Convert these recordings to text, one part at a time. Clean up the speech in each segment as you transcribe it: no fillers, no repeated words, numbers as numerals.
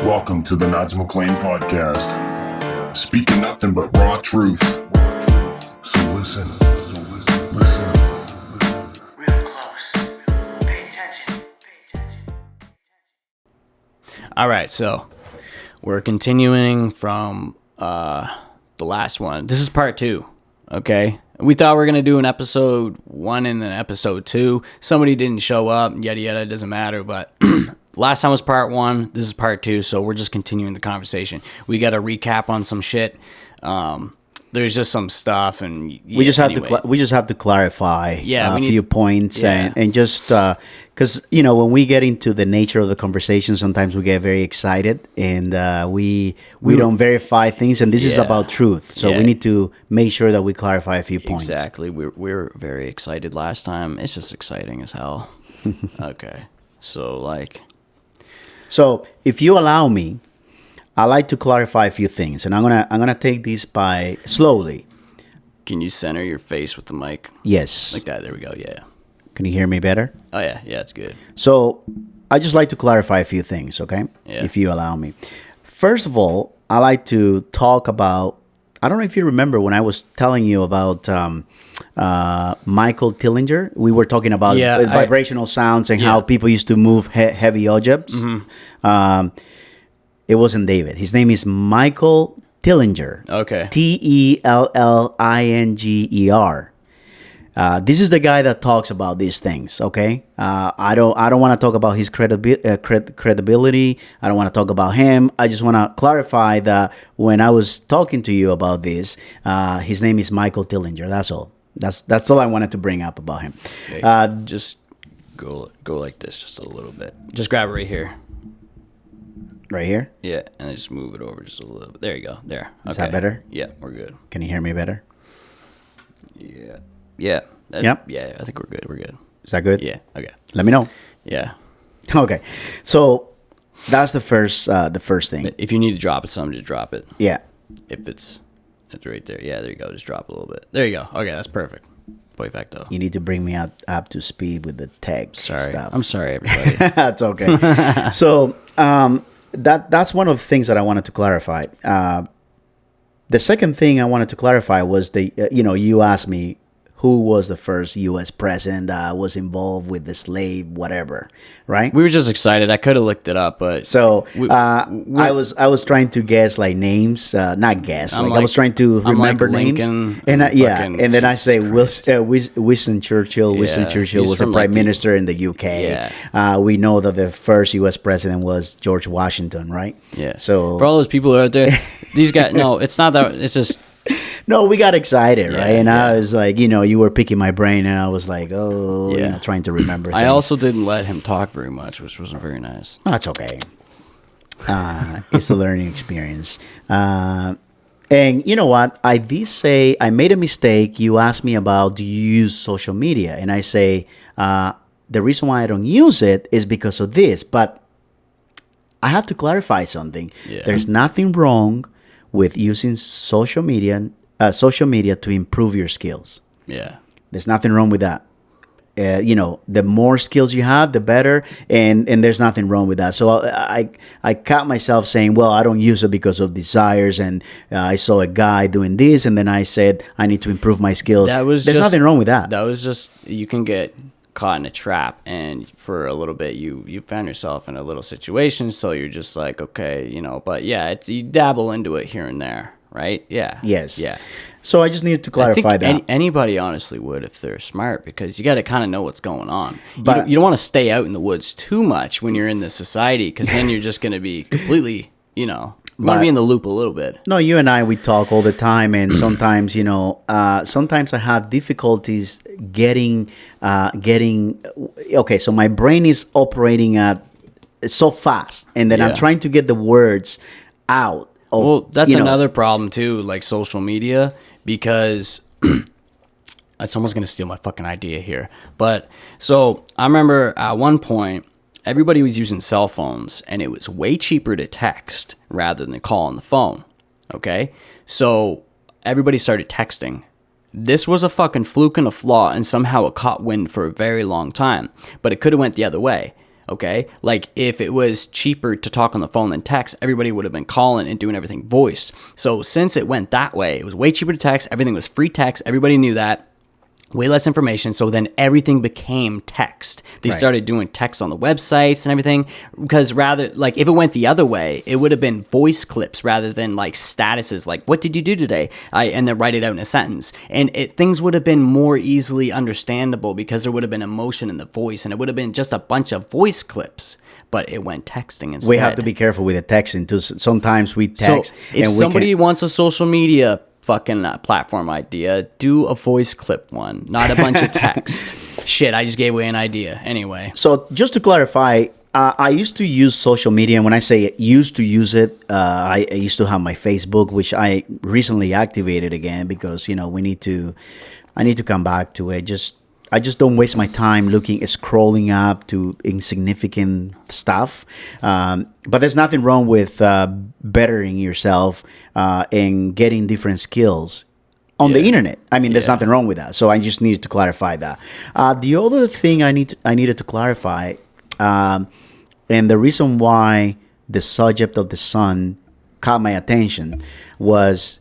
Welcome to the Nigel MacLean podcast. Speaking nothing but raw truth. So listen. Real close. Pay attention. All right, so we're continuing from the last one. This is part 2, okay? We thought we were going to do an episode 1 and then episode 2. Somebody didn't show up, yada, yada, it doesn't matter, but last time was part 1, this is part 2, so we're just continuing the conversation. We got to recap on some shit. There's just some stuff, and yeah, we just have to clarify a few points, and just because when we get into the nature of the conversation, sometimes we get very excited, and we don't verify things, and this is about truth, so we need to make sure that we clarify a few points. Exactly. We were very excited last time. It's just exciting as hell. Okay, so if you allow me, I like to clarify a few things, and I'm gonna take this by slowly. Can you center your face with the mic? Yes. Like that. There we go. Yeah. Can you hear me better? Oh yeah, it's good. So I just like to clarify a few things, okay? Yeah. If you allow me. First of all, I like to talk about. I don't know if you remember when I was telling you about Michael Tillinger. We were talking about vibrational sounds and how people used to move heavy objects. Mm-hmm. It wasn't David. His name is Michael Tillinger. Okay. Tellinger. This is the guy that talks about these things. Okay. I don't want to talk about his credibility. I don't want to talk about him. I just want to clarify that when I was talking to you about this, his name is Michael Tillinger. That's all. That's all I wanted to bring up about him. Okay. Just go like this, just a little bit. Just grab it right here. Right here? Yeah, and then just move it over just a little bit. There you go. There. Okay. Is that better? Yeah, we're good. Can you hear me better? Yeah. Yep. Yeah, I think we're good. We're good. Is that good? Yeah. Okay. Let me know. Yeah. Okay. So that's the first thing. If you need to drop it some, just drop it. Yeah. If it's right there. Yeah, there you go. Just drop a little bit. There you go. Okay, that's perfect. Perfecto. You need to bring me up to speed with the tech stuff. I'm sorry, everybody. That's okay. So that's one of the things that I wanted to clarify. The second thing I wanted to clarify was you asked me who was the first U.S. president that was involved with the slave, whatever, right? We were just excited. I could have looked it up, but so I was trying to guess like names, not guess. I was trying to remember names, Lincoln, and then I say Winston Churchill. Winston Churchill was a prime minister in the UK. Yeah. We know that the first U.S. president was George Washington, right? Yeah. So for all those people out there, these guys. No, it's not that. It's just. No, we got excited, right? And I was like, you were picking my brain, and I was like, trying to remember things. I also didn't let him talk very much, which wasn't very nice. That's okay. It's a learning experience. And you know what? I did say, I made a mistake. You asked me about, do you use social media? And I say, the reason why I don't use it is because of this. But I have to clarify something. Yeah. There's nothing wrong with using social media to improve your skills. Yeah. There's nothing wrong with that. The more skills you have, the better, and there's nothing wrong with that. So I caught myself saying, well, I don't use it because of desires, and I saw a guy doing this, and then I said, I need to improve my skills. There's nothing wrong with that. That was just, you can get caught in a trap, and for a little bit you found yourself in a little situation, so you're just like, okay, but yeah, you dabble into it here and there, right? Yeah. Yes. Yeah. So I just needed to clarify that. Anybody honestly would if they're smart, because you got to kind of know what's going on. But you don't want to stay out in the woods too much when you're in this society, because then you're just going to be completely, you want to be in the loop a little bit. No, you and we talk all the time, and sometimes, sometimes I have difficulties getting. Okay, so my brain is operating at so fast, and then I'm trying to get the words out. Well, that's another problem too, like social media, because someone's gonna steal my fucking idea here. But so I remember at one point, everybody was using cell phones, and it was way cheaper to text rather than call on the phone. Okay, so everybody started texting. This was a fucking fluke and a flaw, and somehow it caught wind for a very long time. But it could have went the other way. Okay, like if it was cheaper to talk on the phone than text, everybody would have been calling and doing everything voice. So since it went that way, it was way cheaper to text. Everything was free text. Everybody knew that. Way less information. So then everything became text. They started doing text on the websites and everything, because rather, like, if it went the other way, it would have been voice clips rather than like statuses, like, what did you do today? And then write it out in a sentence. And things would have been more easily understandable because there would have been emotion in the voice, and it would have been just a bunch of voice clips. But it went texting instead. We have to be careful with the texting too. Sometimes we text. So if somebody wants a social media fucking platform idea, do a voice clip one, not a bunch of text. Shit, I just gave away an idea. Anyway. So just to clarify, I used to use social media, and when I say used to use it, I used to have my Facebook, which I recently activated again because, you know, I need to come back to it. I just don't waste my time scrolling up to insignificant stuff. But there's nothing wrong with bettering yourself and getting different skills on the internet. I mean, there's nothing wrong with that. So I just needed to clarify that. The other thing I needed to clarify, and the reason why the subject of the sun caught my attention was.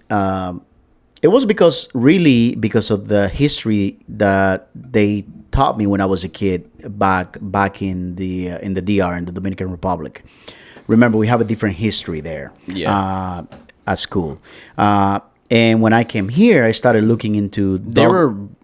It was because of the history that they taught me when I was a kid back in the DR, in the Dominican Republic. Remember, we have a different history there at school. And when I came here, I started looking into.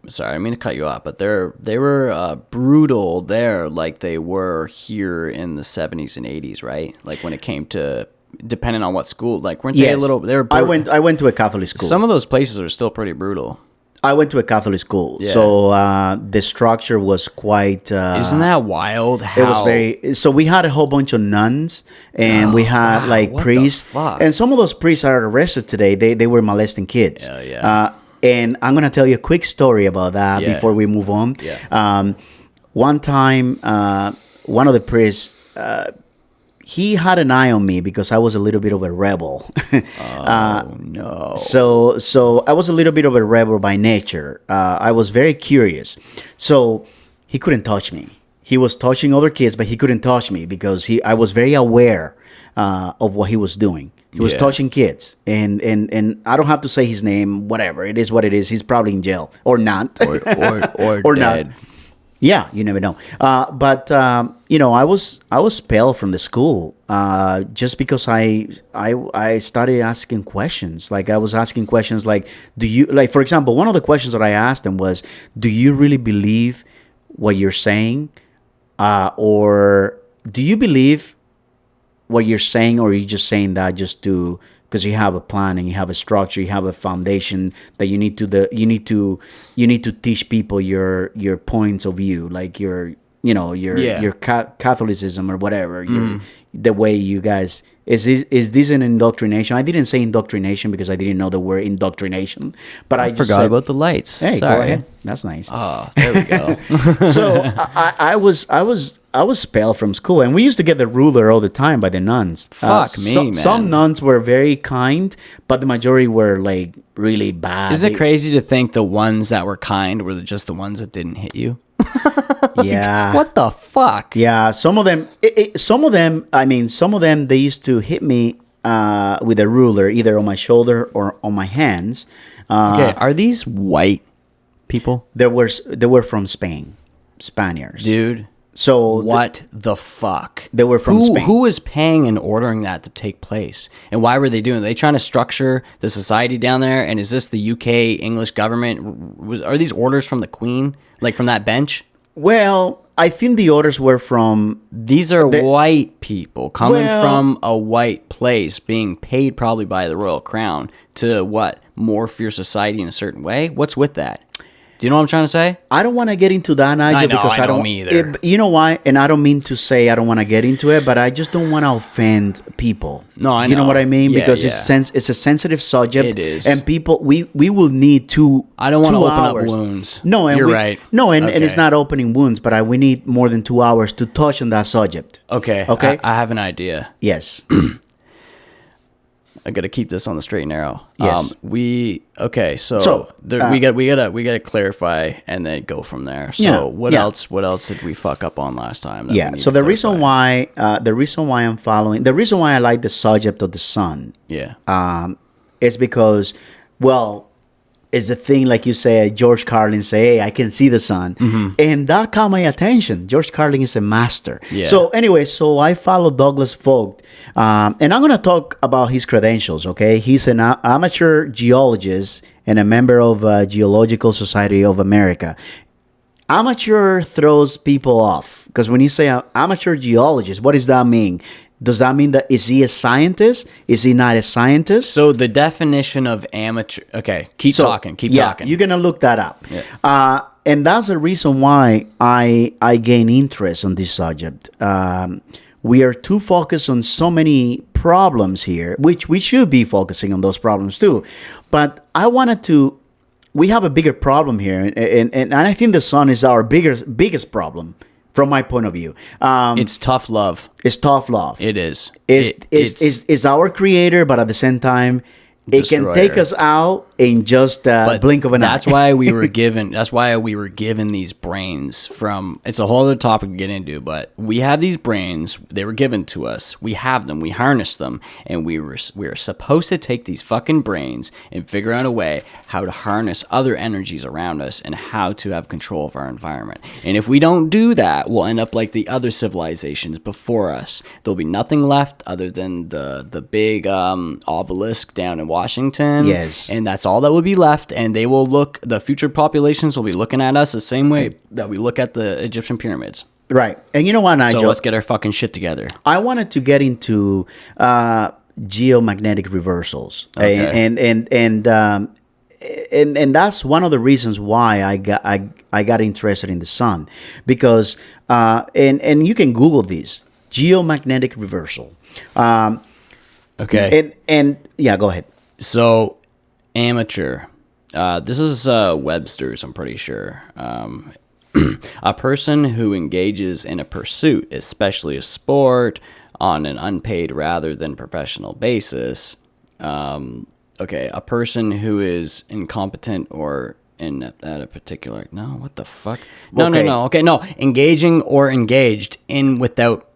Sorry, I mean to cut you off, but they were brutal there, like they were here in the 70s and 80s, right? Like when it came to. Depending on what school, like weren't they a little? They were. I went to a Catholic school. Some of those places are still pretty brutal. I went to a Catholic school, so the structure was quite. Isn't that wild? It was very. So we had a whole bunch of nuns, and we had like priests, and some of those priests are arrested today. They were molesting kids. And I'm gonna tell you a quick story about that before we move on. One time, one of the priests. He had an eye on me because I was a little bit of a rebel. No. So I was a little bit of a rebel by nature. I was very curious. So he couldn't touch me. He was touching other kids, but he couldn't touch me because I was very aware of what he was doing. He was touching kids. And I don't have to say his name, whatever. It is what it is. He's probably in jail. Or not. Or or dead. Not. Yeah, you never know. But you know, I was expelled from the school just because I started asking questions. Like I was asking questions like, do you, like, for example, one of the questions that I asked them was, do you really believe what you're saying, or do you believe what you're saying, or are you just saying that just to, because you have a plan and you have a structure, you have a foundation that you need to teach people your points of view, like your Catholicism or whatever, the way you guys is this an indoctrination? I didn't say indoctrination because I didn't know the word indoctrination, but I just forgot about the lights. Hey, sorry. go ahead. That's nice. Oh, there we go. So I was expelled from school, and we used to get the ruler all the time by the nuns. Fuck me, man. Some nuns were very kind, but the majority were like really bad. Isn't it crazy to think the ones that were kind were just the ones that didn't hit you? Yeah. What the fuck? Yeah, some of them, they used to hit me with a ruler, either on my shoulder or on my hands. Okay, are these white people? They were from Spain, Spaniards, dude. So what the fuck? They were from Spain. Who was paying and ordering that to take place? And why were they doing it? Are they trying to structure the society down there? And is this the UK English government? Are these orders from the Queen? Like from that bench? Well, I think the orders were from... These are white people coming from a white place, being paid probably by the Royal Crown to what? Morph your society in a certain way? What's with that? Do you know what I'm trying to say? I don't want to get into that, Nigel, because I don't either. You know why? And I don't mean to say I don't want to get into it, but I just don't want to offend people. No, I know. You know what I mean? Yeah, because it's a sensitive subject. It is. And people, we will need I don't want to open hours. up wounds. No, and you're right. No, and Okay. it's not opening wounds, but we need more than 2 hours to touch on that subject. Okay. Okay. I have an idea. Yes. I got to keep this on the straight and narrow. Yes. We gotta clarify and then go from there. So what else did we fuck up on last time? that we need So to the reason clarify? the reason why I like the subject of the sun, Yeah. is because, well, it's the thing, like you say, George Carlin say, hey, I can see the sun. And that caught my attention. George Carlin is a master. Yeah. So anyway, I follow Douglas Vogt. And I'm going to talk about his credentials, okay? He's an amateur geologist and a member of Geological Society of America. Amateur throws people off, because when you say amateur geologist, what does that mean? Does that mean that is he a scientist? Is he not a scientist? So the definition of amateur. Okay, keep talking. You're gonna look that up. Yeah. And that's the reason why I gain interest on this subject. We are too focused on so many problems here, which we should be focusing on those problems too. But I wanted to. We have a bigger problem here, and I think the sun is our biggest problem. From my point of view, It's tough love. it's tough love. It is. It's our creator, but at the same time, it can Destroyer. take us out in just a blink of an eye. That's why we were given. That's why we were given these brains from. It's a whole other topic to get into, but we have these brains. They were given to us. We have them. We harness them, and we were supposed to take these fucking brains and figure out a way how to harness other energies around us and how to have control of our environment. And if we don't do that, we'll end up like the other civilizations before us. There'll be nothing left other than the big obelisk down in Washington. Yes. And that's all that will be left. And they will look, the future populations will be looking at us the same way that we look at the Egyptian pyramids. Right. And you know what, Nigel? So let's get our fucking shit together. I wanted to get into geomagnetic reversals. Okay. And that's one of the reasons why I got interested in the sun, because and you can Google this geomagnetic reversal. Okay. And yeah, go ahead. So, amateur. This is Webster's, I'm pretty sure. A person who engages in a pursuit, especially a sport, on an unpaid rather than professional basis. Okay, a person who is incompetent or at a particular... No, what the fuck? No. Okay, no. Engaging or engaged in without...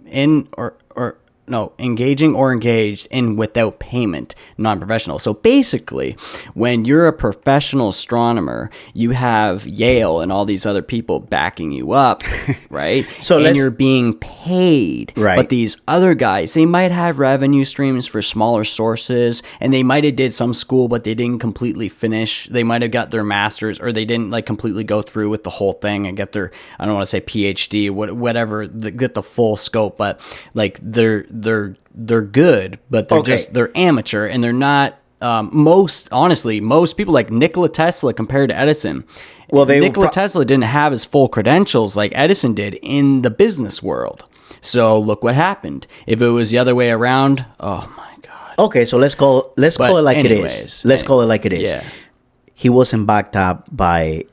engaging or engaged in without payment, non-professional. So basically, when you're a professional astronomer, you have Yale and all these other people backing you up, right? And you're being paid. Right. But these other guys, they might have revenue streams for smaller sources, and they might have did some school, but they didn't completely finish. They might have got their master's, or they didn't like completely go through with the whole thing and get their, I don't want to say PhD, whatever, get the full scope, but like they're good, but they're amateur, and they're not. Most people like Nikola Tesla compared to Edison. Well, Nikola Tesla didn't have his full credentials like Edison did in the business world. So look what happened. If it was the other way around, oh my god. Okay, so let's call it like it is. Let's call it like it is. Yeah. He wasn't backed by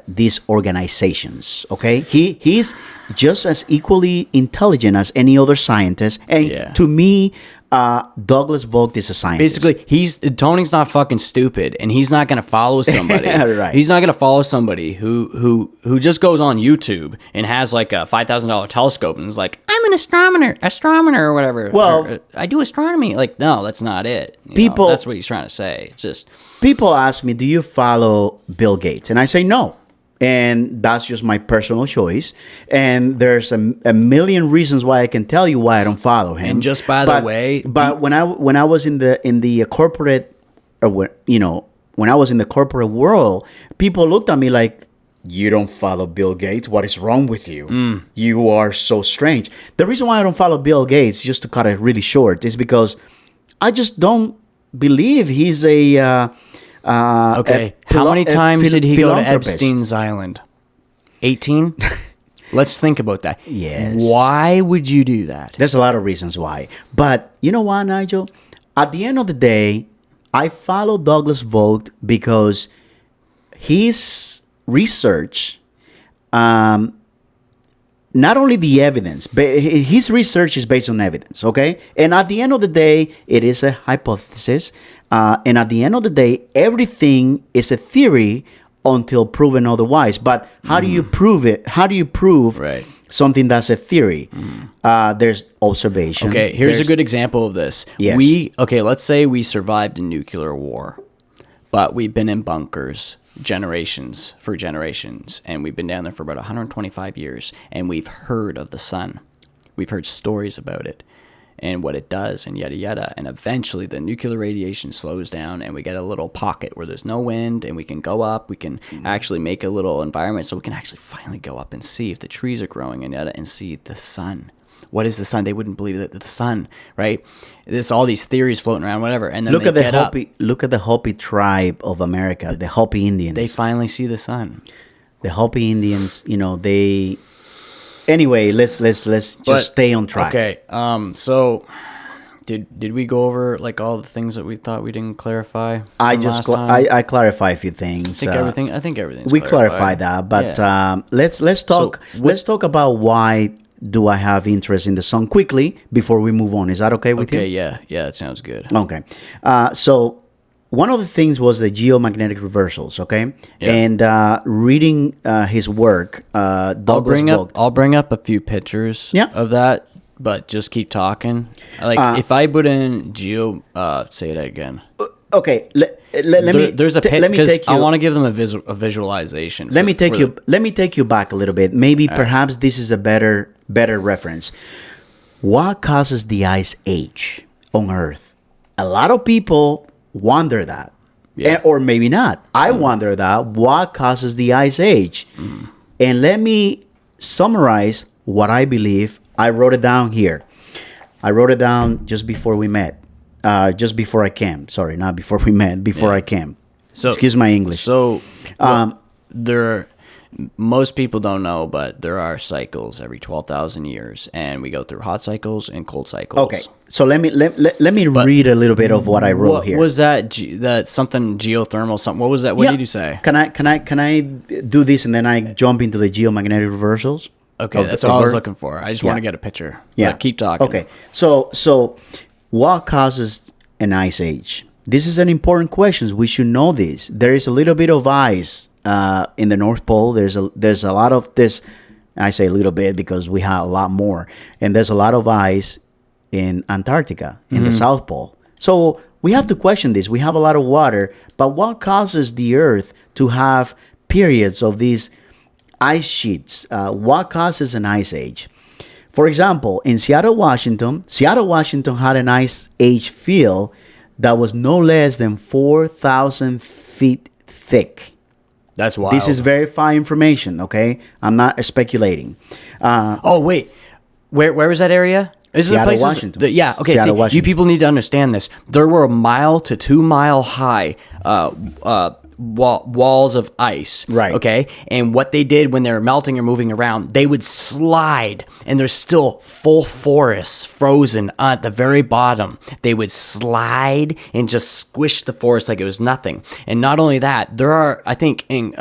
these organizations. Okay, he's just as equally intelligent as any other scientist, and to me, Douglas Vogt is a scientist. Basically, Tony's not fucking stupid, and he's not gonna follow somebody. Right. He's not gonna follow somebody who just goes on YouTube and has like a $5,000 telescope and is like, I'm an astronomer or whatever. Or, I do astronomy. Like, no, that's not it. That's what he's trying to say. It's just people ask me, do you follow Bill Gates? And I say no. And that's just my personal choice. And there's a million reasons why I can tell you why I don't follow him. And just by the way, but when I was in the corporate, when I was in the corporate world, people looked at me like, you don't follow Bill Gates? What is wrong with you? You are so strange. The reason why I don't follow Bill Gates, just to cut it really short, is because I just don't believe he's a... okay, how many times did he go to Epstein's Island? 18? Let's think about that. Yes. Why would you do that? There's a lot of reasons why. But you know what, Nigel? At the end of the day, I follow Douglas Vogt because his research not only the evidence, but his research is based on evidence, okay? And at the end of the day, it is a hypothesis. And at the end of the day, everything is a theory until proven otherwise. But how do you prove it? How do you prove Right. something that's a theory? There's observation. Okay, here's a good example of this. Yes. Let's say we survived a nuclear war, but we've been in bunkers for generations, and we've been down there for about 125 years, and we've heard of the sun. We've heard stories about it and what it does and yada yada, and eventually the nuclear radiation slows down and we get a little pocket where there's no wind, and we can go up, we can actually make a little environment so we can actually finally go up and see if the trees are growing and yada, and see the sun. What is the sun? They wouldn't believe that the sun, right? There's all these theories floating around, whatever, and then Look they at the Hopi. Look at the Hopi tribe of America, the Hopi Indians. they finally see the sun. The Hopi Indians, they. Anyway, let's just stay on track. Okay. So did we go over like all the things that we thought we didn't clarify? I from just last time? I clarify a few things. I think everything's we clarified. clarified that, but Yeah. let's talk. Let's talk about why do I have interest in the sun quickly before we move on. Is that okay with Okay, you? yeah, that sounds good. Okay. So one of the things was the geomagnetic reversals. Okay, Yeah. and reading his work, Douglas Vogt. I'll bring up a few pictures Yeah. of that, but just keep talking. Like if I put in say that again. Okay, let me. There's a let me because take you. I want to give them a visualization. Let me take you back a little bit. Maybe perhaps this is a better reference. What causes the ice age on Earth? A lot of people wonder that. Yeah. Or maybe not. I wonder that. What causes the ice age? And let me summarize what I believe. I wrote it down here. I wrote it down just before we met. Just before I came. Sorry, not before we met. Before I came. So Excuse my English. So most people don't know, but there are cycles every 12,000 years, and we go through hot cycles and cold cycles. Okay, so let me read a little bit of what I wrote What here. was that? That something geothermal? Something? What was that? What Yeah. did you say? Can I do this and then I jump into the geomagnetic reversals? Okay, of that's the all I was Earth? looking for. I just want to get a picture. Yeah. But keep talking. Okay, so what causes an ice age? This is an important question. We should know this. There is a little bit of ice in the North Pole. There's a lot of this. I say a little bit because we have a lot more, and there's a lot of ice in Antarctica, in the South Pole. So we have to question this. We have a lot of water, but what causes the Earth to have periods of these ice sheets? What causes an ice age? For example, in Seattle, Washington had an ice age field that was no less than 4,000 feet thick. That's wild. This is verified information, okay? I'm not speculating. Oh wait, where was that area? Is Seattle, it Washington. Yeah. Okay. Seattle, See, Washington. you people need to understand this. There were 1 to 2 mile high walls of ice. Right. Okay. And what they did when they were melting or moving around, they would slide, and there's still full forests frozen at the very bottom. They would slide and just squish the forest like it was nothing. And not only that, there are, I think, in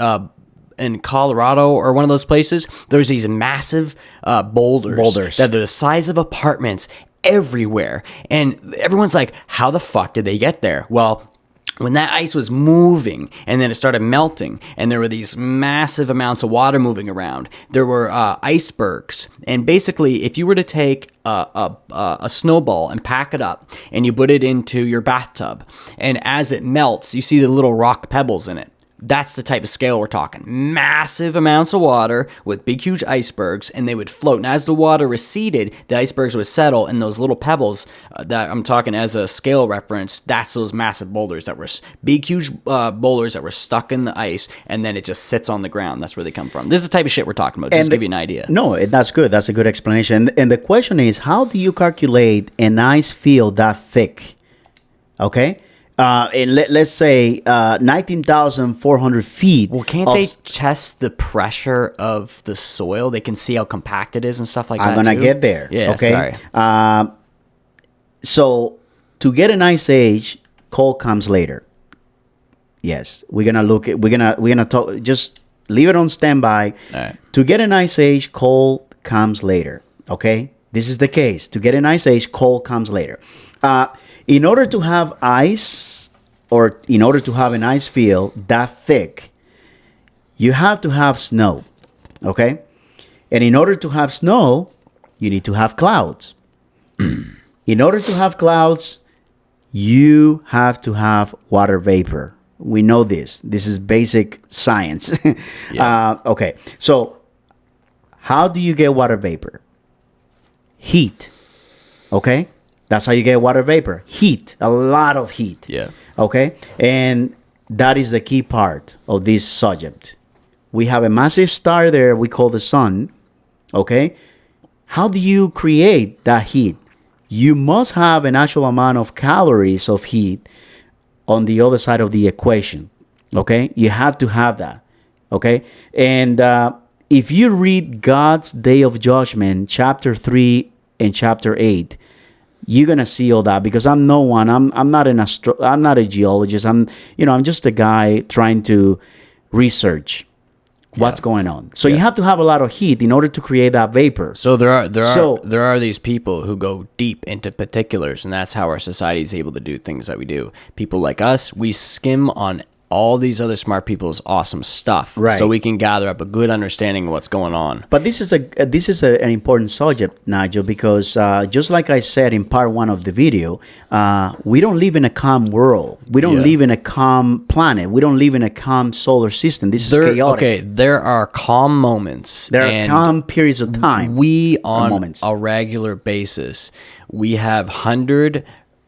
Colorado or one of those places, there's these massive boulders that are the size of apartments everywhere. And everyone's like, how the fuck did they get there? Well, when that ice was moving and then it started melting and there were these massive amounts of water moving around, there were icebergs. And basically, if you were to take a snowball and pack it up and you put it into your bathtub, and as it melts, you see the little rock pebbles in it. That's the type of scale we're talking. Massive amounts of water with big, huge icebergs, and they would float. And as the water receded, the icebergs would settle, and those little pebbles that I'm talking as a scale reference, that's those massive boulders that were big, huge boulders that were stuck in the ice, and then it just sits on the ground. That's where they come from. This is the type of shit we're talking about, just to give you an idea. No, that's good. That's a good explanation. And the question is, how do you calculate an ice field that thick? Okay? And let's say 19,400 feet. Well, can't they test the pressure of the soil? They can see how compact it is and stuff like that. I'm gonna too? get there. Yeah, okay. sorry. So to get an ice age, cold comes later. Yes, we're gonna talk. Just leave it on standby. All right. To get an ice age, cold comes later. Okay, this is the case. To get an ice age, cold comes later. In order to have ice, or in order to have an ice field that thick, you have to have snow. Okay, and in order to have snow, you need to have clouds. In order to have clouds, you have to have water vapor. We know this. This is basic science. Okay, so how do you get water vapor? Heat. Okay, that's how you get water vapor. Heat, a lot of heat. Yeah. Okay, and that is the key part of this subject. We have a massive star there we call the sun. Okay, how do you create that heat? You must have an actual amount of calories of heat on the other side of the equation. Okay, you have to have that. Okay, and if you read God's Day of Judgment, chapter 3 and chapter 8, you're gonna see all that, because I'm no one. I'm not I'm not a geologist. I'm just a guy trying to research what's going on. So you have to have a lot of heat in order to create that vapor. So there are these people who go deep into particulars, and that's how our society is able to do things that we do. People like us, we skim on all these other smart people's awesome stuff, right? So we can gather up a good understanding of what's going on. But this is an important subject, Nigel, because just like I said in part 1 of the video, we don't live in a calm world. We don't live in a calm planet. We don't live in a calm solar system. This is chaotic. Okay, there are calm moments. There are calm periods of time. We on a regular basis, we have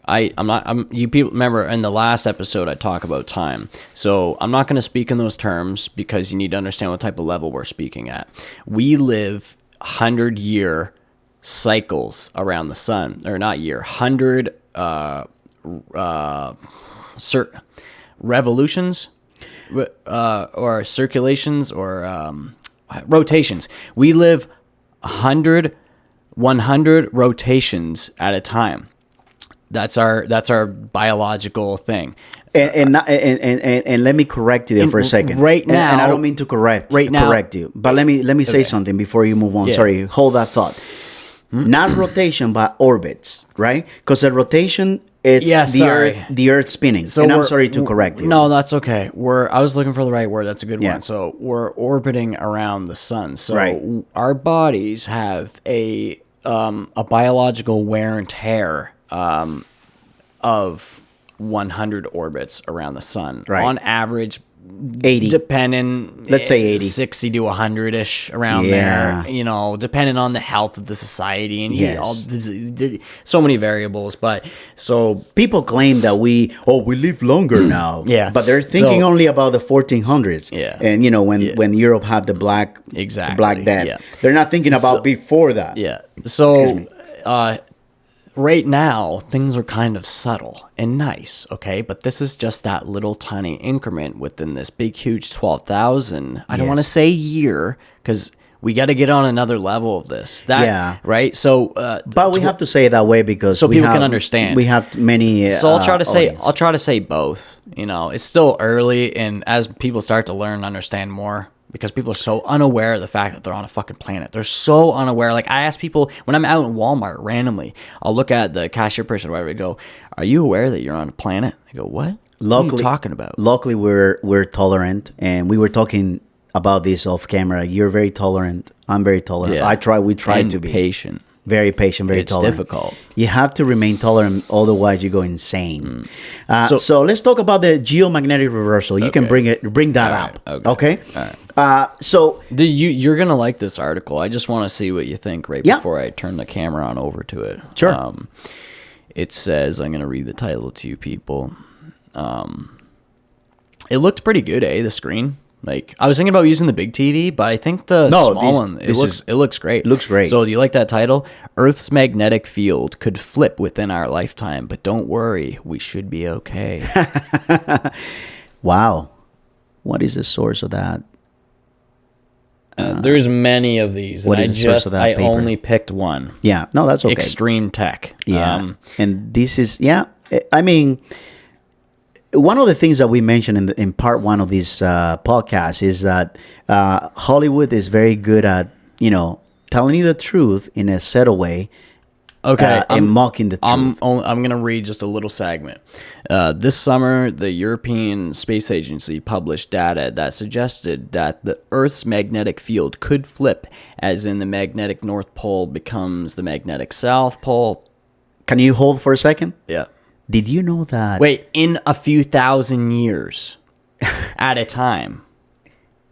you people remember in the last episode I talk about time. So I'm not going to speak in those terms, because you need to understand what type of level we're speaking at. We live 100-year cycles around the sun, or not year, 100 revolutions or circulations or rotations. We live 100 rotations at a time. That's our biological thing. And let me correct you there for a second. Right now, and I don't mean to correct you, but let me say something before you move on. Sorry, hold that thought. Not rotation, but orbits, right? Because a rotation, it's the Earth spinning. So, and I'm sorry to correct you. No, that's okay. I was looking for the right word. That's a good one. So we're orbiting around the sun. So our bodies have a biological wear and tear of 100 orbits around the sun. Right. On average, 80. Depending, let's say 80. 60 to 100-ish around there, depending on the health of the society and so many variables. But so people claim that we live longer now. But they're thinking only about the 1400s. And when Europe had the black death, they're not thinking about before that. So right now, things are kind of subtle and nice, okay? But this is just that little tiny increment within this big, huge 12,000. I don't want to say year, because we got to get on another level of this. Right? So, but we have to say it that way because so people can understand. We have many. So I'll try to say both. It's still early, and as people start to learn and understand more, because people are so unaware of the fact that they're on a fucking planet. They're so unaware. Like, I ask people, when I'm out in Walmart randomly, I'll look at the cashier person or whatever, and go, "Are you aware that you're on a planet?" I go, "What? What are you talking about?" Luckily, we're tolerant, and we were talking about this off camera. You're very tolerant. I'm very tolerant. We try to be patient. Very patient, very tolerant. It's difficult. You have to remain tolerant, otherwise you go insane. So let's talk about the geomagnetic reversal. You can bring that up. Okay. All right. So you're gonna like this article. I just want to see what you think before I turn the camera on over to it. Sure. It says, I'm gonna read the title to you people. It looked pretty good, the screen. Like, I was thinking about using the big TV, but I think the small one, it looks great. Looks great. So do you like that title? Earth's magnetic field could flip within our lifetime, but don't worry, we should be okay. Wow. What is the source of that? There's many of these. What is the source of that paper? I only picked one. Yeah, no, that's okay. Extreme Tech. Yeah. And this is, I mean, one of the things that we mentioned in part 1 of this podcast is that Hollywood is very good at, telling you the truth in a subtle way. Okay, And mocking the truth. I'm gonna read just a little segment. This summer, the European Space Agency published data that suggested that the Earth's magnetic field could flip, as in the magnetic North Pole becomes the magnetic South Pole. Can you hold for a second? Yeah. Did you know that? Wait, in a few thousand years at a time.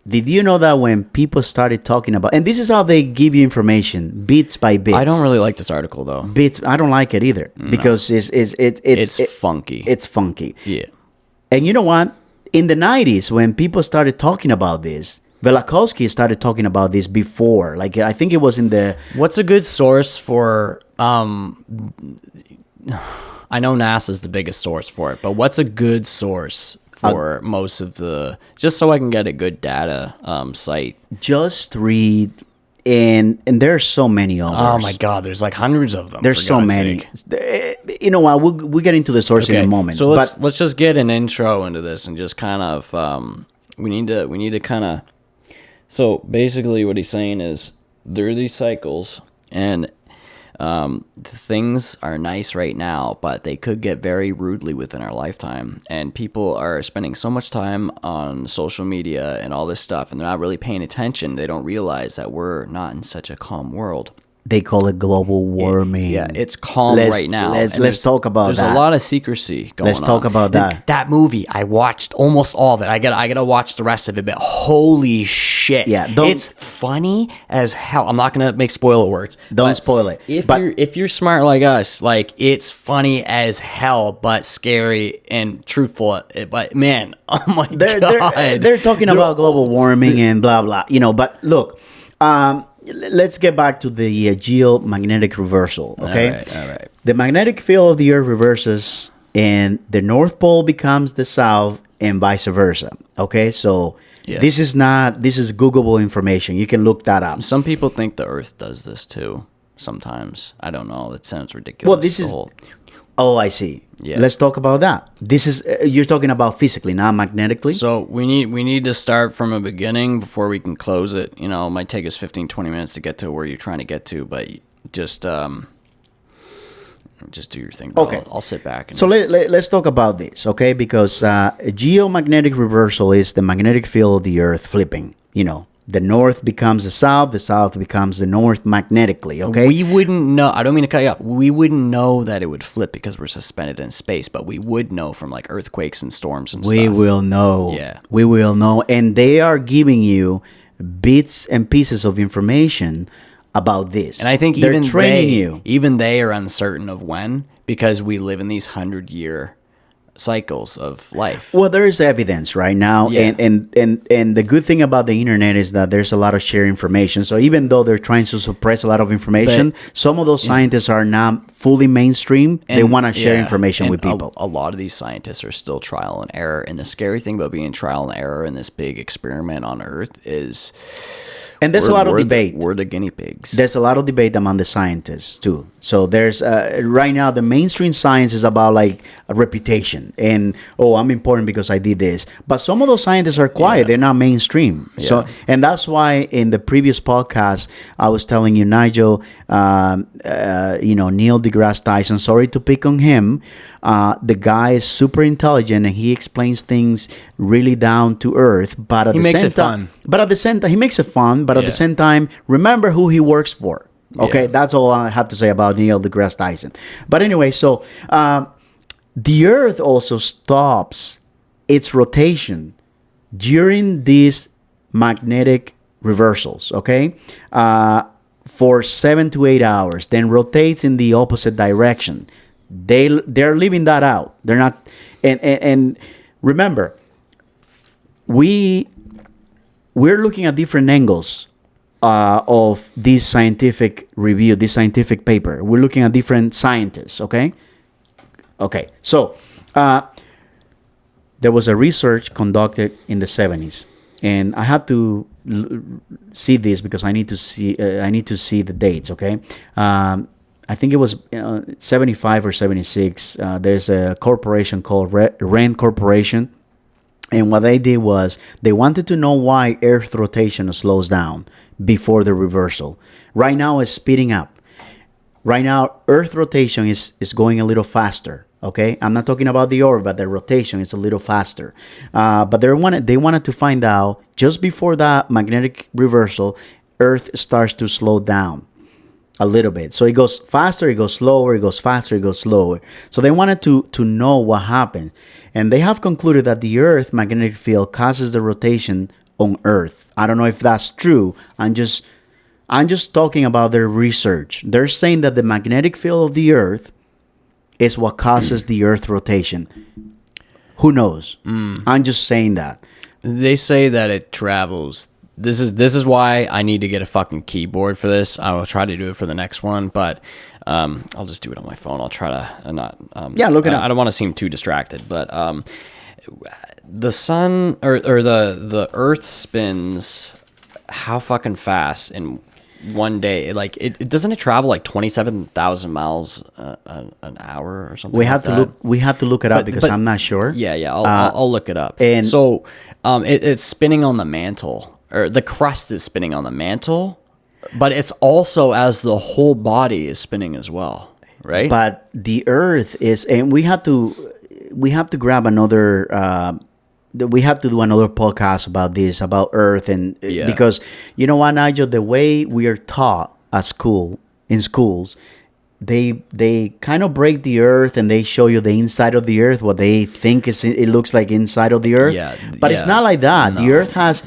Did you know that when people started talking about, and this is how they give you information, bits by bits. I don't really like this article though. Bits. I don't like it either because it's funky. It's funky. Yeah. And you know what? In the 90s, when people started talking about this, Velikovsky started talking about this before. Like, I think it was in the... What's a good source for... I know NASA's the biggest source for it, but what's a good source for most of the... Just so I can get a good data site. Just read... And there are so many others. Oh my God, there's like hundreds of them. There's so many. You know what? We'll get into the source in a moment. So let's just get an intro into this and just kind of we need to kind of. So basically, what he's saying is there are these cycles, and things are nice right now, but they could get very rudely within our lifetime. And people are spending so much time on social media and all this stuff, and they're not really paying attention. They don't realize that we're not in such a calm world. They call it global warming. Yeah, it's calm right now. Let's talk about that. There's a lot of secrecy going on. Let's talk about that. That movie, I watched almost all of it. I gotta watch the rest of it, but holy shit. Yeah, it's funny as hell. I'm not gonna make spoiler words. Don't spoil it. If you're smart like us, like, it's funny as hell, but scary and truthful. But man, oh my God. They're talking about global warming and blah blah. You know, but look, let's get back to the geomagnetic reversal, okay? All right. The magnetic field of the Earth reverses, and the North Pole becomes the South, and vice versa, okay? So this is Googleable information. You can look that up. Some people think the Earth does this too sometimes. I don't know. It sounds ridiculous. Well, this is... Oh, I see. Yeah. Let's talk about that. This is you're talking about physically, not magnetically. So we need to start from a beginning before we can close it. You know, it might take us 15, 20 minutes to get to where you're trying to get to, but just do your thing. Bro. Okay. I'll sit back. So let's talk about this, okay? Because geomagnetic reversal is the magnetic field of the Earth flipping. You know, the North becomes the South becomes the North magnetically, okay? We wouldn't know. I don't mean to cut you off. We wouldn't know that it would flip because we're suspended in space, but we would know from like earthquakes and storms and stuff. We will know. Yeah. We will know. And they are giving you bits and pieces of information about this. And I think they're training even they are uncertain of when, because we live in these 100-year cycles of life. Well, there is evidence right now, and the good thing about the internet is that there's a lot of shared information. So even though they're trying to suppress a lot of information, some of those scientists are not fully mainstream. They want to share information with people. A lot of these scientists are still trial and error. And the scary thing about being trial and error in this big experiment on Earth is... And there's a lot of debate. We're the guinea pigs. There's a lot of debate among the scientists too. So there's right now the mainstream science is about like a reputation and I'm important because I did this. But some of those scientists are quiet. They're not mainstream. Yeah. So and that's why in the previous podcast I was telling you, Nigel, Neil deGrasse Tyson. Sorry to pick on him. The guy is super intelligent and he explains things really down to earth. But at the same time, he makes it fun. But at the same time, remember who he works for. Okay, that's all I have to say about Neil deGrasse Tyson. But anyway, so the Earth also stops its rotation during these magnetic reversals. Okay, for 7 to 8 hours, then rotates in the opposite direction. They're leaving that out. They're not, and remember, we're looking at different angles of this scientific review, this scientific paper. We're looking at different scientists. Okay. So there was a research conducted in the 70s, and I have to see this because I need to see the dates. Okay. I think it was 75 or 76. There's a corporation called Rand Corporation. And what they did was they wanted to know why Earth rotation slows down before the reversal. Right now, it's speeding up. Right now, Earth rotation is going a little faster. Okay, I'm not talking about the orbit, but the rotation is a little faster. But they wanted to find out just before that magnetic reversal, Earth starts to slow down a little bit. So it goes faster, it goes slower, it goes faster, it goes slower. So they wanted to know what happened, and they have concluded that the Earth magnetic field causes the rotation on Earth. I don't know if that's true. I'm just talking about their research. They're saying that the magnetic field of the Earth is what causes the Earth rotation. Who knows? I'm just saying that. They say that it travels. This is why I need to get a fucking keyboard for this. I will try to do it for the next one, but I'll just do it on my phone. I'll try to not. Look it up. I don't want to seem too distracted, but the sun or the Earth spins how fucking fast in one day? Like it doesn't it travel like 27,000 miles an hour or something? We have to look. We have to look it up because I'm not sure. Yeah. I'll look it up. And so it's spinning on the mantle, or the crust is spinning on the mantle, but it's also as the whole body is spinning as well, right? But the Earth is, and we have to grab another. We have to do another podcast about this, about Earth, and because you know what, Nigel, the way we are taught at school, in schools, they kind of break the Earth and they show you the inside of the Earth, what they think it looks like inside of the Earth. But it's not like that. No. The Earth has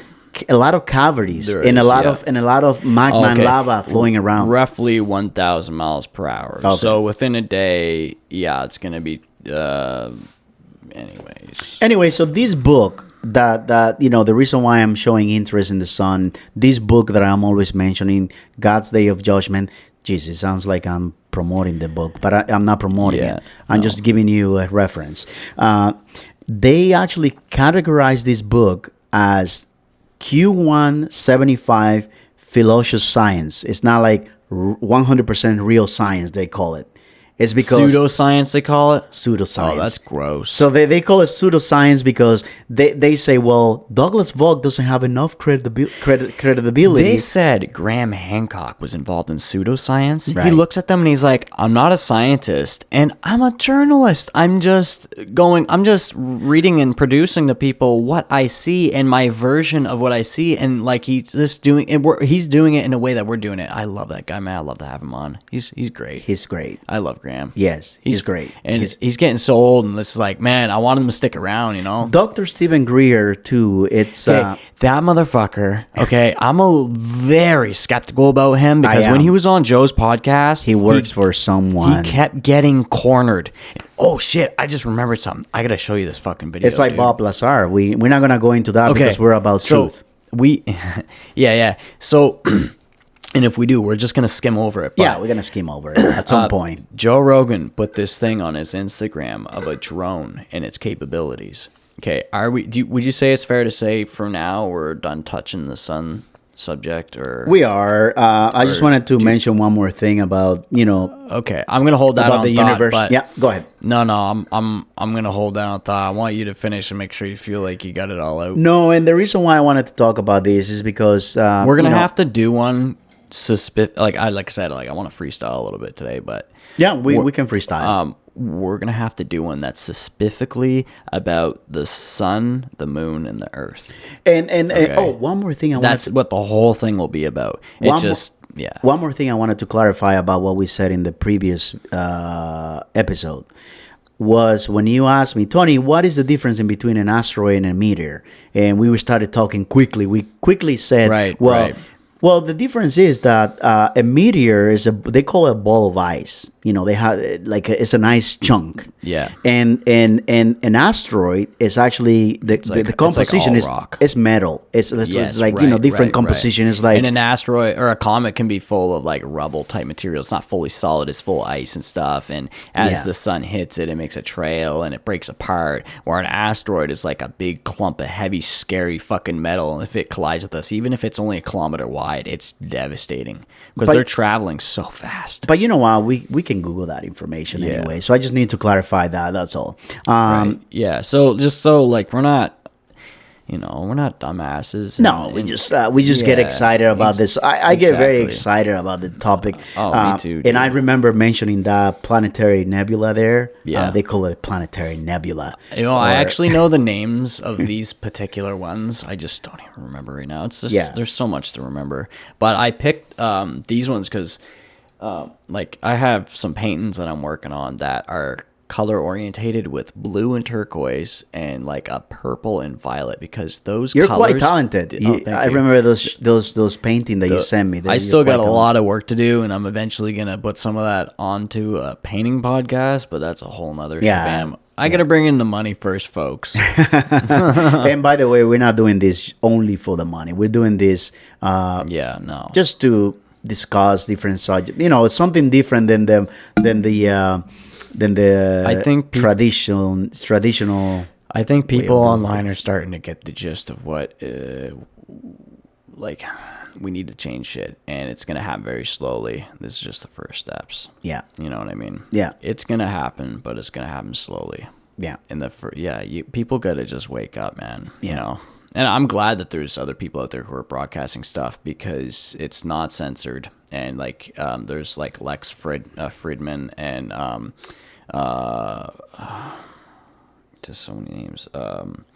a lot of cavities and a lot of magma and lava flowing around. Roughly 1,000 miles per hour. Okay. So within a day, it's going to be. Anyway, so this book that you know, the reason why I'm showing interest in the sun, this book that I'm always mentioning, God's Day of Judgment. Jesus, it sounds like I'm promoting the book, but I'm not promoting it. I'm just giving you a reference. They actually categorize this book as Q175 philosophical science. It's not like 100% real science, they call it. It's because pseudoscience, they call it. Pseudoscience. Oh, that's gross. So they call it pseudoscience because they say, well, Douglas Vogt doesn't have enough credibility. They said Graham Hancock was involved in pseudoscience. Right. He looks at them and he's like, I'm not a scientist and I'm a journalist. I'm just reading and producing to people what I see and my version of what I see, and like he's just doing it. He's doing it in a way that we're doing it. I love that guy, man. I love to have him on. He's great. He's great. I love Graham. Yes, he's great. And he's getting so old, and it's like, man, I want him to stick around, you know? Dr. Stephen Greer, too. It's that motherfucker, okay, I'm very skeptical about him because when he was on Joe's podcast, he works for someone. He kept getting cornered. Oh, shit, I just remembered something. I got to show you this fucking video. It's like Bob Lazar. We're not going to go into that because we're about truth. So... And if we do, we're just going to skim over it. We're going to skim over it at some point. Joe Rogan put this thing on his Instagram of a drone and its capabilities. Okay, would you say it's fair to say for now we're done touching the sun subject, or we are? I just wanted to mention one more thing about, you know. Okay, I'm going to hold that about on the thought, universe. But Yeah, go ahead. No, I'm going to hold that on thought. I want you to finish and make sure you feel like you got it all out. No, and the reason why I wanted to talk about this is because we're going to have to do one. Like I said, I want to freestyle a little bit today, but we can freestyle. We're gonna have to do one that's specifically about the sun, the moon, and the earth. And one more thing. That's what the whole thing will be about. One more thing I wanted to clarify about what we said in the previous episode was when you asked me, Tony, what is the difference in between an asteroid and a meteor? And we started talking quickly. We quickly said, Well, the difference is that a meteor they call it a ball of ice. You know, they have it's an ice chunk. Yeah. And an asteroid is actually the composition is metal. It's different composition. Right. It's like, and an asteroid or a comet can be full of like rubble type material. It's not fully solid. It's full of ice and stuff. And as the sun hits it, it makes a trail and it breaks apart. Where an asteroid is like a big clump of heavy, scary fucking metal. And if it collides with us, even if it's only a kilometer wide, it's devastating because they're traveling so fast. But you know what? We can Google that information anyway. So I just need to clarify that. That's all. Right. Yeah. So just so like we're not, we're not dumbasses. No, we just get Yeah, excited about this. I get very exactly. excited about the topic. Me too, And I dude. remember mentioning that Planetary Nebula there. Yeah. They call it Planetary Nebula. I actually know the names of these particular ones. I just don't even remember right now. It's just there's so much to remember. But I picked these ones because, like, I have some paintings that I'm working on that are color orientated with blue and turquoise and like a purple and violet because those You're colors, quite talented. Thank I you. remember those painting that you sent me. I still got a lot of work to do, and I'm eventually gonna put some of that onto a painting podcast, but that's a whole nother shabam. I gotta bring in the money first, folks. And by the way, we're not doing this only for the money. We're doing this just to discuss different subjects. Something different than the I think traditional. I think people online are starting to get the gist of what, like, we need to change shit, and it's gonna happen very slowly. This is just the first steps. Yeah. You know what I mean? Yeah. It's gonna happen, but it's gonna happen slowly. Yeah. People gotta just wake up, man. Yeah. You know. And I'm glad that there's other people out there who are broadcasting stuff because it's not censored. And like, there's like Lex Fridman and just so many names.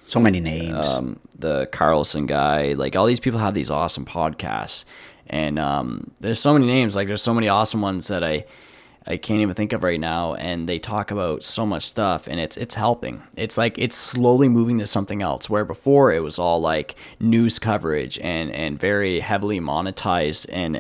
So many names. The Carlson guy, like all these people have these awesome podcasts, and there's so many names. Like there's so many awesome ones that I can't even think of right now, and they talk about so much stuff, and it's helping. It's like it's slowly moving to something else, where before it was all like news coverage and very heavily monetized and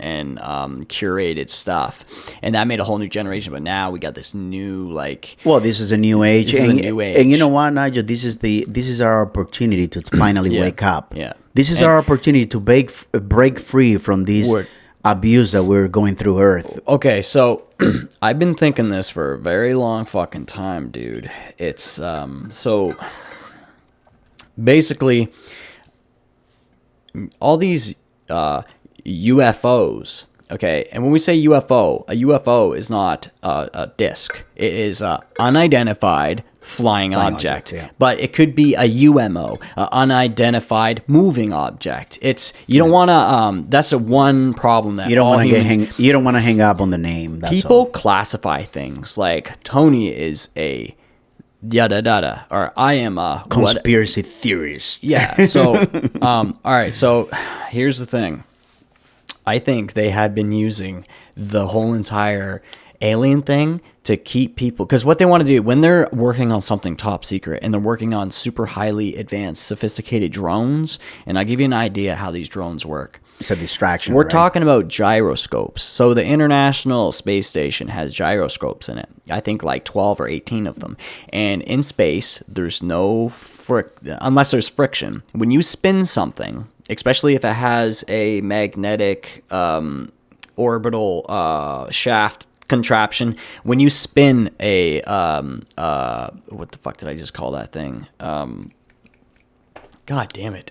curated stuff, and that made a whole new generation. But now we got this new like. Well, this is a new age, This is a new age. And you know what, Nigel? This is our opportunity to finally wake up. Yeah. This is our opportunity to break free from this abuse that we're going through Earth. Okay, so I've been thinking this for a very long fucking time, dude. It's so basically all these UFOs. Okay, and when we say UFO, a UFO is not a disc. It is a unidentified flying object. Yeah. But it could be a UMO, unidentified moving object. You don't want to. That's a one problem that You don't want to you don't want to hang up on the name. That's people all. classify things like Tony is a yada yada, or I am a Conspiracy theorist. Yeah. So, all right. So, here's the thing. I think they have been using the whole entire alien thing to keep people, because what they want to do when they're working on something top secret and they're working on super highly advanced, sophisticated drones, and I'll give you an idea how these drones work. It's a distraction. We're right? talking about gyroscopes. So the International Space Station has gyroscopes in it. I think like 12 or 18 of them. And in space, there's no unless there's friction. When you spin something, especially if it has a magnetic orbital shaft contraption, when you spin a what the fuck did I just call that thing? God damn it.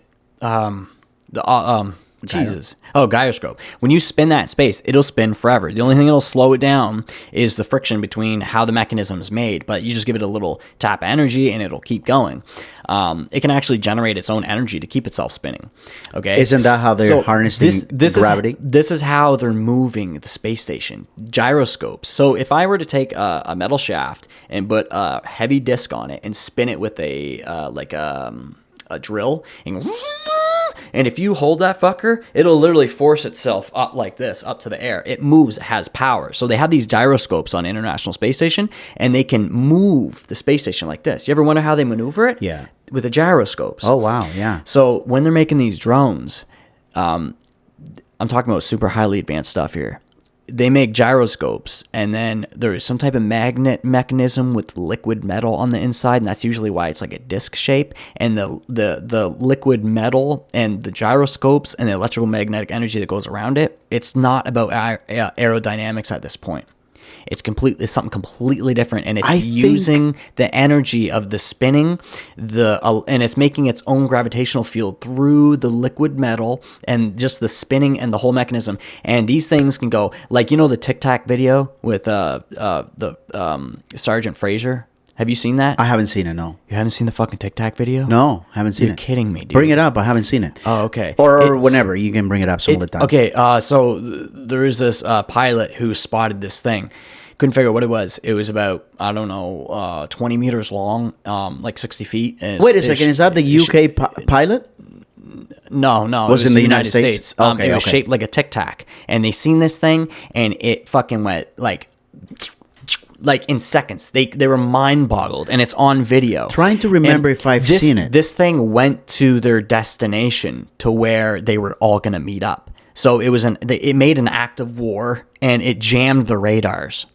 Jesus. Oh, gyroscope. When you spin that in space, it'll spin forever. The only thing that'll slow it down is the friction between how the mechanism is made. But you just give it a little tap of energy and it'll keep going. It can actually generate its own energy to keep itself spinning. Okay. Isn't that how they're harnessing gravity? This is how they're moving the space station. Gyroscopes. So if I were to take a metal shaft and put a heavy disc on it and spin it with a drill and if you hold that fucker, it'll literally force itself up like this, up to the air. It moves, it has power. So they have these gyroscopes on International Space Station, and they can move the space station like this. You ever wonder how they maneuver it? Yeah. With the gyroscopes. Oh, wow, yeah. So when they're making these drones, I'm talking about super highly advanced stuff here. They make gyroscopes, and then there is some type of magnet mechanism with liquid metal on the inside, and that's usually why it's like a disc shape. And the liquid metal and the gyroscopes and the electrical magnetic energy that goes around it, it's not about aerodynamics at this point. It's something completely different, and it's using the energy of the spinning, and it's making its own gravitational field through the liquid metal and just the spinning and the whole mechanism. And these things can go like the Tic Tac video with the Sergeant Fraser. Have you seen that? I haven't seen it. No. You haven't seen the fucking Tic Tac video? No, haven't seen You're it. kidding me, dude. Bring it up. I haven't seen it. Oh, okay. Or whenever you can bring it up some other time. Okay, so there is this pilot who spotted this thing. Couldn't figure out what it was. It was about, I don't know, 20 meters long, like 60 feet. Wait a second. Is that the UK pilot? No, it Was in the United States? Okay, it was shaped like a Tic Tac. And they seen this thing, and it fucking went like in seconds. They were mind boggled, and it's on video. Trying to remember if I've seen it. This thing went to their destination to where they were all going to meet up. So it made an act of war, and it jammed the radars.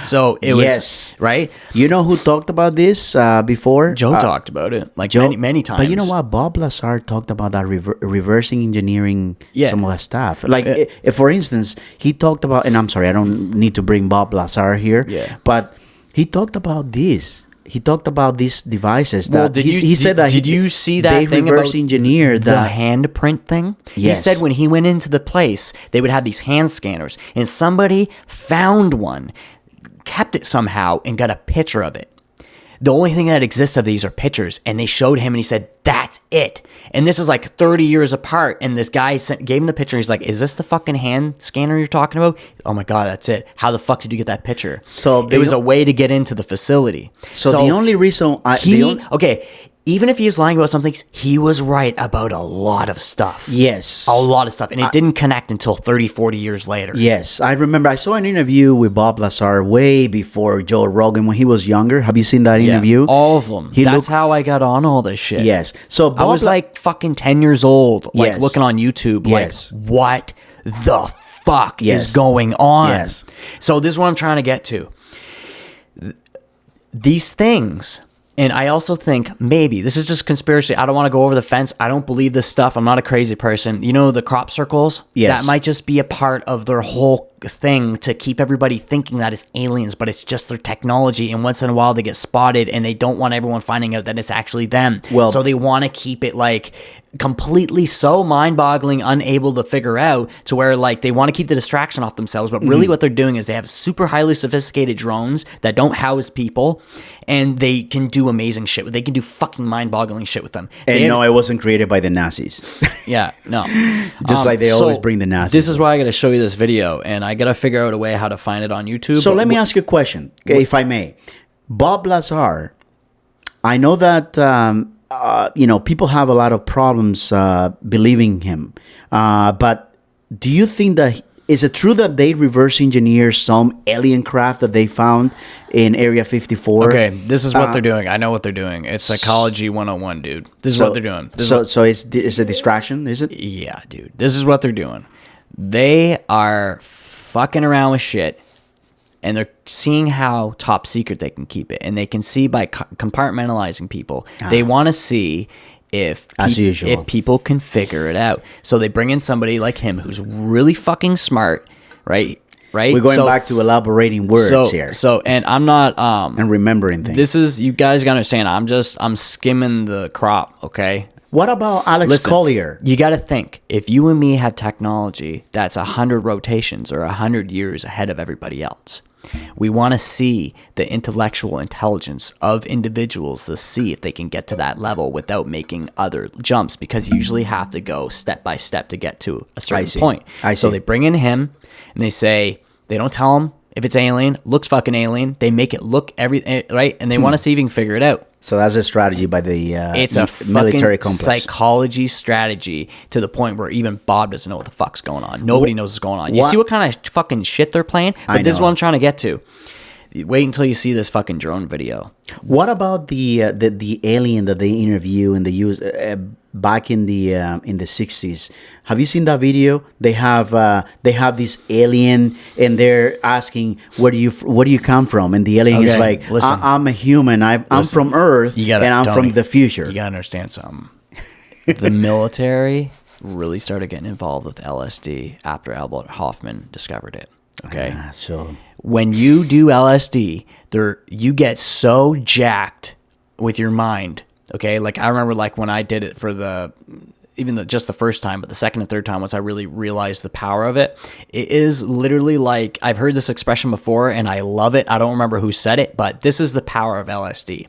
So it was right. You know who talked about this before? Joe talked about it many times. But you know what? Bob Lazar talked about that reversing engineering some of that stuff. Like, if, for instance, he talked about, and I'm sorry, I don't need to bring Bob Lazar here. Yeah. But he talked about this. He talked about these devices. Well, that he said that. Did you see that they thing reverse about engineer the handprint thing? Yes. He said when he went into the place, they would have these hand scanners, and somebody found one, kept it somehow, and got a picture of it. The only thing that exists of these are pictures, and they showed him, and he said, "That's it." And this is like 30 years apart, and this guy gave him the picture, and he's like, "Is this the fucking hand scanner you're talking about?" "Oh my God, that's it." "How the fuck did you get that picture?" So it was a way to get into the facility. So the only reason even if he's lying about some things, he was right about a lot of stuff. Yes. A lot of stuff. And it didn't connect until 30, 40 years later. Yes. I remember I saw an interview with Bob Lazar way before Joe Rogan when he was younger. Have you seen that interview? All of them. That's how I got on all this shit. Yes. So I was like fucking 10 years old, like looking on YouTube, Yes. like, what the fuck is going on? Yes. So this is what I'm trying to get to. These things... And I also think maybe this is just conspiracy. I don't want to go over the fence. I don't believe this stuff. I'm not a crazy person. You know the crop circles? Yes. That might just be a part of their whole thing to keep everybody thinking that it's aliens, but it's just their technology. And once in a while they get spotted, and they don't want everyone finding out that it's actually them. So they want to keep it like completely so mind-boggling, unable to figure out, to where like they want to keep the distraction off themselves. But really what they're doing is they have super highly sophisticated drones that don't house people, and they can do amazing shit. They can do fucking mind-boggling shit with them. And no, it wasn't created by the Nazis. Yeah, no. Just like they always bring the Nazis. This is why I got to show you this video, and I got to figure out a way how to find it on YouTube. So let me ask you a question, if I may. Bob Lazar, I know that people have a lot of problems believing him, but do you think that is it true that they reverse engineer some alien craft that they found in Area 54? Okay, this is what they're doing. I know what they're doing. It's psychology 101, dude. This is what they're doing. So it's a distraction, is it? Yeah, dude. This is what they're doing. They are fucking around with shit, and they're seeing how top secret they can keep it. And they can see by compartmentalizing people. They want to see if people can figure it out. So they bring in somebody like him who's really fucking smart, right? We're going back to elaborating words here. So, and I'm not and remembering things. This is, you guys gotta understand, I'm skimming the crop, okay? What about Alex Collier? You got to think, if you and me have technology that's 100 rotations or 100 years ahead of everybody else, we want to see the intellectual intelligence of individuals to see if they can get to that level without making other jumps, because you usually have to go step by step to get to a certain point. So they bring in him, and they say, they don't tell him if it's alien, looks fucking alien. They make it look right, and they want to see if you can figure it out. So that's a strategy by the it's a military complex psychology strategy to the point where even Bob doesn't know what the fuck's going on. Nobody knows what's going on. You see what kind of fucking shit they're playing? But this is what I'm trying to get to. Wait until you see this fucking drone video. What about the alien that they interview and they use back in the 60s? Have you seen that video? They have this alien, and they're asking, where do you come from? And the alien is like, listen, I'm a human. I'm from Earth, and I'm from the future. You gotta understand something. The military really started getting involved with LSD after Albert Hofmann discovered it. Okay, so when you do LSD, you get so jacked with your mind. Okay, like I remember, like when I did it for the just the first time, but the second and third time, once I really realized the power of it, it is literally like, I've heard this expression before and I love it. I don't remember who said it, but this is the power of LSD.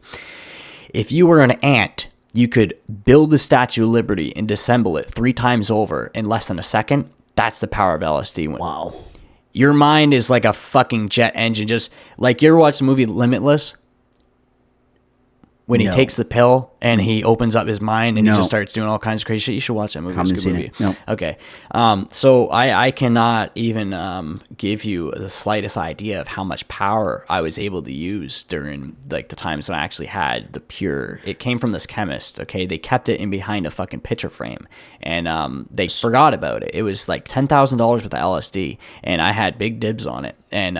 If you were an ant, you could build the Statue of Liberty and disassemble it 3 times over in less than a second. That's the power of LSD. Wow. Your mind is like a fucking jet engine. Just like, you ever watch the movie Limitless? When he takes the pill and he opens up his mind and he just starts doing all kinds of crazy shit. You should watch that movie. Haven't it's a good seen movie. it. No. Okay. So I cannot even give you the slightest idea of how much power I was able to use during like the times when I actually had the pure. It came from this chemist. Okay, they kept it in behind a fucking picture frame, and they forgot about it. It was like $10,000 worth of LSD, and I had big dibs on it, and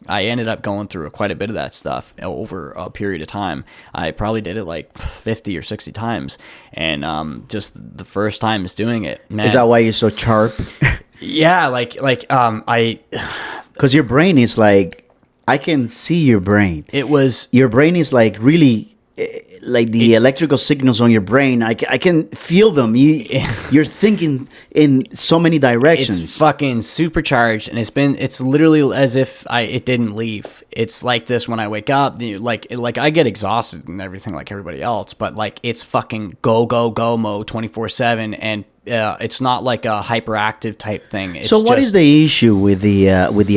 I ended up going through quite a bit of that stuff over a period of time. I probably did it like 50 or 60 times. And just the first time is doing it, man. Is that why you're so sharp? Yeah, I... Because your brain is like, I can see your brain. Your brain is like really... like the electrical signals on your brain, I can feel them. You're thinking in so many directions. It's fucking supercharged, and it's literally as if it didn't leave. It's like this when I wake up. Like I get exhausted and everything like everybody else, but like it's fucking go mode 24/7, and it's not like a hyperactive type thing. It's so what is the issue with the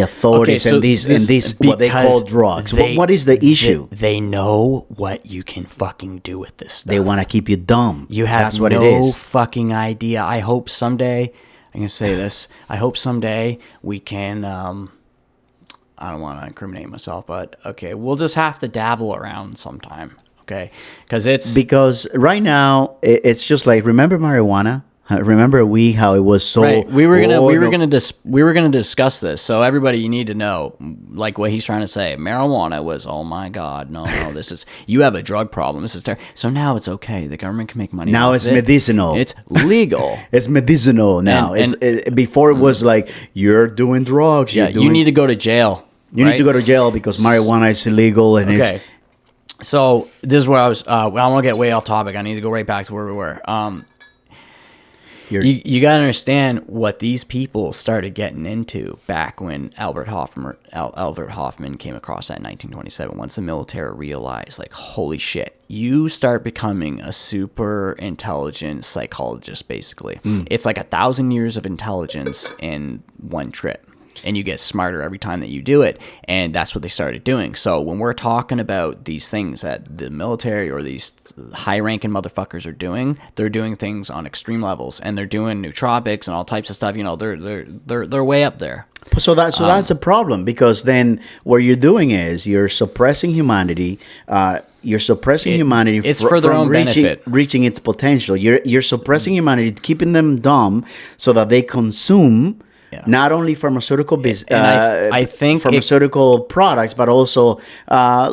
authorities and these what they call drugs? What is the issue? They know what you can fucking do with this stuff. They want to keep you dumb. You have That's what no it is. fucking idea. I hope someday, I'm going to say this, I hope someday we can, I don't want to incriminate myself, but okay, we'll just have to dabble around sometime, okay? Because right now, it's just like, remember marijuana? Remember how it was so right. We were gonna discuss this. So everybody, you need to know, like what he's trying to say. Marijuana was, oh my god, no, this is, you have a drug problem. This is terrible. So now it's okay. The government can make money. Now it's medicinal. It's legal. It's medicinal now. Before it was like, you're doing drugs. Yeah, you need to go to jail. You need to go to jail because marijuana is illegal and it's. So this is where I was. I want to get way off topic. I need to go right back to where we were. You got to understand what these people started getting into back when Albert Hoffman came across that in 1927. Once the military realized, like, holy shit, you start becoming a super intelligent psychologist, basically. It's like 1,000 years of intelligence in one trip. And you get smarter every time that you do it. And that's what they started doing. So when we're talking about these things that the military or these high-ranking motherfuckers are doing, they're doing things on extreme levels. And they're doing nootropics and all types of stuff. You know, they're way up there. So that's a problem, because then what you're doing is you're suppressing humanity. It's for their own benefit, reaching its potential. You're suppressing humanity, keeping them dumb so that they consume. Yeah. Not only pharmaceutical I think pharmaceutical products, but also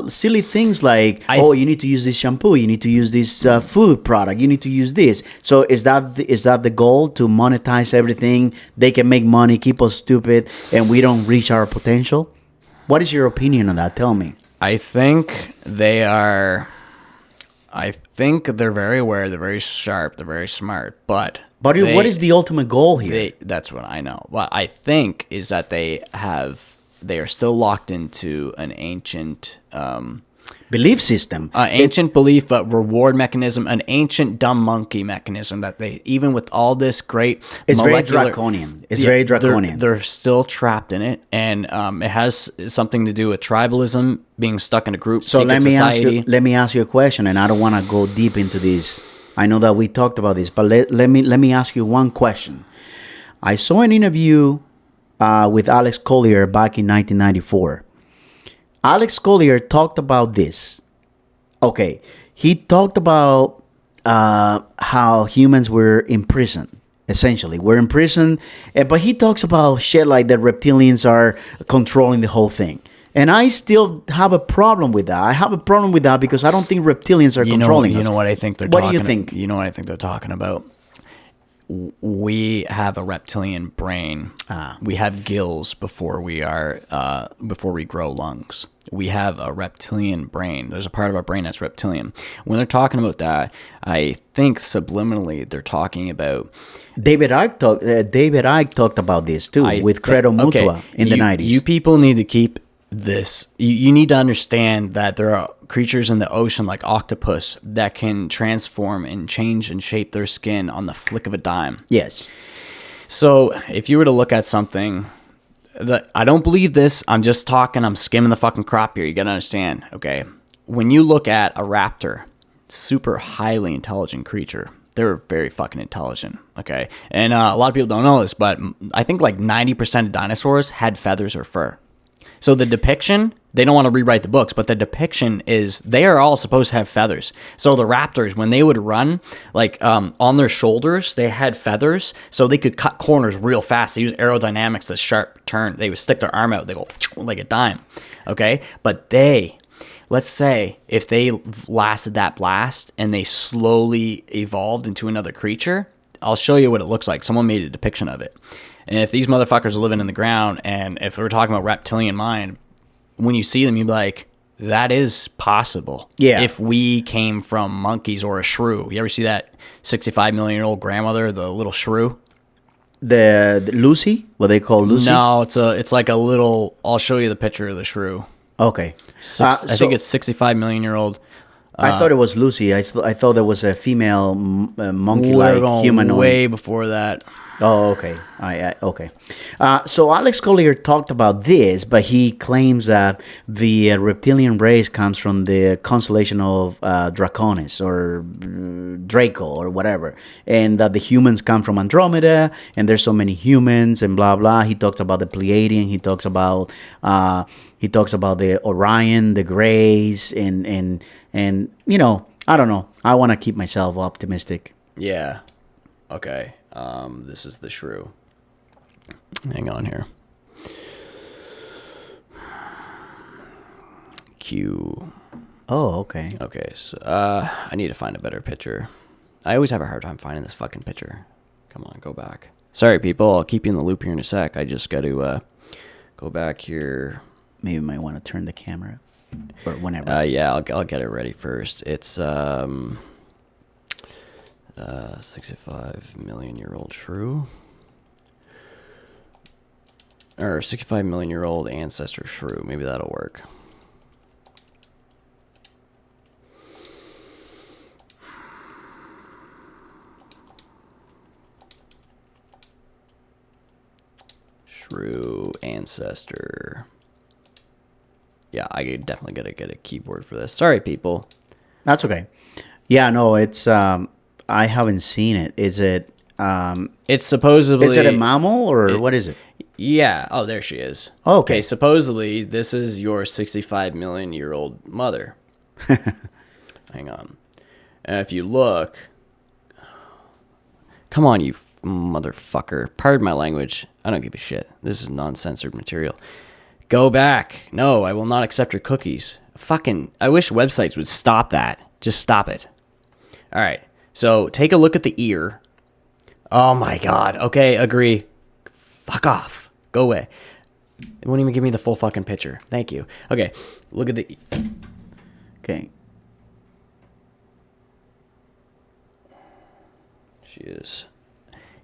silly things like, you need to use this shampoo, you need to use this food product, you need to use this. So is that the goal, to monetize everything? They can make money, keep us stupid, and we don't reach our potential? What is your opinion on that? Tell me. I think they're very aware, they're very sharp, they're very smart, but what is the ultimate goal here? That's what I know. What I think is that they are still locked into an ancient belief system, ancient belief, but reward mechanism, an ancient dumb monkey mechanism that they, even with all this great, it's very draconian. Very draconian. They're still trapped in it, and it has something to do with tribalism, being stuck in a group. So let me ask you a question, and I don't want to go deep into this. I know that we talked about this, but let me ask you one question. I saw an interview with Alex Collier back in 1994. Alex Collier talked about this. Okay, he talked about how humans were imprisoned. Essentially, we're in prison, but he talks about shit like the reptilians are controlling the whole thing. And I still have a problem with that. I have a problem with that because I don't think reptilians are controlling us. You know what I think they're talking about? What do you think? You know what I think they're talking about? we have a reptilian brain. We have gills before we grow lungs. We have a reptilian brain. There's a part of our brain that's reptilian. When they're talking about that, I think subliminally they're talking about David Icke talked about this too with Credo Mutua in the 90s. You people need to keep this. You need to understand that there are creatures in the ocean like octopus that can transform and change and shape their skin on the flick of a dime. Yes. So if you were to look at something that I don't believe this, I'm just talking, I'm skimming the fucking crop here. You gotta understand, okay? When you look at a raptor, super highly intelligent creature. They're very fucking intelligent, okay? And a lot of people don't know this, but I think like 90% of dinosaurs had feathers or fur. So the depiction, they don't want to rewrite the books, but the depiction is they are all supposed to have feathers. So the raptors, when they would run, like on their shoulders, they had feathers, so they could cut corners real fast. They use aerodynamics to sharp turn. They would stick their arm out. They go like a dime, okay? But let's say if they lasted that blast and they slowly evolved into another creature, I'll show you what it looks like. Someone made a depiction of it. And if these motherfuckers are living in the ground, and if we're talking about reptilian mind, when you see them, you'd be like, that is possible. Yeah. If we came from monkeys or a shrew. You ever see that 65 million year old grandmother, the little shrew? The Lucy? What they call Lucy? No, it's like a little, I'll show you the picture of the shrew. Okay. I think it's 65 million year old. I thought it was Lucy. I thought there was a female monkey-like We're going humanoid. way before that. Oh, okay. Okay. So Alex Collier talked about this, but he claims that the reptilian race comes from the constellation of Draconis or Draco or whatever, and that the humans come from Andromeda, and there's so many humans and blah blah. He talks about the Pleiadian. He talks about the Orion, the Greys, and you know, I don't know. I want to keep myself optimistic. Yeah. Okay. This is the shrew. Hang on here. Q. Oh, okay. Okay, so I need to find a better picture. I always have a hard time finding this fucking picture. Come on, go back. Sorry, people. I'll keep you in the loop here in a sec. I just got to go back here. Maybe you might want to turn the camera or whenever. Yeah, I'll get it ready first. It's 65 million year old shrew. Or 65 million year old ancestor shrew. Maybe that'll work. Shrew ancestor. Yeah, I definitely gotta get a keyboard for this. Sorry, people. That's okay. Yeah, no, it's I haven't seen it. Is it? It's supposedly. Is it a mammal or what is it? Yeah. Oh, there she is. Oh, okay. Supposedly, this is your 65 million year old mother. Hang on. And if you look, come on, you motherfucker. Pardon my language. I don't give a shit. This is non-censored material. Go back. No, I will not accept your cookies. Fucking. I wish websites would stop that. Just stop it. All right. So take a look at the ear. Oh my God. Okay, agree. Fuck off. Go away. It won't even give me the full fucking picture. Thank you. Okay, look at the... Okay. She is...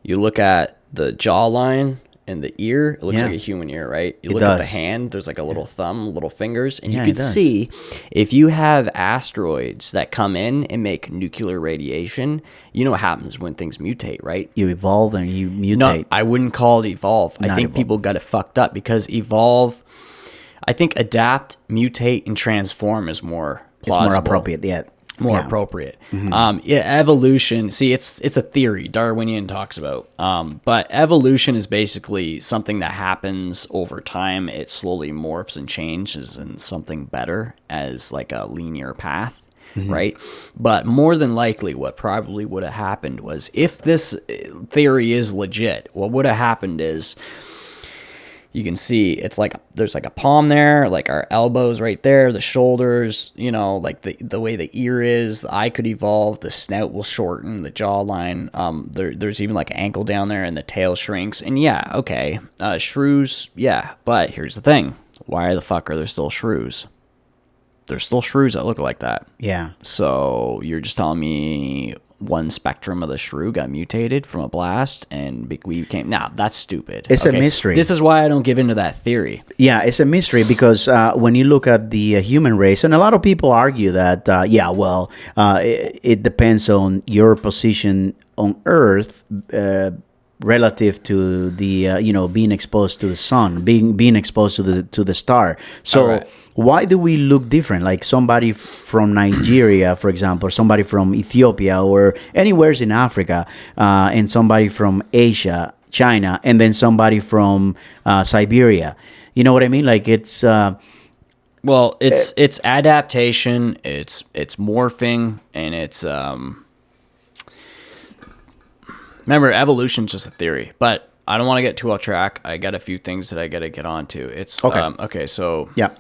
You look at the jawline and the ear. It looks Yeah. like a human ear, right? You It look at the does. hand. There's like a little thumb, little fingers. And Yeah, you it can does. see if you have asteroids that come in and make nuclear radiation, you know what happens when things mutate, right? You evolve and you mutate. No, I wouldn't call it evolve. I Not think evolve. people got it fucked up because evolve, I think adapt, mutate, and transform is more plausible. It's more appropriate. Yeah. More Yeah. appropriate. Evolution. See, it's a theory Darwinian talks about. But evolution is basically something that happens over time. It slowly morphs and changes in something better as like a linear path. Right? But more than likely, what probably would have happened was if this theory is legit, what would have happened is you can see it's like there's like a palm there, like our elbows right there, the shoulders, you know, like the way the ear is, the eye could evolve, the snout will shorten, the jawline, there's even like an ankle down there, and the tail shrinks. And yeah, okay, shrews, yeah, but here's the thing: why the fuck are there still shrews? There's still shrews that look like that. Yeah. So you're just telling me one spectrum of the shrew got mutated from a blast and we became... Nah, that's stupid. It's a mystery. This is why I don't give into that theory. Yeah, it's a mystery because when you look at the human race, and a lot of people argue that, it depends on your position on Earth relative to the being exposed to the sun, being exposed to the star. So Right. Why do we look different? Like somebody from Nigeria, for example, or somebody from Ethiopia or anywhere in Africa, and somebody from Asia, China, and then somebody from Siberia. You know what I mean? Like it's Well, it's adaptation, it's morphing, and it's remember, evolution's just a theory, but I don't want to get too off track. I got a few things that I got to get onto. It's Okay. Okay, so yeah.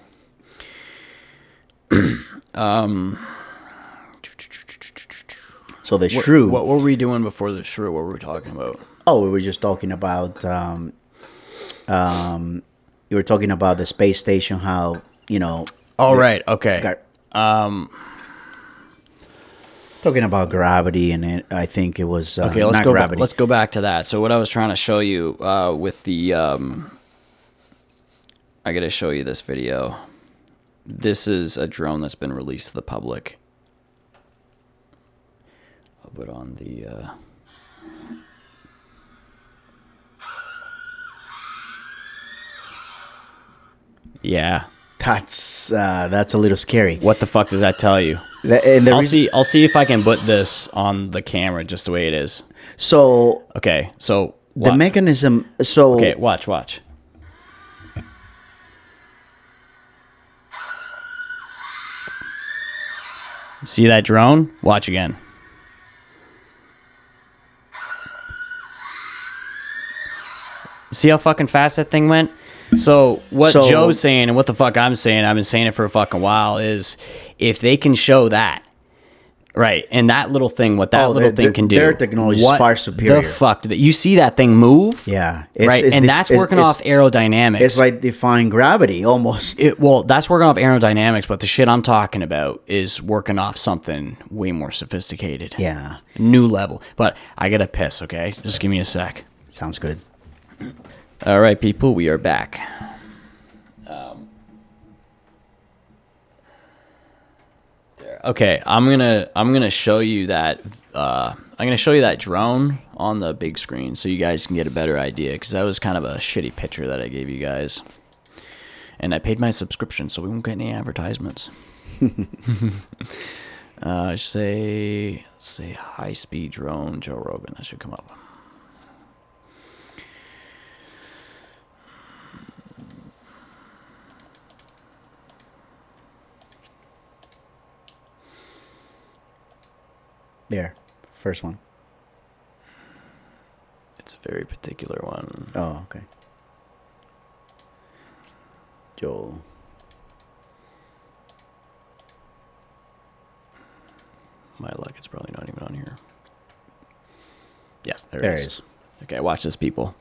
So the shrew. what were we doing before the shrew? What were we talking about? Oh, we were just talking about. You were talking about the space station. How Oh, right. Okay. Talking about gravity, and I think it was Okay, let's not go. gravity. Let's go back to that. So what I was trying to show you with the, I got to show you this video. This is a drone that's been released to the public. I'll put on the. Yeah. That's a little scary. What the fuck does that tell you? And the reason- I'll see if I can put this on the camera just the way it is. So Okay, so the mechanism. So Okay, watch. See that drone? Watch again. See how fucking fast that thing went? So what So- Joe's saying and what the fuck I'm saying, I've been saying it for a fucking while, is if they can show that, right, and that little thing, what that little thing can do. their technology is what far superior. The fuck? You see that thing move? yeah, Right, and that's working off aerodynamics. It's like defying gravity almost. Well, that's working off aerodynamics, but the shit I'm talking about is working off something way more sophisticated. Yeah, New level. But I gotta piss, okay? Just give me a sec. sounds good. All right, people, we are back. There. Okay, I'm gonna show you that. I'm gonna show you that drone on the big screen so you guys can get a better idea, because that was kind of a shitty picture that I gave you guys. And I paid my subscription, so we won't get any advertisements. Say high-speed drone Joe Rogan. That should come up. There, first one. It's a very particular one. Oh, okay. Joel. My luck, it's probably not even on here. Yes, there There it it is. is. Okay, watch this, people.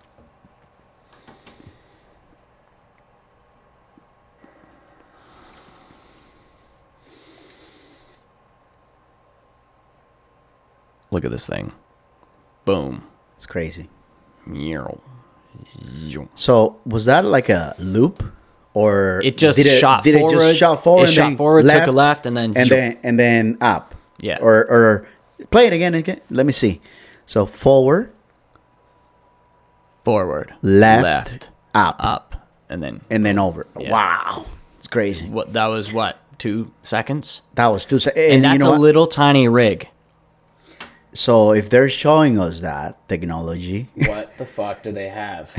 Look at this thing. Boom. It's crazy. Meow. So was that like a loop, or It just did shot did forward. it just shot forward? It and shot then forward, left, took a left, and then and then up. Yeah. Or play it again. Let me see. So forward, forward, left, up, and then over. Yeah. Wow, it's crazy. what? That was what? 2 seconds. That was two. And that's you know a what? little tiny rig. So if they're showing us that technology, What the fuck do they have?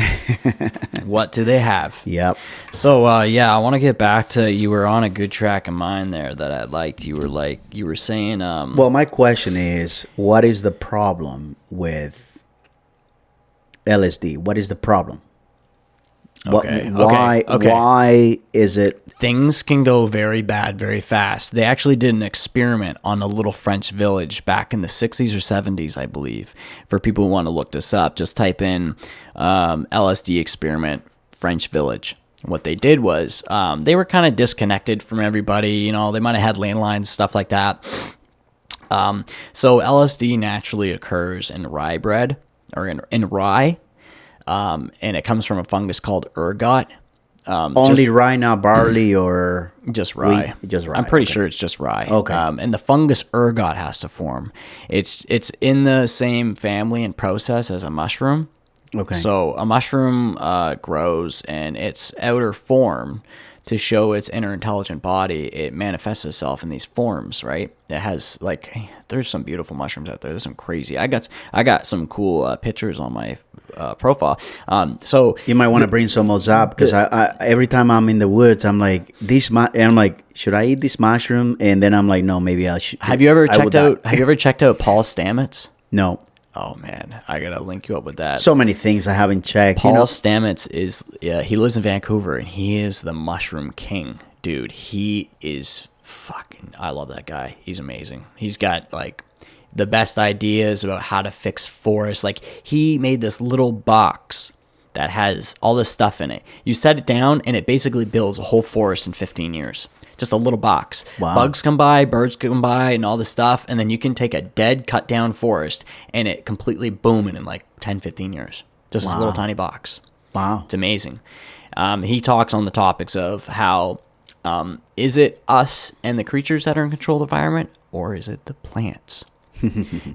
What do they have? yep. So yeah, I want to get back to, you were on a good track of mine there that I liked. You were saying Well, my question is, what is the problem with LSD? What is the problem? Okay. Why is it? Things can go very bad very fast. They actually did an experiment on a little French village back in the 60s or 70s, I believe. For people who want to look this up, just type in LSD Experiment French Village. What they did was they were kind of disconnected from everybody. You know, they might have had landlines, stuff like that. So LSD naturally occurs in rye bread, or in rye, and it comes from a fungus called ergot. Only rye, not barley, or just rye. Wheat? Just rye. I'm pretty sure it's just rye. Okay. And the fungus ergot has to form. It's in the same family and process as a mushroom. Okay. So a mushroom grows, and its outer form, to show its inner intelligent body, it manifests itself in these forms, right? It has there's some beautiful mushrooms out there. There's some crazy. I got some cool pictures on my profile. So you might want to bring some of those up, because I every time I'm in the woods, I'm like and I'm like, should I eat this mushroom? And then I'm like, no, maybe I should. Have you ever checked out Paul Stamets? No. Oh man, I gotta link you up with that. So many things I haven't checked. Paul Stamets he lives in Vancouver, and he is the mushroom king, dude. He is fucking. I love that guy. He's amazing. He's got the best ideas about how to fix forests. Like, he made this little box that has all this stuff in it. You set it down, and it basically builds a whole forest in 15 years. Just a little box. Wow. Bugs come by, birds come by, and all this stuff, and then you can take a dead, cut down forest, and it completely boom in 10, 15 years. Just this little tiny box. Wow. It's amazing. He talks on the topics of how is it us and the creatures that are in control of the environment, or is it the plants?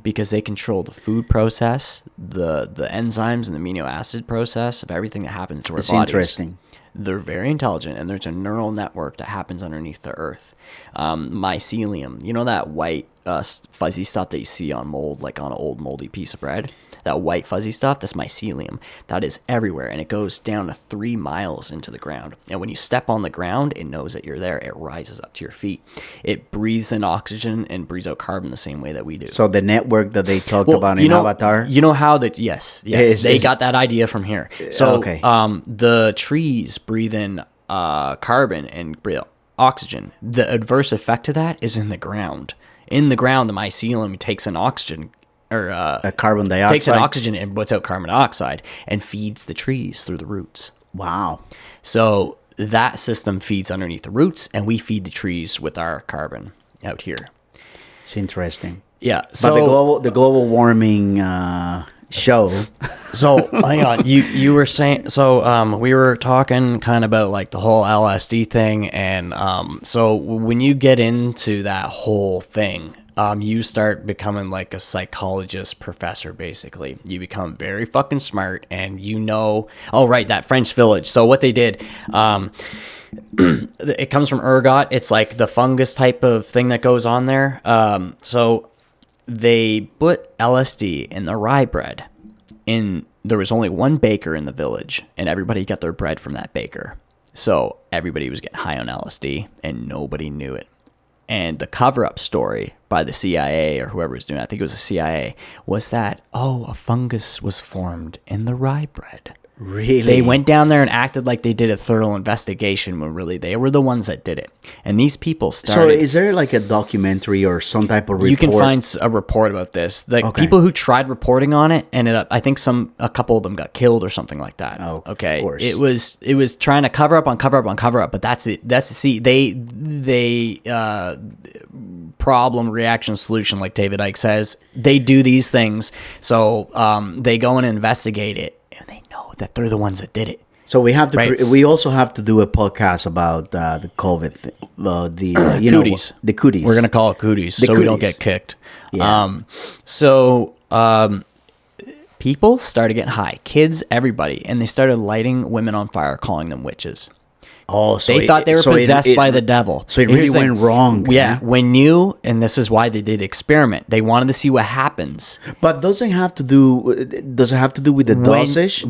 Because they control the food process, the enzymes and the amino acid process of everything that happens to our bodies. It's interesting. They're very intelligent, and there's a neural network that happens underneath the earth. Mycelium, you know that white fuzzy stuff that you see on mold, like on an old moldy piece of bread? That white fuzzy stuff, that's mycelium. That is everywhere, and it goes down to 3 miles into the ground. And when you step on the ground, it knows that you're there. It rises up to your feet. It breathes in oxygen and breathes out carbon the same way that we do. So the network that they talked about in Avatar? You know how that, yes, they got that idea from here. So okay. The trees breathe in carbon and breathe out oxygen. The adverse effect of that is in the ground. In the ground, the mycelium takes in oxygen, or carbon dioxide. Takes in oxygen and puts out carbon dioxide, and feeds the trees through the roots. Wow. So that system feeds underneath the roots, and we feed the trees with our carbon out here. It's interesting. Yeah. So the global warming show. So hang on, you were saying, so we were talking kind of about the whole LSD thing, and so when you get into that whole thing, you start becoming like a psychologist professor, basically. You become very fucking smart, and that French village. So what they did, it comes from ergot. It's like the fungus type of thing that goes on there. So they put LSD in the rye bread. There was only one baker in the village, and everybody got their bread from that baker. So everybody was getting high on LSD, and nobody knew it. And the cover-up story by the CIA, or whoever was doing it, I think it was the CIA, was that, a fungus was formed in the rye bread. Really? They went down there and acted like they did a thorough investigation, when really they were the ones that did it. And these people started... So is there like a documentary or some type of report? You can find a report about this. People who tried reporting on it ended up... I think a couple of them got killed or something like that. Oh, okay. Of course. It was trying to cover up on cover up on cover up, but that's it. They problem, reaction, solution, like David Icke says. They do these things, so they go and investigate it, and they know that they're the ones that did it. So we have to. Right. We also have to do a podcast about the COVID thing. Cooties. The cooties. We're gonna call it cooties, so we don't get kicked. Yeah. People started getting high, kids, everybody, and they started lighting women on fire, calling them witches. Oh, so they thought they were possessed by the devil. So it really went wrong. Yeah, and this is why they did experiment. They wanted to see what happens. But does it have to do with the dosage?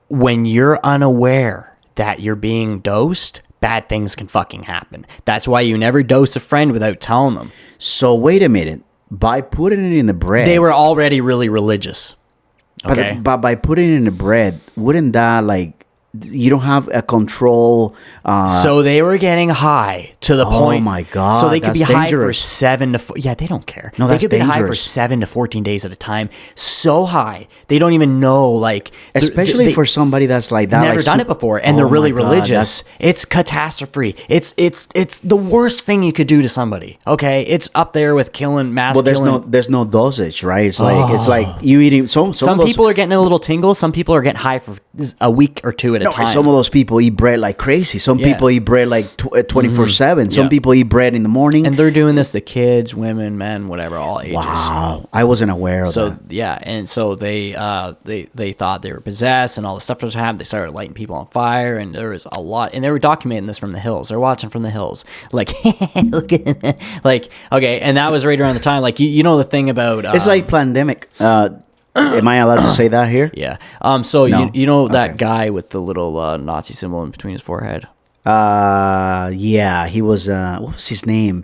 When you're unaware that you're being dosed, bad things can fucking happen. That's why you never dose a friend without telling them. So wait a minute. By putting it in the bread, they were already really religious. Okay, but by putting it in the bread, wouldn't that you don't have a control. So they were getting high to the point. Oh my God, So they could be that's high for dangerous. 7 to yeah, they don't care. No, they that's could be high for dangerous. 7 to 14 days at a time. So high, they don't even know. Like, Especially they- for somebody that's like that. never like, done it before, and Oh they're really my God, religious. It's catastrophe. It's the worst thing you could do to somebody. Okay, it's up there with mass Well, killing. there's no dosage, right? It's like you eating some Some of those, people are getting a little tingle. Some people are getting high for a week or two at a no, time. some of those people eat bread like crazy. Some Yeah. people eat bread like 24/7. Some Yeah. people eat bread in the morning. and they're doing this to kids, women, men, whatever, all ages. Wow, I wasn't aware of So that. yeah, and so they thought they were possessed, and all the stuff was happening. They started lighting people on fire, and there was a lot. And they were documenting this from the hills. They're watching from the hills, like look at that. Like okay, and that was right around the time. Like you know the thing about It's like pandemic. Am I allowed to say that here? yeah. So No. you know that Okay. guy with the little Nazi symbol in between his forehead. Yeah, he was. What was his name?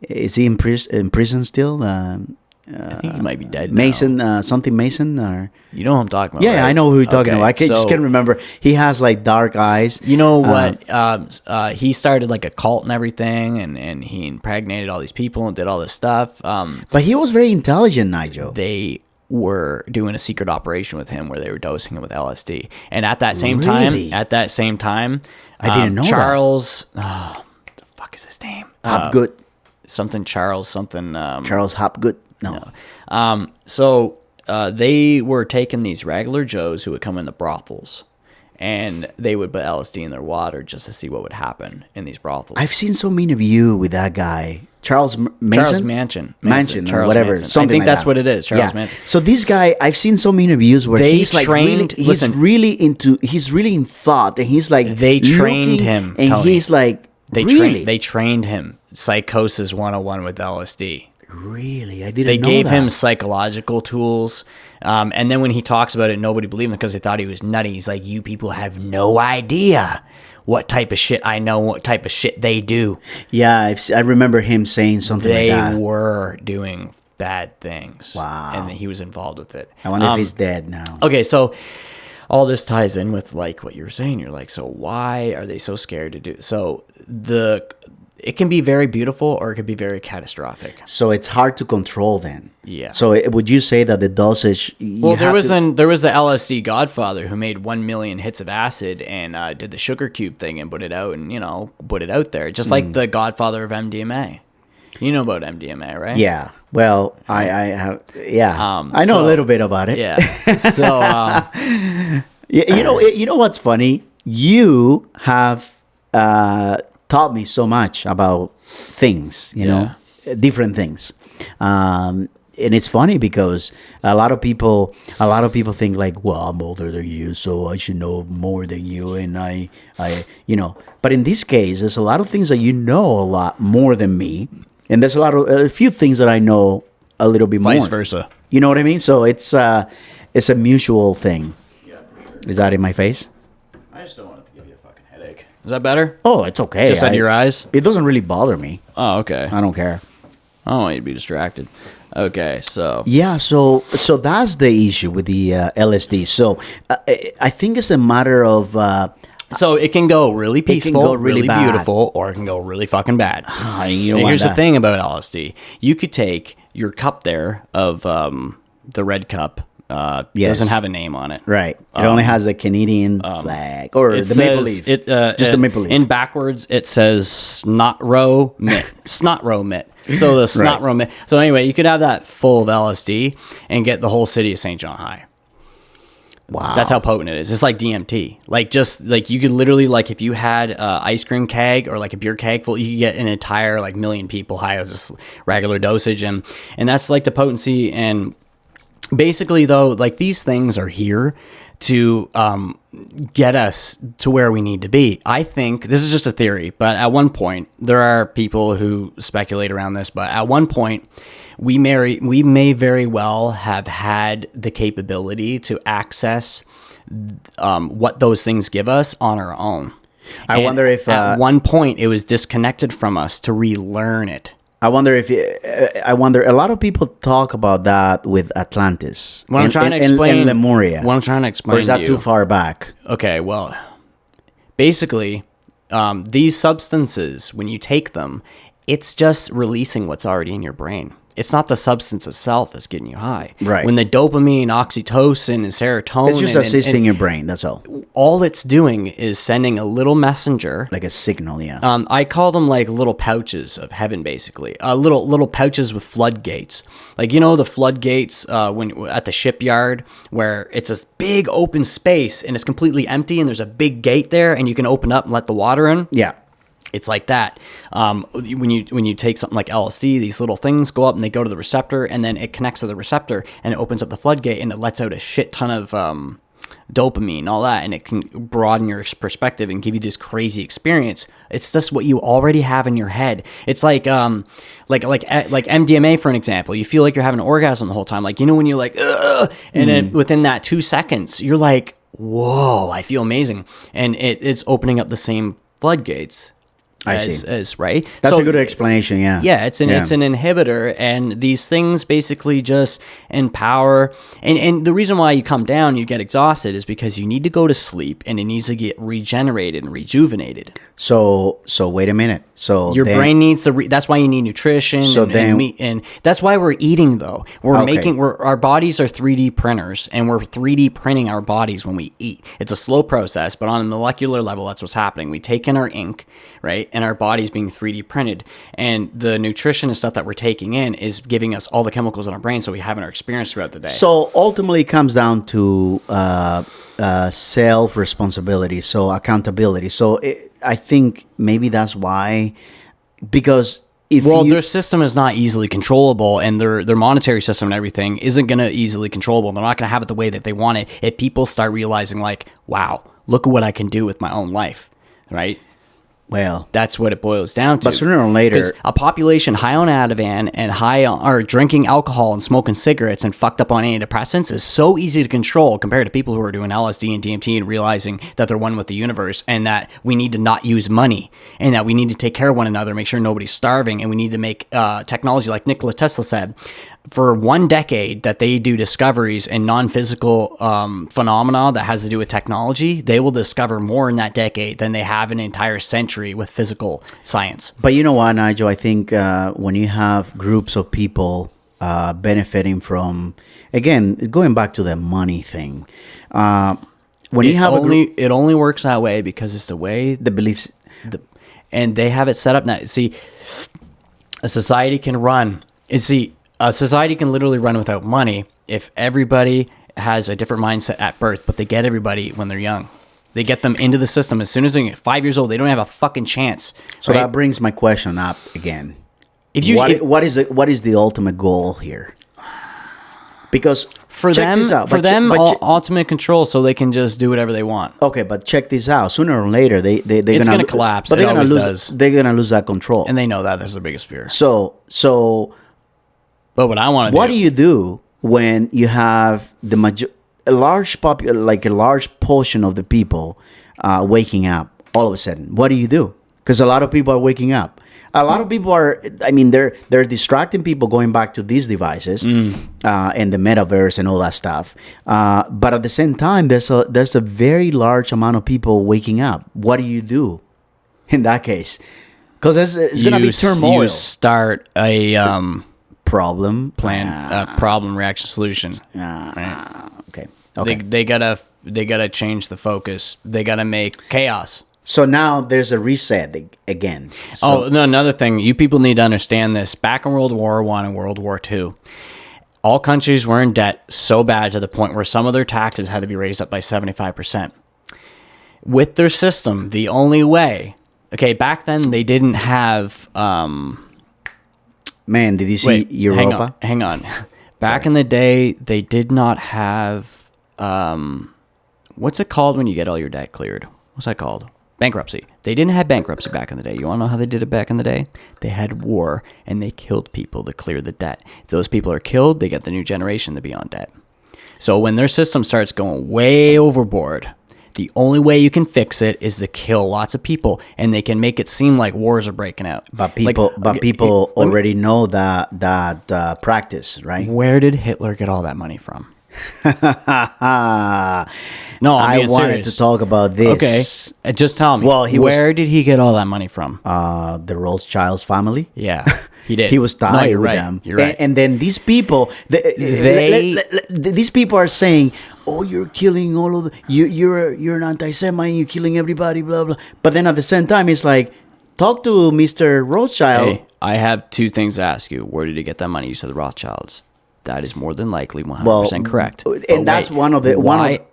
Is he in prison still? I think he might be dead. now. Mason, something Mason, or You know who I'm talking about. yeah, right? I know who you're talking Okay, about. Just so- can't remember. He has like dark eyes. You know what? He started like a cult and everything, and he impregnated all these people and did all this stuff. But he was very intelligent, Nigel. They were doing a secret operation with him where they were dosing him with LSD, and at that same Really? time, I didn't know that. Charles. The fuck is his name? Hopgood, Something Charles. Something. Charles Hopgood. No. So they were taking these regular Joes who would come into brothels, and they would put LSD in their water just to see what would happen in these brothels. I've seen so many of you with that guy, Charles Mason. Charles Manson. Manson or Charles whatever. Manson. Something I think like that's that. what it is. Charles Yeah. Manson. So this guy, I've seen so many reviews where They he's like trained- really, listen. he's really in thought, and he's like They trained looking, him, and Tony. he's like They really, they trained him Psychosis 101 with LSD. really, I didn't. They know gave that. him psychological tools. And then when he talks about it, nobody believed him because they thought he was nutty. He's like, you people have no idea what type of shit I know, what type of shit they do. Yeah, I remember him saying something They like that. were doing bad things. Wow. And he was involved with it. I wonder if he's dead now. Okay, so all this ties in with like what you were saying. You're like, so why are they so scared to do? So it can be very beautiful or it could be very catastrophic. So it's hard to control then. Yeah. So would you say that the dosage? Well, there was the LSD Godfather who made 1 million hits of acid and did the sugar cube thing and put it out and put it out there, just like the Godfather of MDMA. You know about MDMA, right? Yeah. Well, I have. Yeah. I know so- a little bit about it. Yeah. So You know what's funny? You have taught me so much about things. You know, different things. And it's funny because a lot of people think like, well, I'm older than you, so I should know more than you, and I But in this case, there's a lot of things that you know a lot more than me, and there's a few things that I know a little bit more. vice versa. You know what I mean? So it's a mutual thing. Yeah, for sure. Is that in my face? I just don't want it to give you a fucking headache. Is that better? Oh, it's okay. Just under your eyes? It doesn't really bother me. Oh, okay. I don't care. I don't want you to be distracted. Okay, so Yeah, so that's the issue with the LSD. So I think it's a matter of so it can go really peaceful, go really really bad. beautiful, or it can go really fucking bad. you don't And want here's the that. thing about LSD: you could take your cup there of the red cup. Yes. Doesn't have a name on it. Right. It only has the Canadian flag or It the maple says leaf. just the maple leaf. In backwards, it says snot row mitt. Snot row mitt. So the snot row mitt. So anyway, you could have that full of LSD and get the whole city of St. John high. Wow. That's how potent it is. It's like DMT. Like you could literally, like, if you had ice cream keg or like a beer keg full, you could get an entire like million people high as just regular dosage, and that's like the potency. And basically, though, like, these things are here to get us to where we need to be. I think this is just a theory, but at one point, there are people who speculate around this, but at one point, we may very well have had the capability to access what those things give us on our own. I wonder if at one point it was disconnected from us to relearn it. I wonder if a lot of people talk about that with Atlantis. What I'm trying to explain, and Lemuria. What I'm trying to explain, Or is that to you, too far back? Okay, well, basically, these substances, when you take them, it's just releasing what's already in your brain. It's not the substance itself that's getting you high. Right. When the dopamine, oxytocin, and serotonin... It's just assisting your brain, that's all. All it's doing is sending a little messenger. Like a signal, yeah. I call them like little pouches of heaven, basically. Little pouches with floodgates. Like, you know, the floodgates when at the shipyard where it's a big open space and it's completely empty and there's a big gate there and you can open up and let the water in? Yeah. It's like that. When you take something like LSD, these little things go up and they go to the receptor, and then it connects to the receptor, and it opens up the floodgate, and it lets out a shit ton of dopamine and all that, and it can broaden your perspective and give you this crazy experience. It's just what you already have in your head. It's like MDMA, for an example. You feel like you're having an orgasm the whole time. Like, you know, when you're like, ugh, and then within that 2 seconds, you're like, whoa, I feel amazing. And it's opening up the same floodgates. I see. Right? That's So, a good explanation, yeah. Yeah, it's an inhibitor, and these things basically just empower. And the reason why you come down, you get exhausted, is because you need to go to sleep, and it needs to get regenerated and rejuvenated. So wait a minute. So Your brain needs to. That's why you need nutrition. And meat, and that's why we're eating, though. Our bodies are 3D printers, and we're 3D printing our bodies when we eat. It's a slow process, but on a molecular level, that's what's happening. We take in our ink, right? And our body's being 3D printed. And the nutrition and stuff that we're taking in is giving us all the chemicals in our brain so we have in our experience throughout the day. So ultimately it comes down to self-responsibility, so accountability. So I think maybe that's why, because their system is not easily controllable, and their monetary system and everything isn't going to easily controllable. They're not going to have it the way that they want it if people start realizing, like, wow, look at what I can do with my own life, right? Well, that's what it boils down to. But sooner or later, a population high on Ativan and high on, or drinking alcohol and smoking cigarettes and fucked up on antidepressants is so easy to control compared to people who are doing LSD and DMT and realizing that they're one with the universe, and that we need to not use money, and that we need to take care of one another, make sure nobody's starving, and we need to make technology, like Nikola Tesla said, for 1 decade that they do discoveries in non-physical phenomena that has to do with technology. They will discover more in that decade than they have an entire century with physical science. But you know what, Nigel? I think when you have groups of people benefiting from, again, going back to the money thing, when you have it only works that way because it's the way the beliefs, and they have it set up now. See, a society can run. A society can literally run without money if everybody has a different mindset at birth, but they get everybody when they're young. They get them into the system. As soon as they get 5 years old, they don't have a fucking chance. So right? That brings my question up again. What is the ultimate goal here? Because for them, ultimate control, so they can just do whatever they want. Okay, but check this out. Sooner or later, it's gonna collapse. But they're gonna lose that control, and they know that. That's their biggest fear. So. But what I want to do. What do you do when you have a large portion of the people waking up all of a sudden? What do you do? Because a lot of people are waking up. A lot of people are. I mean, they're distracting people going back to these devices and the metaverse and all that stuff. But at the same time, there's a very large amount of people waking up. What do you do in that case? Because it's going to be turmoil. You start a problem problem reaction solution. Right? Okay. They gotta change the focus. They gotta make chaos. So now there's a reset again. Another thing, you people need to understand this. Back in World War I and World War II, all countries were in debt so bad to the point where some of their taxes had to be raised up by 75%. With their system, the only way. Okay, back then they didn't have. Man, did you see Europa? Hang on. Back in the day, they did not have, what's it called when you get all your debt cleared? What's that called? Bankruptcy. They didn't have bankruptcy back in the day. You want to know how they did it back in the day? They had war, and they killed people to clear the debt. If those people are killed, they get the new generation to be on debt. So when their system starts going way overboard, the only way you can fix it is to kill lots of people, and they can make it seem like wars are breaking out. But people already know that practice, right? Where did Hitler get all that money from? No, I'm I being wanted serious. to talk about this. Okay, just tell me. Well, where did he get all that money from? The Rothschilds family. Yeah, he did. He was tied No, you're with right. them. You're right. And then these people, these people are saying, "Oh, you're killing all of the, you're an anti-Semite, you're killing everybody, blah blah." But then at the same time, it's like, talk to Mr. Rothschild. Hey, I have two things to ask you. Where did he get that money? You said the Rothschilds. That is more than likely 100% Well, correct. and But that's wait, one of the-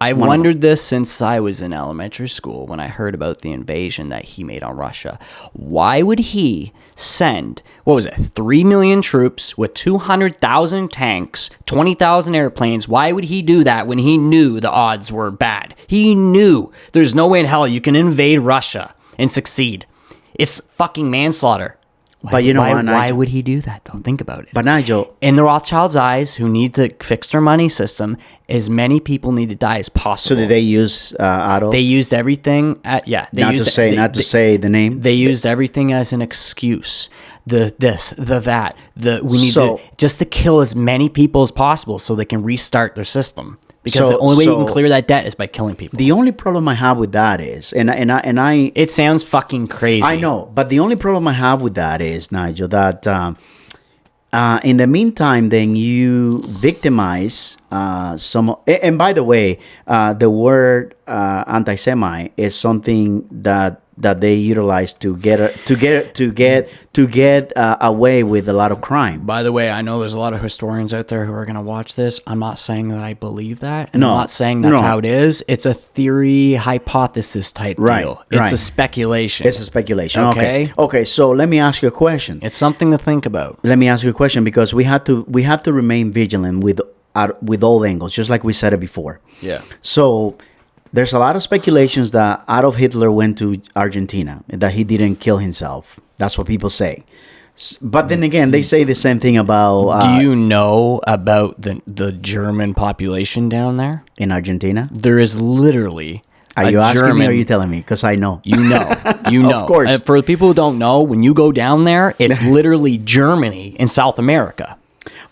I one of wondered this since I was in elementary school when I heard about the invasion that he made on Russia. Why would he send, what was it, 3 million troops with 200,000 tanks, 20,000 airplanes? Why would he do that when he knew the odds were bad? He knew there's no way in hell you can invade Russia and succeed. It's fucking manslaughter. But you know what, why Nigel? would he do that though? Think about it. But Nigel, In the Rothschilds' eyes, who need to fix their money system, as many people need to die as so possible. did they use Adolf? They used everything. They not used to say, not to say the name. They used everything as an excuse. The this, the that, we need So- to just to kill as many people as possible so they can restart their system. Because So- the only way you can so- clear that debt is by killing people. The only problem I have with that is, and I It sounds fucking crazy. I know, but the only problem I have with that is, Nigel, that in the meantime, then you victimize some. And by the way, the word anti-Semite is something that they utilize to get away with a lot of crime. By the way, I know there's a lot of historians out there who are going to watch this. I'm not saying that I believe that. And No, I'm not saying that's no. how it is. It's a theory, hypothesis type Right, deal. It's right. a speculation. It's a speculation. Okay. Okay. Okay. So let me ask you a question. It's something to think about. Let me ask you a question because we have to remain vigilant with all angles, just like we said it before. Yeah. So there's a lot of speculations that Adolf Hitler went to Argentina, that he didn't kill himself. That's what people say. But then again, they say the same thing about Do you know about the German population down there? in Argentina. There is literally Are a you asking German, me or are you telling me? Because I know. You know. You know. Of course. For the people who don't know, when you go down there, it's literally Germany in South America.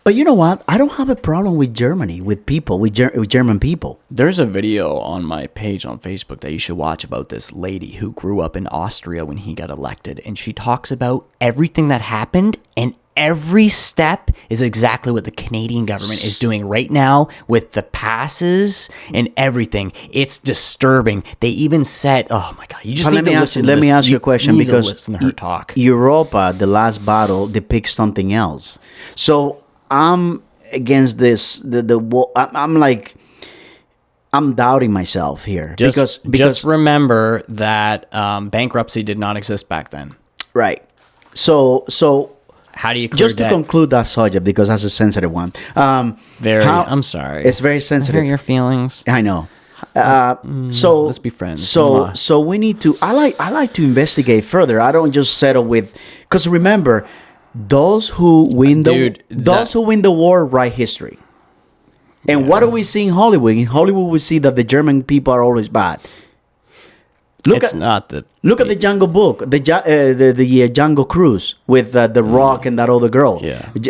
But you know what? I don't have a problem with Germany, with people, with German people. There's a video on my page on Facebook that you should watch about this lady who grew up in Austria when he got elected. And she talks about everything that happened, and every step is exactly what the Canadian government is doing right now with the passes and everything. It's disturbing. They even said, oh my God, you just But need to listen. let me ask you a question need to because listen to her talk. Europa, the last battle, depicts something else. So I'm against this. I'm like, I'm doubting myself here because just remember that bankruptcy did not exist back then. right. So How do you clear just to debt? conclude that subject because that's a sensitive one. I'm sorry. It's very I sensitive. hear your feelings. I know. So let's be friends. So Mwah. so we need to. I like to investigate further. I don't just settle with because remember, those who win the war write history. And what do we see in Hollywood? In Hollywood, we see that the German people are always bad. Look at the Jungle Book, the Jungle Cruise with the Rock and that other girl,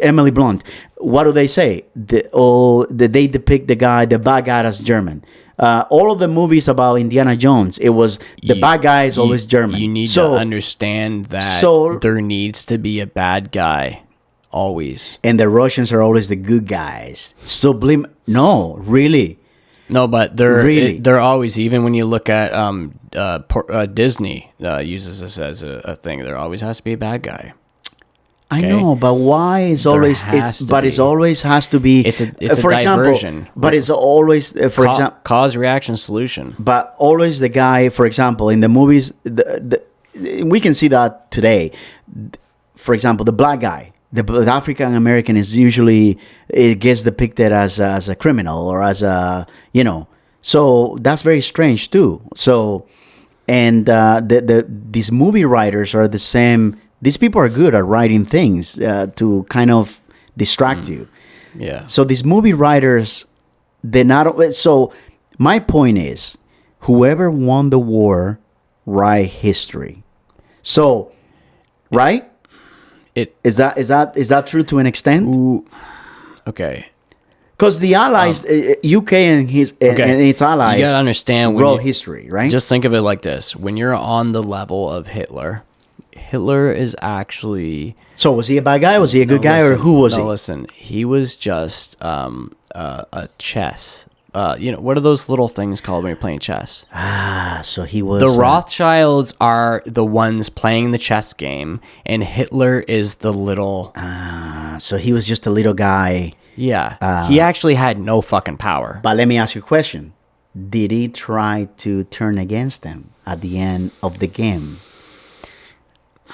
Emily Blunt. What do they say? They depict the bad guy as German. All of the movies about Indiana Jones, it was the bad guy is always German. You need to understand that there needs to be a bad guy always. And the Russians are always the good guys. No, really. No, but they're always, even when you look at Disney uses this as a thing. There always has to be a bad guy. I know, but why is always? It always has to be. It's a for diversion. Example, but it's always for example cause reaction solution. But always the guy. For example, in the movies, we can see that today. For example, the black guy, the African American is usually it gets depicted as a criminal or as a So that's very strange too. So, and these movie writers are the same. These people are good at writing things to kind of distract you. Yeah. So these movie writers, they're not. So my point is, whoever won the war, write history. So, right? Is that true to an extent? Ooh, okay. Because the Allies, UK and its allies, You gotta understand wrote history, right? Just think of it like this: when you're on the level of Hitler, Hitler is actually. So was he a bad guy? Was he a good guy, or who was he? Listen, he was just a chess. What are those little things called when you're playing chess? So he was The Rothschilds are the ones playing the chess game, and Hitler is the little. So he was just a little guy. Yeah, he actually had no fucking power. But let me ask you a question: did he try to turn against them at the end of the game?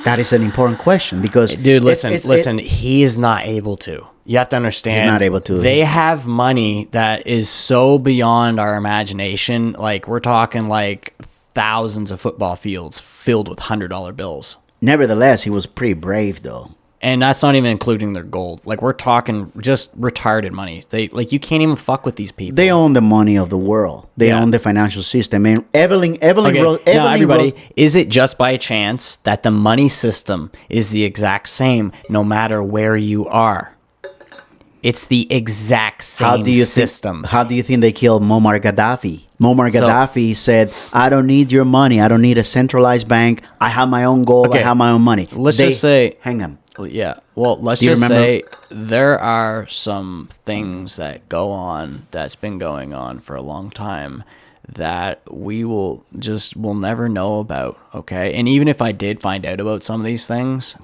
That is an important question because, dude, listen. He is not able to. You have to understand. He's not able to. They have money that is so beyond our imagination. Like we're talking like thousands of football fields filled with $100 bills. Nevertheless, he was pretty brave, though. And that's not even including their gold. Like we're talking just retarded money. You can't even fuck with these people. They own the money of the world. They own the financial system. And Evelyn now everybody, is it just by chance that the money system is the exact same no matter where you are? It's the exact same system. How do you think they killed Muammar Gaddafi? Muammar Gaddafi said, I don't need your money. I don't need a centralized bank. I have my own gold. I have my own money. Just say... Hang on. Yeah. Well, let's just say there are some things that go on that's been going on for a long time that we'll never know about, okay? And even if I did find out about some of these things,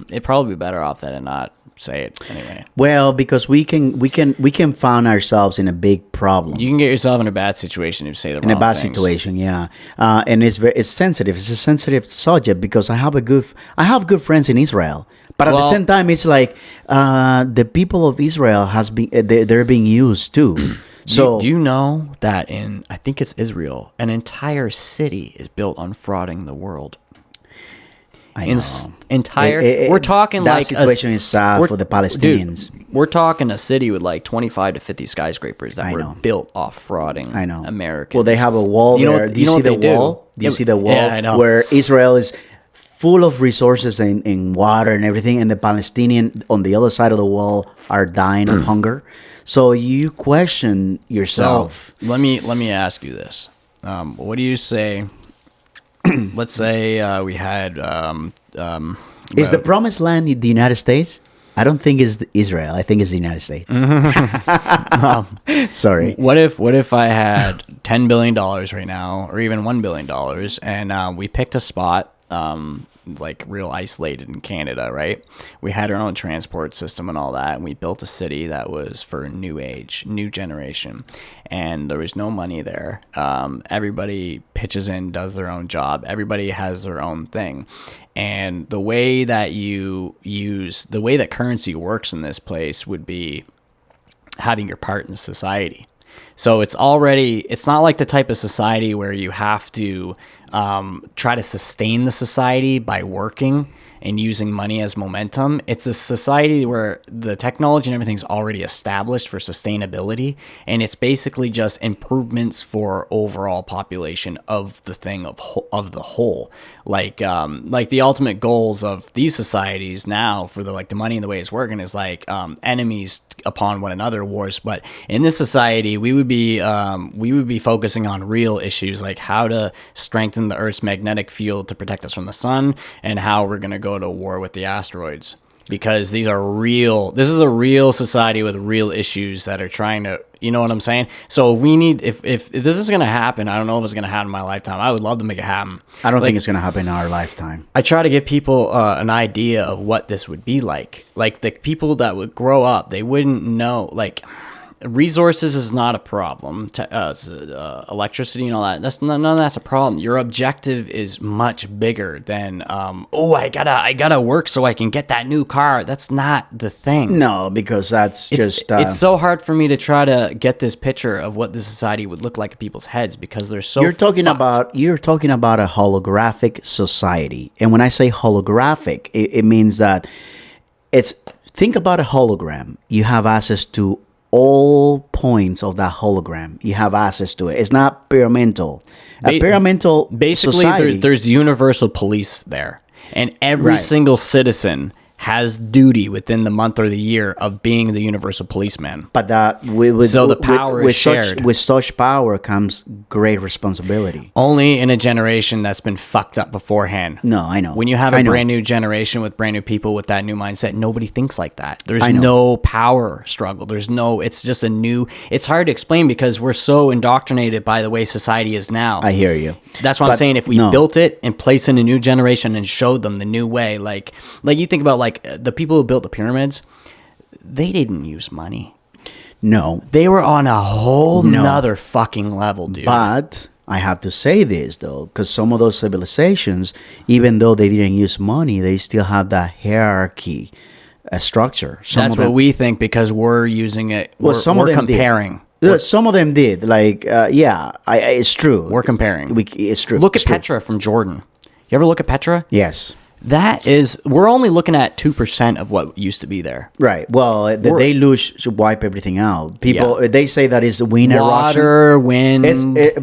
it'd probably be better off that I not say it anyway. Well, because we can find ourselves in a big problem. You can get yourself in a bad situation if you say the wrong things. In a bad situation, yeah. And it's sensitive. It's a sensitive subject because I have good friends in Israel. But at the same time, it's like the people of Israel they're being used too. So do you know that I think it's Israel, an entire city is built on frauding the world? I know. We're talking that like situation is sad for the Palestinians. Dude, we're talking a city with like 25 to 50 skyscrapers that were built off frauding Americans. Well, they have a wall there. Do you see the wall? Do you see the wall? Yeah, I know. Where Israel is full of resources in water and everything, and the Palestinians on the other side of the wall are dying of hunger. So you question yourself. So let me ask you this: what do you say? Let's say we had. Is the promised land the United States? I don't think it's Israel. I think it's the United States. Sorry. What if I had $10 billion right now, or even $1 billion, and we picked a spot, like real isolated in Canada, right? We had our own transport system and all that, and we built a city that was for new age, new generation, and there was no money there. Everybody pitches in, does their own job. Everybody has their own thing. And the way that currency works in this place would be having your part in society. So it's not like the type of society where you have to try to sustain the society by working and using money as momentum. It's a society where the technology and everything's already established for sustainability, and it's basically just improvements for overall population of the thing of the whole. Like the ultimate goals of these societies now for the money and the way it's working is enemies upon one another, wars. But in this society, we would be focusing on real issues like how to strengthen the Earth's magnetic field to protect us from the sun, and how we're going to go to war with the asteroids, because this is a real society with real issues that are trying to, you know what I'm saying? So if this is going to happen, I don't know if it's going to happen in my lifetime. I would love to make it happen. I don't think it's going to happen in our lifetime. I try to give people an idea of what this would be like. Like the people that would grow up, they wouldn't know, resources is not a problem. Electricity and all that. None of that's a problem. Your objective is much bigger than I gotta work so I can get that new car. That's not the thing. No, because it's so hard for me to try to get this picture of what this society would look like in people's heads, because they're so. You're talking about a holographic society, and when I say holographic, it means that think about a hologram. You have access to all points of that hologram. You have access to it. It's not pyramidal. Basically, society, there's universal police there, and every single citizen has duty within the month or the year of being the universal policeman. But that with So the power is shared. With such power comes great responsibility. Only in a generation that's been fucked up beforehand. No, I know. When you have I a know. brand new generation with brand new people with that new mindset, nobody thinks like that. There's I know. no power struggle. It's just it's hard to explain because we're so indoctrinated by the way society is now. I hear you. That's what I'm But saying. If we no. built it and placed in a new generation and showed them the new way, like you think about like the people who built the pyramids, they didn't use money. No, They were on a whole nother fucking level, dude. but I have to say this though, because some of those civilizations, even though they didn't use money, they still have that hierarchy structure. That's what we think because we're using it. Well, some of we're them did. comparing. Some of them did. Like, it's true. We're comparing. It's true. Look at It's true. Petra from Jordan. You ever look at Petra? Yes. We're only looking at 2% of what used to be there. Right. Well, the deluge should wipe everything out. People, Yeah. they say that it's wind eruption. Water, wind.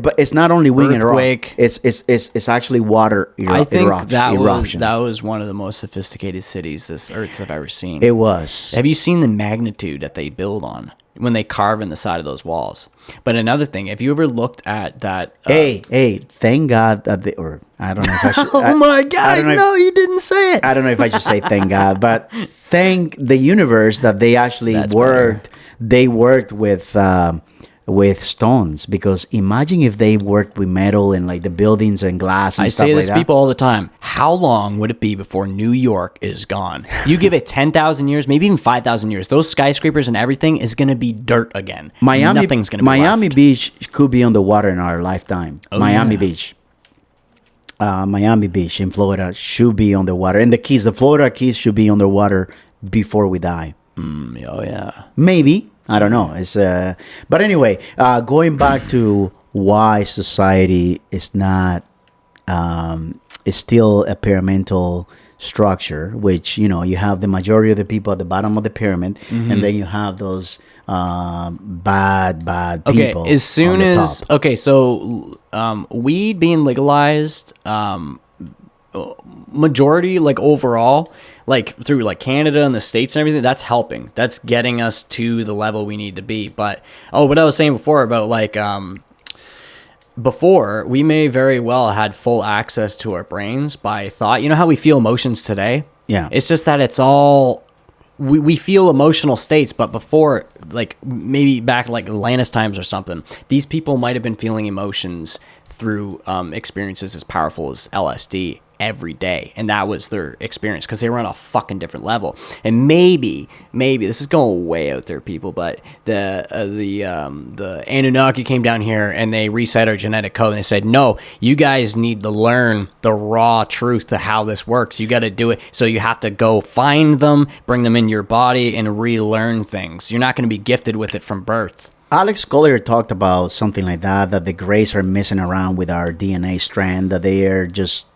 But it's not only wind Earthquake. eruption. It's actually water I think eruption. that was one of the most sophisticated cities this Earth's have ever seen. It was. Have you seen the magnitude that they build on when they carve in the side of those walls? But another thing, have you ever looked at that? Hey, thank God that or I don't know if I should. Oh my God! No, you didn't say it. I don't know if I should say thank God, but thank the universe that they actually That's worked. They worked with stones, because imagine if they worked with metal and like the buildings and glass and I stuff say like this to that. people all the time. How long would it be before New York is gone? You give it 10,000 years, maybe even 5,000 years. Those skyscrapers and everything is going to be dirt again. Nothing's going to be Miami left. Beach could be underwater in our lifetime. Miami yeah. Beach. Miami Beach in Florida should be underwater, and the Florida Keys should be underwater before we die. Oh yeah. Maybe, I don't know. It's but anyway, going back to why society is not is still a pyramidal structure, which you have the majority of the people at the bottom of the pyramid, and then you have those bad Okay, people. as soon on the as top. okay, so weed being legalized, majority like overall, like through like Canada and the States and everything, that's helping. That's getting us to the level we need to be. But what I was saying before about like before, we may very well had full access to our brains by thought. You know how we feel emotions today? Yeah. It's just that it's all we feel emotional states, but before, like maybe back like Atlantis times or something, these people might have been feeling emotions through experiences as powerful as LSD every day, and that was their experience because they were on a fucking different level. And maybe this is going way out there, people, but the Anunnaki came down here and they reset our genetic code and they said, no, you guys need to learn the raw truth to how this works. You got to do it, so you have to go find them, bring them in your body, and relearn things. You're not going to be gifted with it from birth. Alex Collier talked about something like that the Greys are messing around with our DNA strand, that they are just,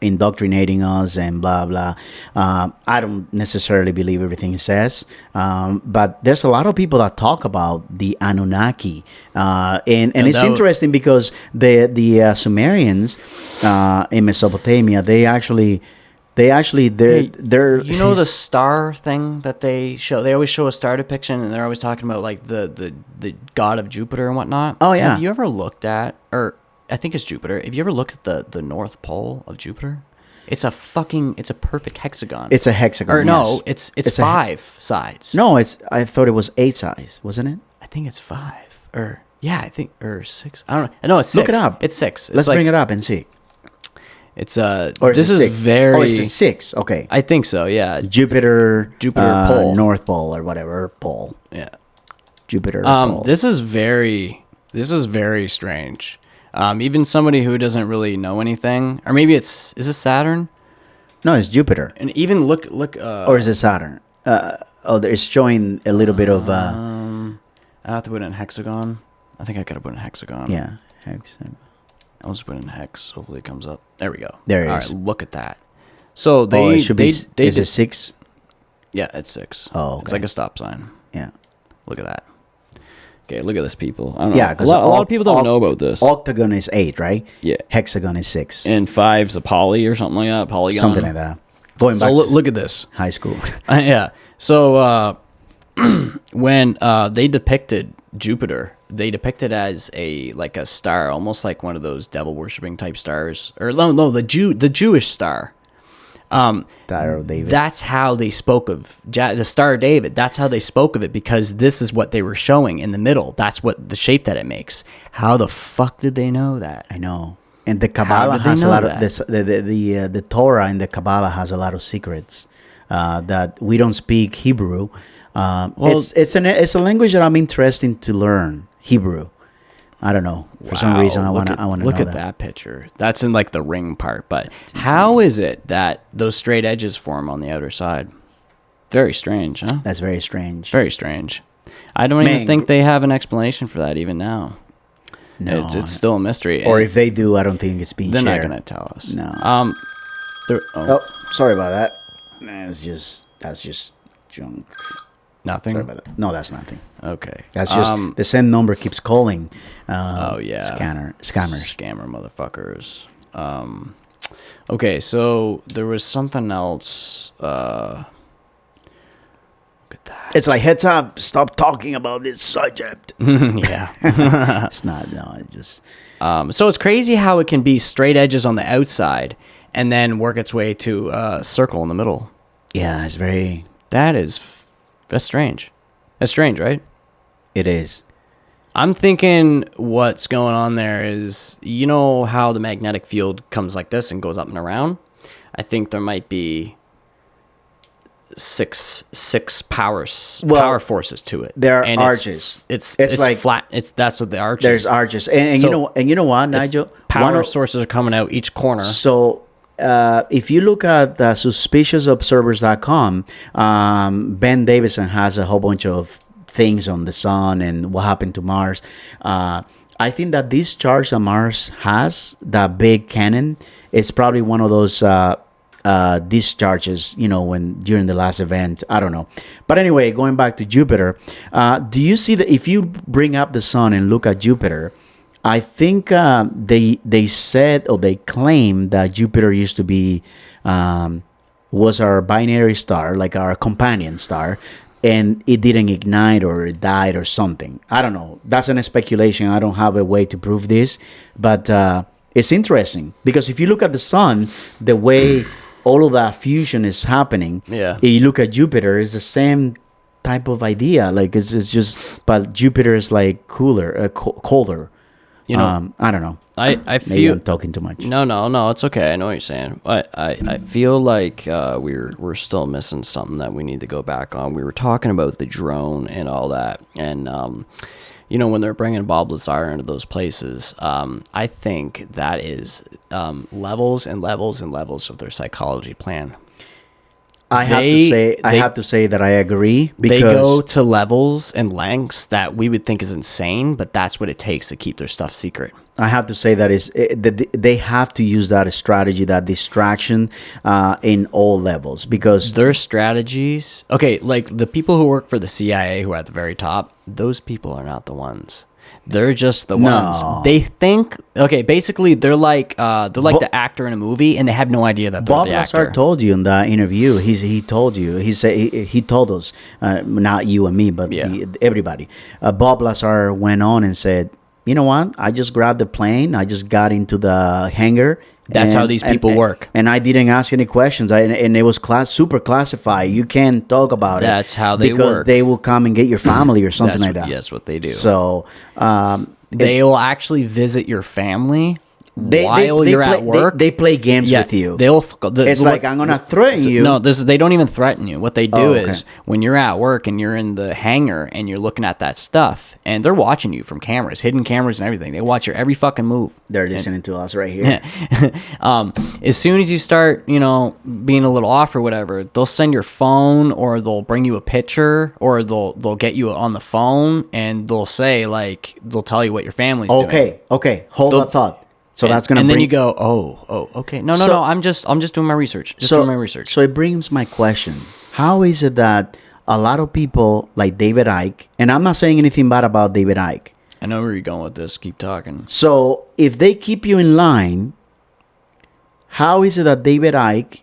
indoctrinating us and blah, blah. I don't necessarily believe everything he says, but there's a lot of people that talk about the Anunnaki. And it's interesting because the Sumerians in Mesopotamia, they're the star thing that they show. They always show a star depiction, and they're always talking about like the god of Jupiter and whatnot. Oh yeah. Have you ever looked at, or I think it's Jupiter. Have you ever looked at the North Pole of Jupiter? It's a perfect hexagon. It's a hexagon. Or no, yes. it's 5 sides. No, I thought it was 8 sides, wasn't it? I think it's 5. Or 6. I don't know. No, it's 6. Look it up. It's 6. Let's bring it up and see. It's Or this is is it 6? very. Oh, it's 6. Okay. I think so. Yeah. Jupiter pole. North Pole or whatever pole. Yeah. Jupiter pole. This is very strange. Even somebody who doesn't really know anything, or maybe is this Saturn? No, it's Jupiter. And even look. Or is it Saturn? It's showing a little bit of. I have to put it in hexagon. I think I gotta put it in hexagon. Yeah, hexagon. I'll just put it in hex. Hopefully it comes up. There we go. There it All is. right, look at that. So they it should be. They is it 6? Yeah, it's 6. Oh, It's okay. like a stop sign. Yeah. Look at that. Okay, look at this, people. I don't know. Yeah, a because lot of people don't know about this. Octagon is 8, right? Yeah. Hexagon is 6. And 5's a poly or something like that. Polygon. Something like that. Going So back to look at this. high school. Yeah. So when they depicted Jupiter, they depicted as a star, almost like one of those devil worshipping type stars, or no, the Jewish star. Star of David. That's how they spoke of the Star of David. That's how they spoke of it, because this is what they were showing in the middle. That's what the shape that it makes. How the fuck did they know that? I know. And the Kabbalah did they has a know lot that? of the Torah and the Kabbalah has a lot of secrets that we don't speak Hebrew. It's a language that I'm interested to learn, Hebrew. I don't know. For some reason, I want to know look at that picture. That's in like the ring part. But how is it that those straight edges form on the outer side? Very strange, huh? That's very strange. Very strange. I don't even think they have an explanation for that even now. No, it's still a mystery. Or if they do, I don't think it's being they're shared. not going to tell us. No. Oh, Sorry about that. That's just junk. nothing. Sorry about that. No, that's nothing. Okay. That's just the send number keeps calling. Oh yeah. Scammers. Scammer motherfuckers. Okay, so there was something else. Look at that. It's like, heads up, stop talking about this subject. Yeah. It's not. No, it just. So it's crazy how it can be straight edges on the outside and then work its way to a circle in the middle. Yeah, it's very. That's strange. That's strange, right? It is. I'm thinking what's going on there is, you know how the magnetic field comes like this and goes up and around? I think there might be six power forces to it. There are and arches. It's like flat. That's what the arches. There's arches, and So you know what, Nigel? Power sources are coming out each corner. So if you look at suspiciousobservers.com, Ben Davison has a whole bunch of things on the sun and what happened to Mars. I think that this charge that Mars has, that big cannon, is probably one of those discharges, when during the last event. I don't know. But anyway, going back to Jupiter, do you see that if you bring up the sun and look at Jupiter, I think they said, or they claim, that Jupiter used to be was our binary star, like our companion star, and it didn't ignite or it died or something. I don't know. That's a speculation. I don't have a way to prove this, but it's interesting because if you look at the sun, the way all of that fusion is happening, if you look at Jupiter, it's the same type of idea. Like it's just, but Jupiter is like cooler, colder. I don't know. I feel maybe I'm talking too much. No, it's okay. I know what you're saying, but I feel like we're still missing something that we need to go back on. We were talking about the drone and all that, and when they're bringing Bob Lazar into those places, I think that is levels and levels and levels of their psychology plan. I have to say that I agree, because they go to levels and lengths that we would think is insane, but that's what it takes to keep their stuff secret. I have to say that they have to use that strategy, that distraction, in all levels, because their strategies. Okay, like the people who work for the CIA, who are at the very top, those people are not the ones. They're just the ones. They think, basically they're like the actor in a movie, and they have no idea that they're Bob the actor. Lazar told you in that interview. He told you. He said he told us, not you and me, but everybody. Bob Lazar went on and said, "You know what? I just grabbed the plane. I just got into the hangar." That's how these people work. And I didn't ask any questions. And it was super classified. You can't talk about it. That's how they because work. They will come and get your family or something like that. Yes, what they do. So they will actually visit your family while you're at work. They play games with you. It's like, I'm gonna threaten you. No, they don't even threaten you. What they do is when you're at work and you're in the hangar and you're looking at that stuff, and they're watching you from cameras, hidden cameras and everything. They watch your every fucking move. They're listening to us right here. As soon as you start, being a little off or whatever, they'll send your phone, or they'll bring you a picture, or they'll get you on the phone, and they'll say, like, they'll tell you what your family's doing. Okay. Hold that thought. So that's gonna. And then you go, okay. No. I'm just doing my research. Doing my research. So it brings my question: how is it that a lot of people like David Icke, and I'm not saying anything bad about David Icke. I know where you're going with this. Keep talking. So if they keep you in line, how is it that David Icke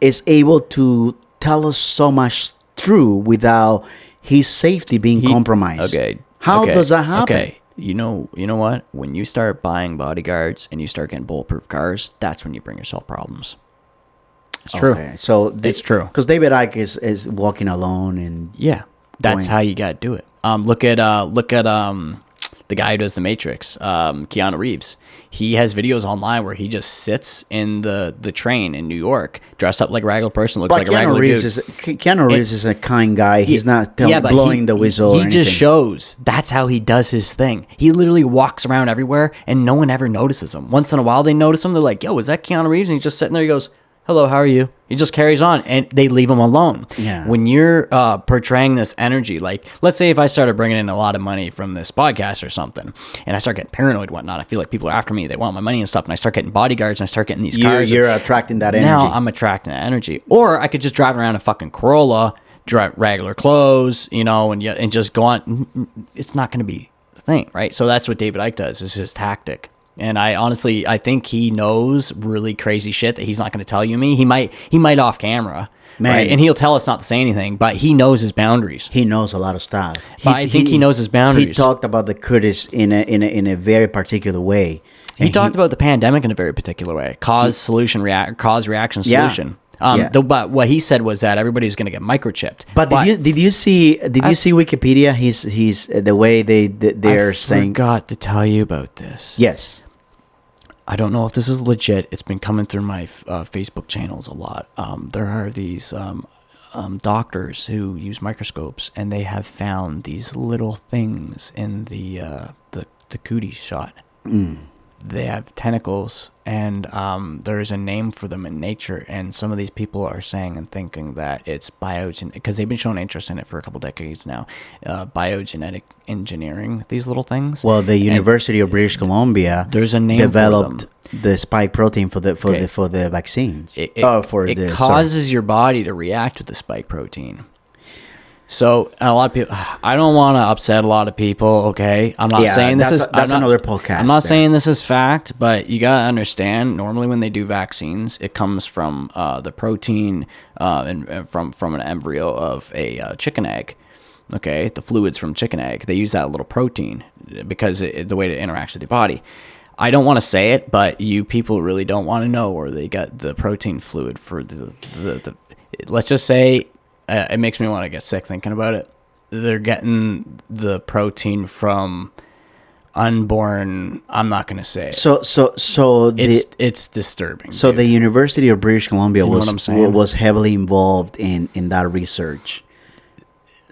is able to tell us so much true without his safety being compromised. Okay. How does that happen? Okay. You know what? When you start buying bodyguards and you start getting bulletproof cars, that's when you bring yourself problems. It's true. Okay. So it's true. Because David Icke is walking alone and that's how you got to do it. Look at the guy who does the Matrix, Keanu Reeves. He has videos online where he just sits in the train in New York, dressed up like a regular person, looks like a regular dude. Keanu Reeves is a kind guy. He's not blowing the whistle. He just shows that's how he does his thing. He literally walks around everywhere, and no one ever notices him. Once in a while, they notice him. They're like, "Yo, is that Keanu Reeves?" And he's just sitting there. He goes, "Hello, how are you?" He just carries on, and they leave him alone. Yeah. When you're portraying this energy, like, let's say if I started bringing in a lot of money from this podcast or something, and I start getting paranoid and whatnot, I feel like people are after me, they want my money and stuff, and I start getting bodyguards, and I start getting these cars. You're attracting that energy. Now I'm attracting that energy. Or I could just drive around a fucking Corolla, drive regular clothes, and just go on. It's not going to be a thing, right? So that's what David Icke does, is his tactic. And I think he knows really crazy shit that he's not going to tell you me. He might off camera, right? And he'll tell us not to say anything, but he knows his boundaries. He knows a lot of stuff. I think he knows his boundaries. He talked about the Curtis in a very particular way. He talked about the pandemic in a very particular way. Cause reaction solution. But what he said was that everybody's going to get microchipped. But did you see Wikipedia? He's the way they're saying. I forgot to tell you about this. Yes. I don't know if this is legit. It's been coming through my Facebook channels a lot. There are these doctors who use microscopes, and they have found these little things in the cootie shot. They have tentacles, and there's a name for them in nature. And some of these people are saying and thinking that it's biogenetic, because they've been showing interest in it for a couple decades now. Biogenetic engineering, these little things. Well, the University of British Columbia there's a name developed for them. The spike protein for the vaccines. It causes your body to react with the spike protein. So a lot of people, I don't want to upset a lot of people. Okay, I'm not saying this is another podcast. I'm not saying this is fact, but you gotta understand. Normally, when they do vaccines, it comes from the protein and from an embryo of a chicken egg. Okay, the fluids from chicken egg. They use that little protein because the way it interacts with your body. I don't want to say it, but you people really don't want to know where they got the protein fluid for the let's just say. It makes me want to get sick thinking about it. They're getting the protein from unborn. I'm not going to say it. So it's disturbing. So dude. the University of British Columbia was heavily involved in that research.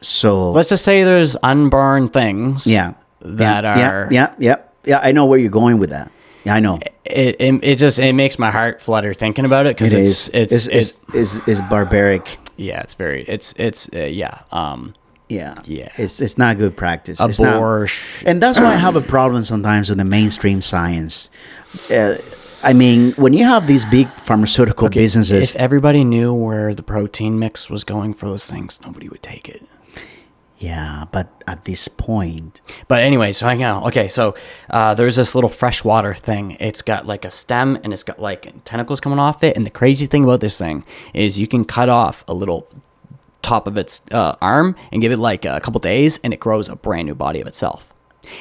So let's just say there's unborn things. That are. Yeah. I know where you're going with that. Yeah, I know. It makes my heart flutter thinking about it because it's barbaric. Yeah, it's very It's not good practice. Abortion. And that's why I have a problem sometimes with the mainstream science. I mean, when you have these big pharmaceutical businesses, if everybody knew where the protein mix was going for those things, nobody would take it. Yeah, but at this point. But anyway, so hang on. Okay, so there's this little freshwater thing. It's got like a stem, and it's got like tentacles coming off it. And the crazy thing about this thing is you can cut off a little top of its arm and give it like a couple days, and it grows a brand new body of itself.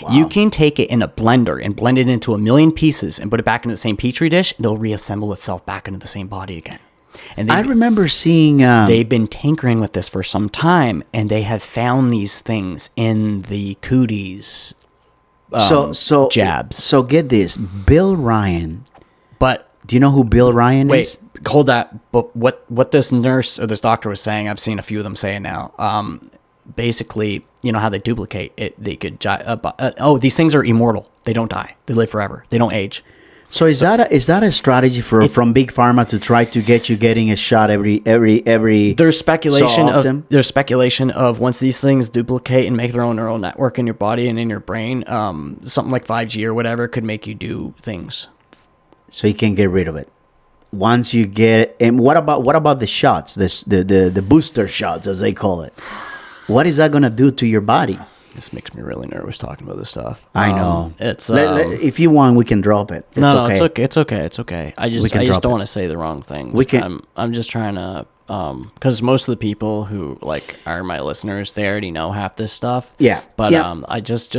Wow. You can take it in a blender and blend it into 1,000,000 pieces and put it back into the same petri dish, and it'll reassemble itself back into the same body again. And I remember seeing... they've been tinkering with this for some time, and they have found these things in the cooties jabs. So get this. Bill Ryan... But... Do you know who Bill Ryan is? Wait, hold that. But what this nurse or this doctor was saying, I've seen a few of them say it now. Basically, you know how they duplicate it. They could... these things are immortal. They don't die. They live forever. They don't age. So is that a strategy from big pharma to try to get you getting a shot every there's speculation of once these things duplicate and make their own neural network in your body and in your brain, something like 5G or whatever could make you do things. So you can get rid of it once you get it. And what about the shots, the booster shots as they call it? What is that going to do to your body? This makes me really nervous talking about this stuff. I know. It's if you want, we can drop it. It's no, okay. it's okay. It's okay. It's okay. I just drop don't it. want to say the wrong things. We can- I'm just trying to because most of the people who like are my listeners, they already know half this stuff. Yeah. But Yeah. I just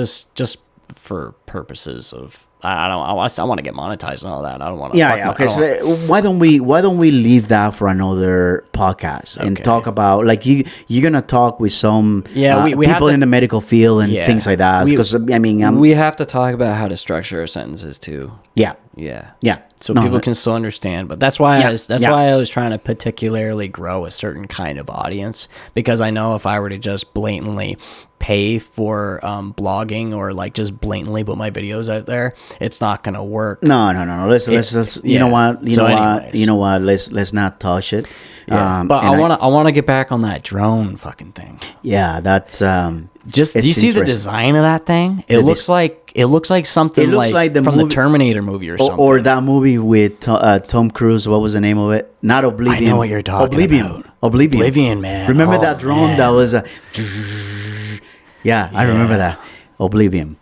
for purposes of I want to get monetized and all that. I don't want to. Yeah. Okay. So why don't we leave that for another podcast and Okay. talk about like you're gonna talk with some we have people to- in the medical field and Yeah. things like that. Because I mean, we have to talk about how to structure our sentences too. yeah. Yeah. So No, people that- can still understand. But that's why Yeah, why I was trying to particularly grow a certain kind of audience, because I know if I were to just blatantly pay for blogging or like just blatantly put my videos out there, it's not gonna work. No. Let's you know what? anyways. You know what? Let's not touch it. Yeah. But and I want to get back on that drone fucking thing. Yeah, that's Just do it's you see the interesting. design of that thing? It looks like something It looks like the from movie- the Terminator movie or something. or that movie with Tom Cruise. What was the name of it? Not Oblivion. I know what you're talking Oblivion. about. Oblivion. Oblivion, man. Remember Oh, that drone man. that was a? Yeah, I remember that. Oblivion.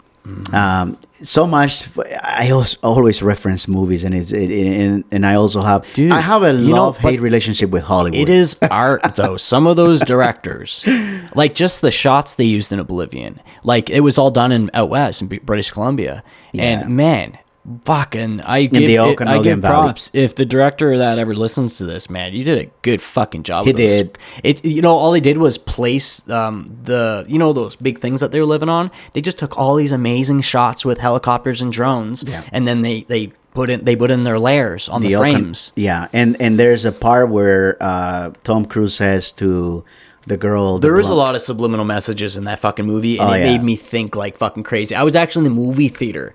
So much. I always reference movies, and and I also have. Dude, I have a you know, love-hate relationship with Hollywood. It is art, though. Some of those directors, like just the shots they used in Oblivion, like it was all done out west in British Columbia, and man, fucking, I the give Okanagan Valley. props. If the director of that ever listens to this, man, you did a good fucking job. He with those. did. It, all they did was place the those big things that they were living on. They just took all these amazing shots with helicopters and drones, and then they put in their layers on the frames. Yeah, and there's a part where Tom Cruise says to the girl. There was a lot of subliminal messages in that fucking movie, and it made me think like fucking crazy. I was actually in the movie theater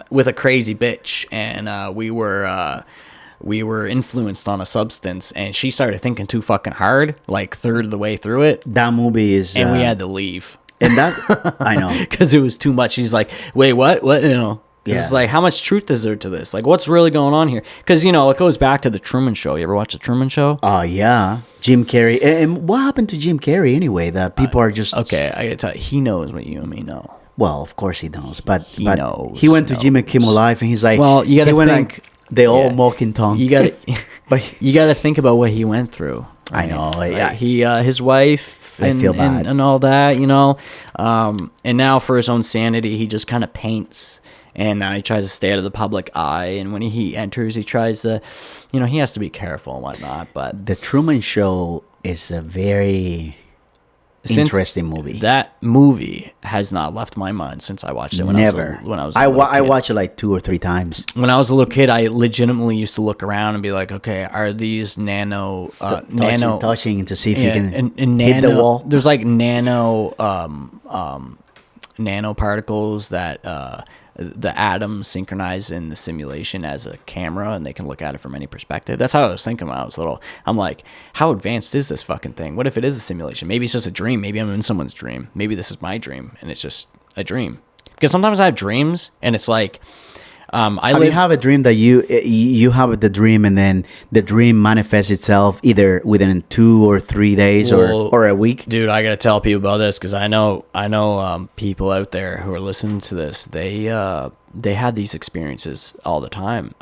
with a crazy bitch, and we were influenced on a substance, and she started thinking too fucking hard, like third of the way through it, That movie is. and we had to leave And that I know. because it was too much. She's like, "Wait, what? What? It's Yeah. like, how much truth is there to this? Like, what's really going on here?" Because it goes back to the Truman Show. You ever watch the Truman Show? Oh yeah, Jim Carrey. And what happened to Jim Carrey anyway? That people are just Okay, I gotta tell you, he knows what you and me know. Well, of course he knows, but He but knows, he went to knows. Jimmy Kimmel Live and he's like, Well, you gotta he went think- like the old yeah. mocking tongue. You gotta, But you gotta think about what he went through. I know, yeah. He, his wife, I feel bad. and all that, and now for his own sanity, he just kind of paints, and he tries to stay out of the public eye. And when he enters, he tries to, he has to be careful and whatnot. But the Truman Show is a very Since interesting movie. that movie has not left my mind since I watched it when Never. I was a I little kid. watched it like 2 or 3 times. When I was a little kid, I legitimately used to look around and be like, okay, are these nano Touching to see if you yeah, can and hit the wall. There's like nanoparticles that the atoms synchronize in the simulation as a camera, and they can look at it from any perspective. That's how I was thinking when I was little. I'm like, how advanced is this fucking thing? What if it is a simulation? Maybe it's just a dream. Maybe I'm in someone's dream. Maybe this is my dream, and it's just a dream. Because sometimes I have dreams, and it's like, You have a dream that you have the dream, and then the dream manifests itself either within 2 or 3 days or a week. Dude, I gotta tell people about this because I know people out there who are listening to this. They had these experiences all the time.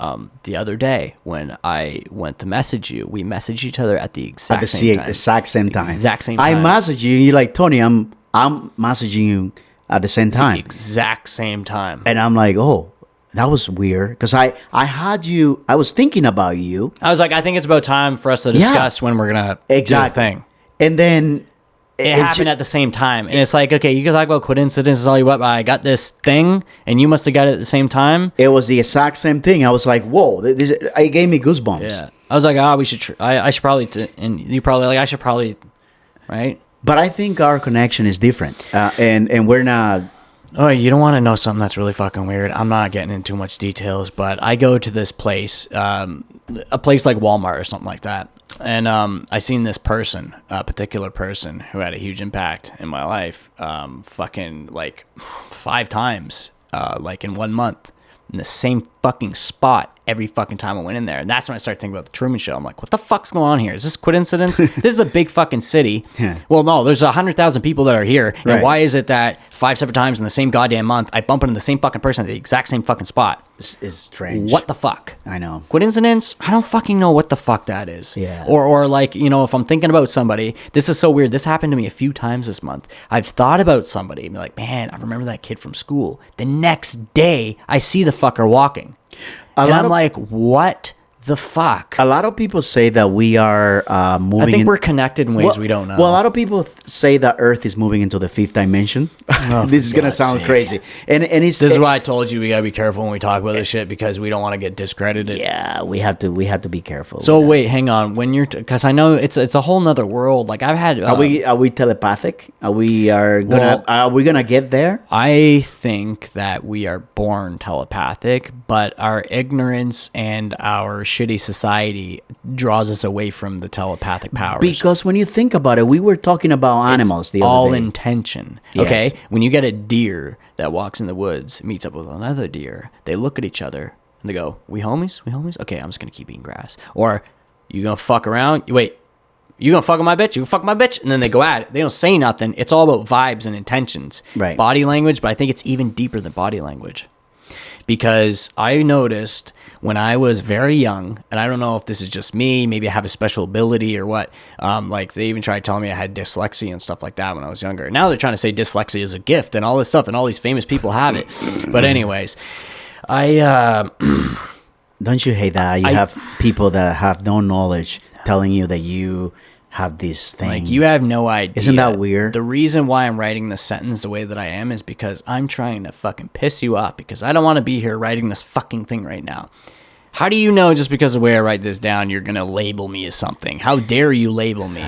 The other day when I went to message you, we messaged each other at the exact same time. Exact same time. Exact same I time. message you, and you're like, Tony, I'm messaging you at the same time, Exact same time. and I'm like, oh, that was weird because I had you. I was thinking about you. I was like, I think it's about time for us to Yeah. discuss when we're gonna do Exactly. the thing. And then It happened at the same time, and it's like, okay, you can talk about coincidences all you want, but I got this thing, and you must have got it at the same time. It was the exact same thing. I was like, whoa, it gave me goosebumps. Yeah, I was like, we should. I should probably, and you probably like, I should probably, right? But I think our connection is different, and we're not. Oh, you don't want to know something that's really fucking weird. I'm not getting into too much details, but I go to this place, a place like Walmart or something like that, and I seen this person, a particular person who had a huge impact in my life, fucking like 5 times, like in 1 month, in the same fucking spot every fucking time I went in there. And that's when I started thinking about the Truman Show. I'm like, what the fuck's going on here? Is this coincidence? This is a big fucking city. Yeah. Well, no, there's 100,000 people that are here. Right. And why is it that 5 separate times in the same goddamn month, I bump into the same fucking person at the exact same fucking spot? This is strange. What the fuck? I know. Coincidence? I don't fucking know what the fuck that is. Yeah. Or like, you know, if I'm thinking about somebody, this is so weird. This happened to me a few times this month. I've thought about somebody and be like, man, I remember that kid from school. The next day, I see the fucker walking. And I'm like, what the fuck? A lot of people say that we are moving. I think we're connected in ways we don't know. Well, a lot of people say that Earth is moving into the fifth dimension. This is gonna God's sound sake. crazy, and it's This is why I told you we gotta be careful when we talk about this shit because we don't want to get discredited. yeah, we have to be careful. So with that. wait, hang on. When you're, because I know it's a whole nother world. Like I've had. Are we telepathic? Are we gonna get there? I think that we are born telepathic, but our ignorance and our shitty society draws us away from the telepathic powers. Because when you think about it, we were talking about animals the all other day. intention. Yes. Okay? When you get a deer that walks in the woods, meets up with another deer, they look at each other and they go, we homies? We homies? Okay, I'm just going to keep eating grass. Or, you going to fuck around? Wait, you going to fuck with my bitch? You gonna fuck with my bitch? And then they go at it. They don't say nothing. It's all about vibes and intentions. Right. Body language, but I think it's even deeper than body language. Because I noticed when I was very young, and I don't know if this is just me, maybe I have a special ability or what. Like they even tried telling me I had dyslexia and stuff like that when I was younger. Now they're trying to say dyslexia is a gift and all this stuff, and all these famous people have it. But anyways, Don't you hate that? You have people that have no knowledge telling you that you have this thing. like you have no idea. Isn't that weird? The reason why I'm writing this sentence the way that I am is because I'm trying to fucking piss you off because I don't want to be here writing this fucking thing right now. How do you know just because of the way I write this down, you're going to label me as something? How dare you label me?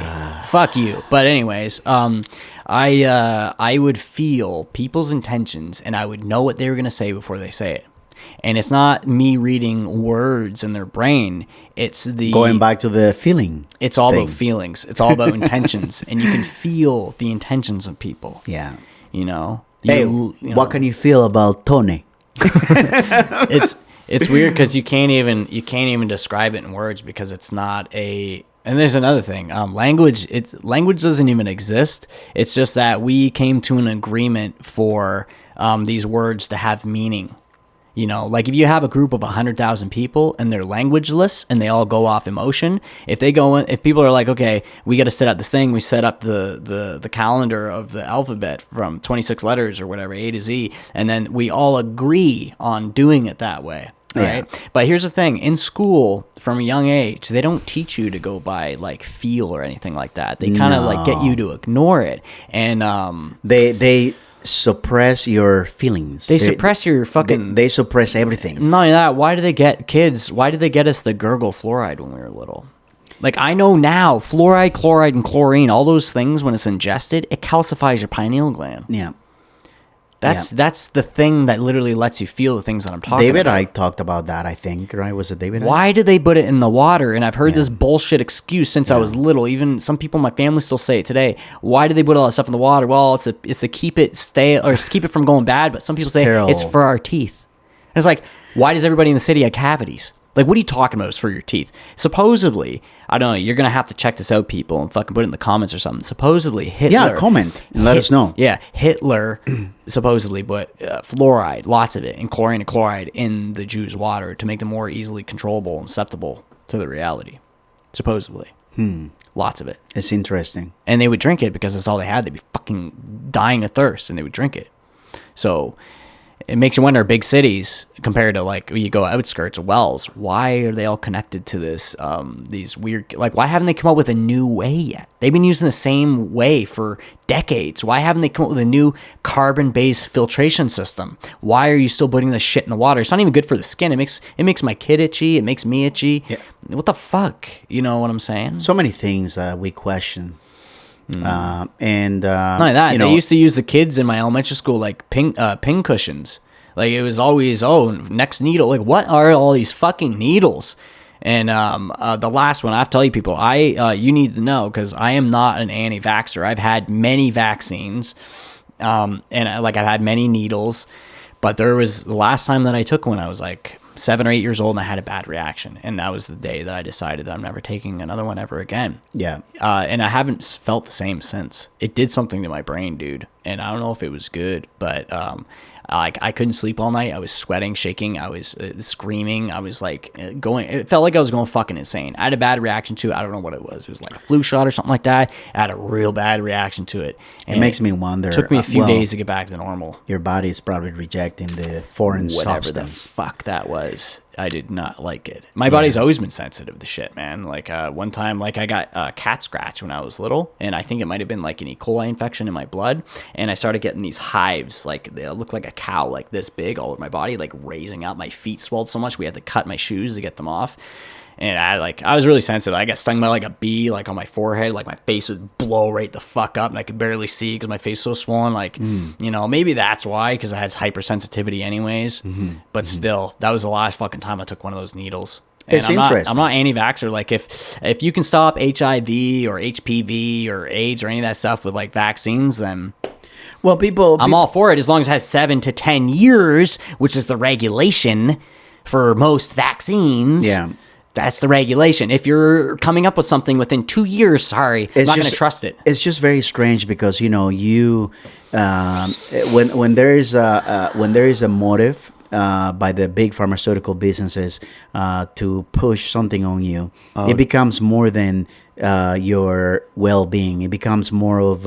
Fuck you. But anyways, I would feel people's intentions and I would know what they were going to say before they say it. And it's not me reading words in their brain. It's the Going back to the feeling. It's all thing. about feelings. It's all about intentions, and you can feel the intentions of people. Yeah. You know. Hey, You know, what can you feel about Tony? It's weird because you can't even describe it in words because it's not a. And there's another thing. Language doesn't even exist. It's just that we came to an agreement for these words to have meaning. You know, like if you have a group of 100,000 people and they're languageless and they all go off emotion, if people are like, okay, we got to set up this thing, we set up the calendar of the alphabet from 26 letters or whatever, A to Z, and then we all agree on doing it that way. Right. Yeah. But here's the thing. In school, from a young age, they don't teach you to go by like feel or anything like that. They kind of like get you to ignore it. And They suppress your feelings. They suppress your fucking... They suppress everything. Not only that, why did they get us the gurgle fluoride when we were little? Like, I know now, fluoride, chloride, and chlorine, all those things, when it's ingested, it calcifies your pineal gland. Yeah. That's the thing that literally lets you feel the things that I'm talking David about. I talked about that, I think, right? Was it David? Why did they put it in the water? And I've heard this bullshit excuse since I was little. Even some people in my family still say it today. Why do they put all that stuff in the water? Well, it's to keep it stale or keep it from going bad. But some people say Sterile. it's for our teeth. And it's like, why does everybody in the city have cavities? Like, what are you talking about? It's for your teeth. Supposedly, I don't know, you're going to have to check this out, people, and fucking put it in the comments or something. Supposedly, Hitler... Yeah, comment and let us know. Yeah, Hitler supposedly put fluoride, lots of it, and chlorine and chloride in the Jews' water to make them more easily controllable and susceptible to the reality. Supposedly. Lots of it. It's interesting. And they would drink it because that's all they had. They'd be fucking dying of thirst, and they would drink it. So... it makes you wonder, big cities compared to like you go outskirts, wells, why are they all connected to this these weird, like why haven't they come up with a new way yet? They've been using the same way for decades. Why haven't they come up with a new carbon-based filtration system? Why are you still putting this shit in the water? It's not even good for the skin. It makes my kid itchy. It makes me itchy. Yeah. What the fuck? You know what I'm saying? So many things we question. Not only that, they used to use the kids in my elementary school like pin cushions. Like it was always, next needle. Like what are all these fucking needles? And the last one, I have to tell you people, you need to know because I am not an anti-vaxxer. I've had many vaccines, and I've had many needles. But there was the last time that I took one, I was like, 7 or 8 years old, and I had a bad reaction, and that was the day that I decided that I'm never taking another one ever again. Yeah. And I haven't felt the same since. It did something to my brain, dude, and I don't know if it was good, but I couldn't sleep all night. I was sweating, shaking. I was screaming. I was like going. It felt like I was going fucking insane. I had a bad reaction to it. I don't know what it was. It was like a flu shot or something like that. I had a real bad reaction to it. And it makes me wonder. It took me a few days to get back to normal. Your body is probably rejecting the foreign Whatever substance. the fuck that was. I did not like it. My body's always been sensitive to shit, man. Like one time, like I got a cat scratch when I was little, and I think it might have been like an E. coli infection in my blood, and I started getting these hives, like they look like a cow, like this big, all over my body, like raising up. My feet swelled so much we had to cut my shoes to get them off. And I was really sensitive. I got stung by like a bee, like on my forehead. Like my face would blow right the fuck up, and I could barely see because my face was so swollen. Like, you know, maybe that's why, because I had hypersensitivity anyways. But still, that was the last fucking time I took one of those needles. And It's I'm interesting. not anti-vaxxer. Like if you can stop HIV or HPV or AIDS or any of that stuff with like vaccines, then Well, I'm all for it as long as it has 7 to 10 years, which is the regulation for most vaccines. Yeah. That's the regulation. If you're coming up with something within 2 years, sorry, I'm not going to trust it. It's just very strange because when there is a motive by the big pharmaceutical businesses to push something on you, it becomes more than your well-being. It becomes more of.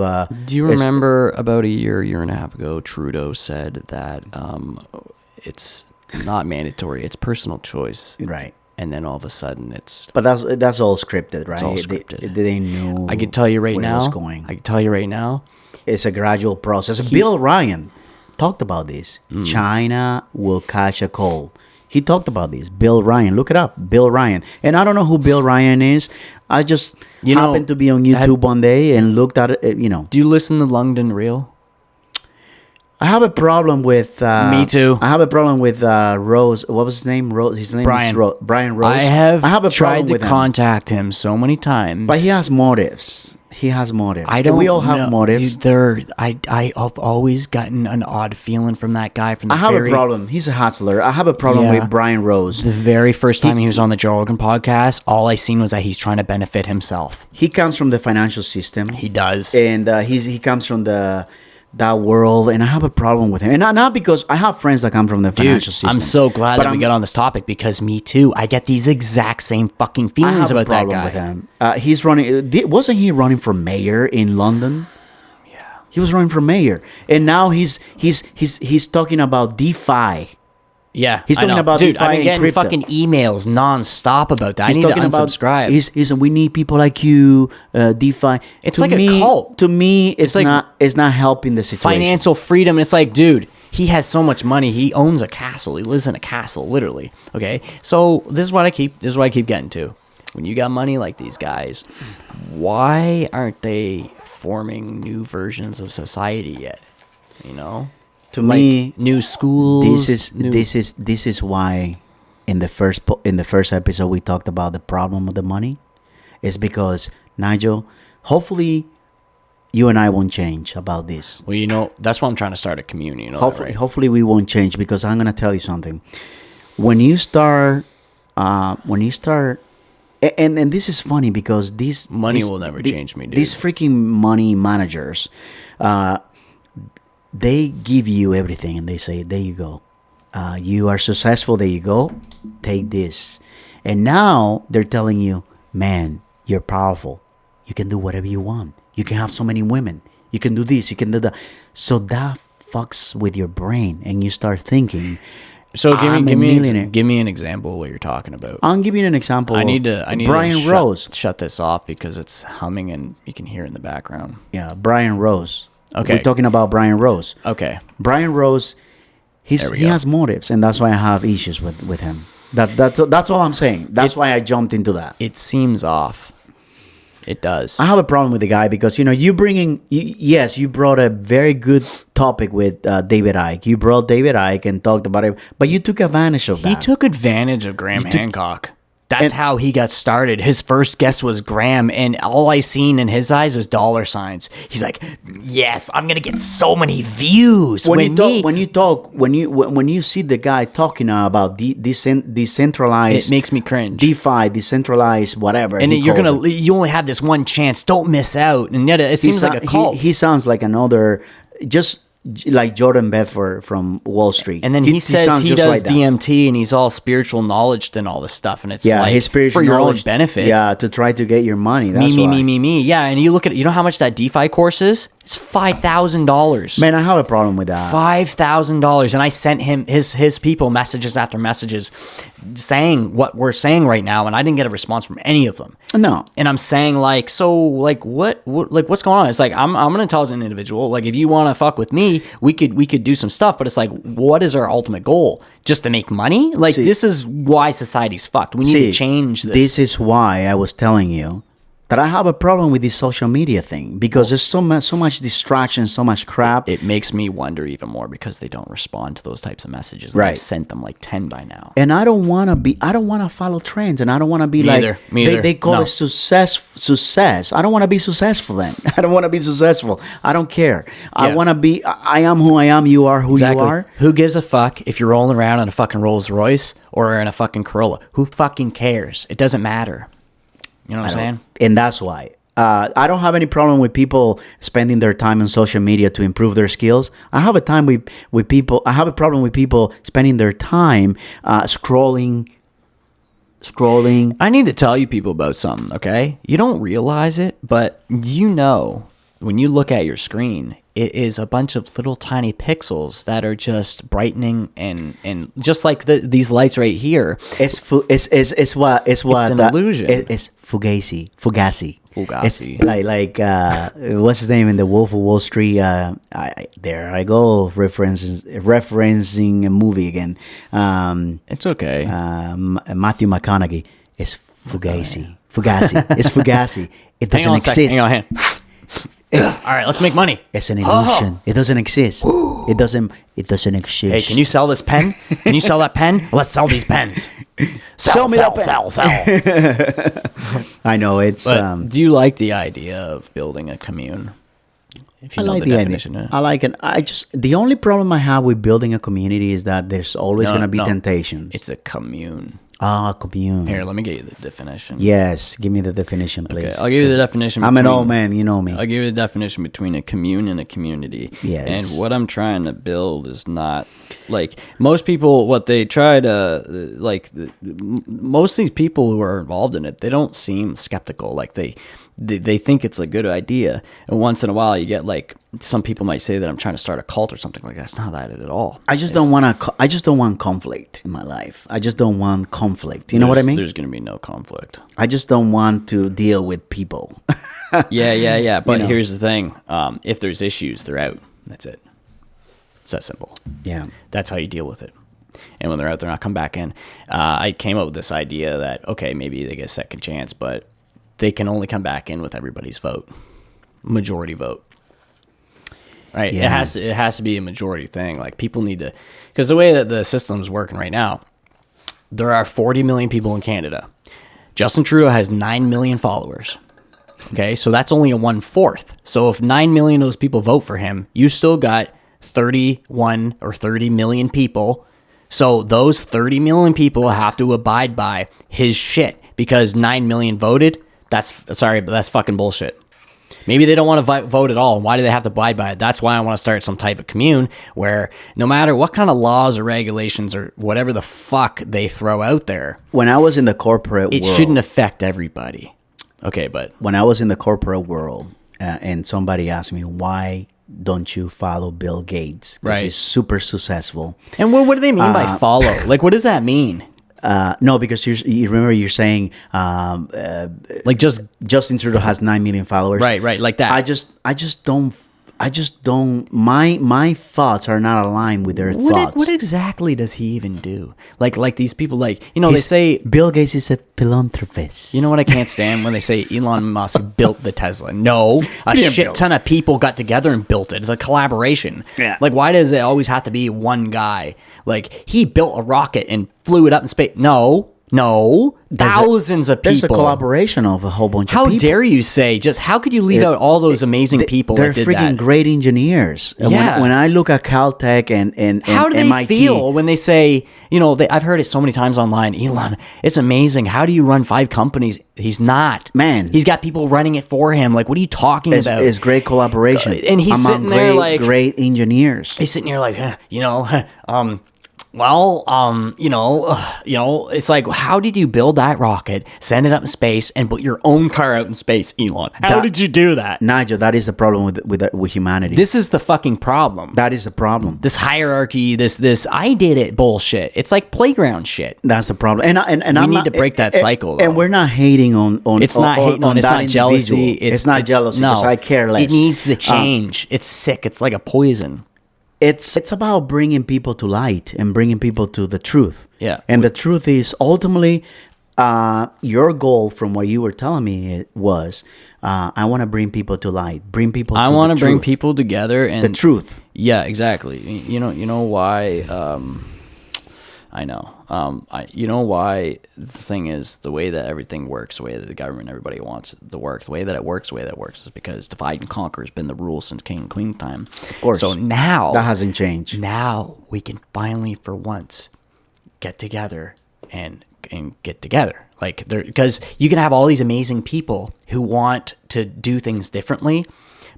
Do you remember about a year and a half ago, Trudeau said that it's not mandatory; it's personal choice, right? And then all of a sudden it's... But that's all scripted, right? It's all scripted. They knew. I can tell you right where now. it was going. I can tell you right now. It's a gradual process. Bill Ryan talked about this. China will catch a cold. He talked about this. Bill Ryan. Look it up. Bill Ryan. And I don't know who Bill Ryan is. I just happened to be on YouTube one day and looked at it, Do you listen to London Real? I have a problem with... Me too. I have a problem with Rose. What was his name? Rose. His name Brian. is Brian Rose. I have a tried problem to with him. contact him so many times. But he has motives. He has motives. I don't We all have know. motives. Dude, I've always gotten an odd feeling from that guy. From the I have a problem. He's a hustler. I have a problem with Brian Rose. The very first time he was on the Joe Rogan podcast, all I seen was that he's trying to benefit himself. He comes from the financial system. He does. And he comes from that world, and I have a problem with him. And not because I have friends that come from the financial system. I'm so glad that we got on this topic, because me too. I get these exact same fucking feelings about that guy. With him. He's running. Wasn't he running for mayor in London? Yeah, he was running for mayor, and now he's talking about DeFi. Yeah, he's talking about dude. DeFi I've been and getting crypto. fucking emails nonstop about that. He's I need to talking about unsubscribe. He's we need people like you, DeFi. It's like a cult. To me, it's like not helping the situation. Financial freedom. It's like, dude, he has so much money. He owns a castle. He lives in a castle, literally. Okay, so this is what I keep getting to. When you got money like these guys, why aren't they forming new versions of society yet? To me, new schools. This is why in the first episode we talked about the problem of the money. It's because, Nigel, hopefully you and I won't change about this. Well, that's why I'm trying to start a community. Hopefully we won't change, because I'm gonna tell you something. When you start, and this is funny because money will never change me, dude. These freaking money managers, they give you everything and they say, there you go. You are successful. There you go. Take this. And now they're telling you, man, you're powerful. You can do whatever you want. You can have so many women. You can do this. You can do that. So that fucks with your brain, and you start thinking. So give me an example of what you're talking about. I'll give you an example. I need to Brian Rose. Shut this off because it's humming and you can hear it in the background. Yeah, Brian Rose. Okay. We're talking about Brian Rose. Okay. Brian Rose, he has motives, and that's why I have issues with him. That's all I'm saying. That's why I jumped into that. It seems off. It does. I have a problem with the guy because, you brought a very good topic with David Icke. You brought David Icke and talked about it, but you took advantage of that. He took advantage of Graham Hancock. That's how he got started. His first guest was Graham, and all I seen in his eyes was dollar signs. He's like, "Yes, I'm gonna get so many views." When you see the guy talking about decentralized, it makes me cringe. DeFi, decentralized, whatever. And you only have this one chance. Don't miss out. And yet it seems like a cult. He sounds like another, just like Jordan Bedford from Wall Street. And then he says he does like DMT and he's all spiritual knowledge and all this stuff. And it's like his spiritual for your own knowledge, benefit. Yeah, to try to get your money. That's me. Yeah, and you look at, you know how much that DeFi course is? It's $5,000. Man, I have a problem with that. $5,000. And I sent him, his people, messages after messages saying what we're saying right now. And I didn't get a response from any of them. No. And I'm saying like, so like what like what's going on? It's like, I'm an intelligent individual. Like if you want to fuck with me, we could do some stuff, but it's like, what is our ultimate goal? Just to make money? Like this is why society's fucked. We need to change this. This is why I was telling you that I have a problem with this social media thing, because there's so much distraction, so much crap. It makes me wonder even more because they don't respond to those types of messages. Right. I sent them like 10 by now. And I don't want to follow trends, and I don't want to be Me either. They call it success. I don't want to be successful then. I don't want to be successful. I don't care. I want to be, I am who I am, you are who you are. Who gives a fuck if you're rolling around in a fucking Rolls Royce or in a fucking Corolla? Who fucking cares? It doesn't matter. You know what I'm saying? And that's why. I don't have any problem with people spending their time on social media to improve their skills. I have a problem with people spending their time scrolling. I need to tell you people about something, okay? You don't realize it, but you know, when you look at your screen, it is a bunch of little tiny pixels that are just brightening and just like these lights right here. It's an illusion. It's fugazi. Fugazi. Like what's his name in the Wolf of Wall Street? There I go, referencing a movie again. It's okay. Matthew McConaughey. It's fugazi. Fugazi. It's fugazi. It doesn't exist. Hang on. All right, let's make money. It's an illusion. It doesn't exist. Ooh. It doesn't exist. Hey, can you sell this pen? Can you sell that pen? Let's sell these pens. Sell. I know it's. But do you like the idea of building a commune? If you know the definition. I like it. The only problem I have with building a community is that there's always going to be temptations. It's a commune. Commune. Here, let me get you the definition. Yes, give me the definition, please. Okay, I'll give you the definition. I'm an old man, you know me. I'll give you the definition between a commune and a community. Yes. And what I'm trying to build is not like most people. What they try to like, most of these people who are involved in it, they don't seem skeptical. Like they think it's a good idea. And once in a while, you get like some people might say that I'm trying to start a cult or something like that. It's not that at all. I just don't want conflict in my life. I just don't want conflict. You know what I mean? There's going to be no conflict. I just don't want to deal with people. Yeah. But here's the thing. If there's issues, they're out. That's it. It's that simple. Yeah. That's how you deal with it. And when they're out, they're not come back in. I came up with this idea that, okay, maybe they get a second chance, but they can only come back in with everybody's vote. Majority vote. Right? Yeah. It has to be a majority thing. Like people need to, because the way that the system's working right now, there are 40 million people in Canada. Justin Trudeau has 9 million followers. Okay, so that's only a 1/4. So if 9 million of those people vote for him, you still got 31 or 30 million people. So those 30 million people have to abide by his shit because 9 million voted. That's fucking bullshit. Maybe they don't want to vote at all. Why do they have to abide by it? That's why I want to start some type of commune where no matter what kind of laws or regulations or whatever the fuck they throw out there, when I was in the corporate world, it shouldn't affect everybody. Okay, but when I was in the corporate world and somebody asked me, why don't you follow Bill Gates? Because he's super successful. And what do they mean by follow? Like, what does that mean? No, because you remember you're saying like just Justin Trudeau has 9 million followers. Right, like that. I just don't. My thoughts are not aligned with their thoughts. What exactly does he even do? Like these people, they say Bill Gates is a philanthropist. You know what I can't stand when they say Elon Musk built the Tesla. No, a shit ton of people got together and built it. It's a collaboration. Yeah. Like, why does it always have to be one guy? Like, he built a rocket and flew it up in space. No, No, thousands of people. There's a collaboration of a whole bunch How of people. dare you say, just how could you leave out all those amazing people They're that did freaking that? great engineers. Yeah. When I look at Caltech and How do they MIT, feel when they say, I've heard it so many times online, Elon, it's amazing. How do you run 5 companies? He's not. Man. He's got people running it for him. Like, what are you talking about? It's great collaboration. And he's among sitting there like... great engineers. He's sitting here like, it's like, how did you build that rocket, send it up in space, and put your own car out in space, Elon? How did you do that? Nigel, that is the problem with humanity. This is the fucking problem. That is the problem. This hierarchy, this I did it bullshit. It's like playground shit. That's the problem. And We need to break that cycle, though. And we're not hating on It's not hating on. It's that not jealousy. individual. It's not jealousy. No, because I care less. It needs to change. It's sick. It's like a poison. It's about bringing people to light and bringing people to the truth. Yeah. And the truth is ultimately your goal from what you were telling me was I want to bring people to light, bring people to the truth. I want to bring people together and the truth. Yeah, exactly. You know why I know. You know why the thing is the way that everything works, the way that the government, everybody wants it to work, the way that it works is because divide and conquer has been the rule since King and Queen time. Of course. So now That hasn't changed. Now we can finally, for once, get together and get together. Like, because you can have all these amazing people who want to do things differently,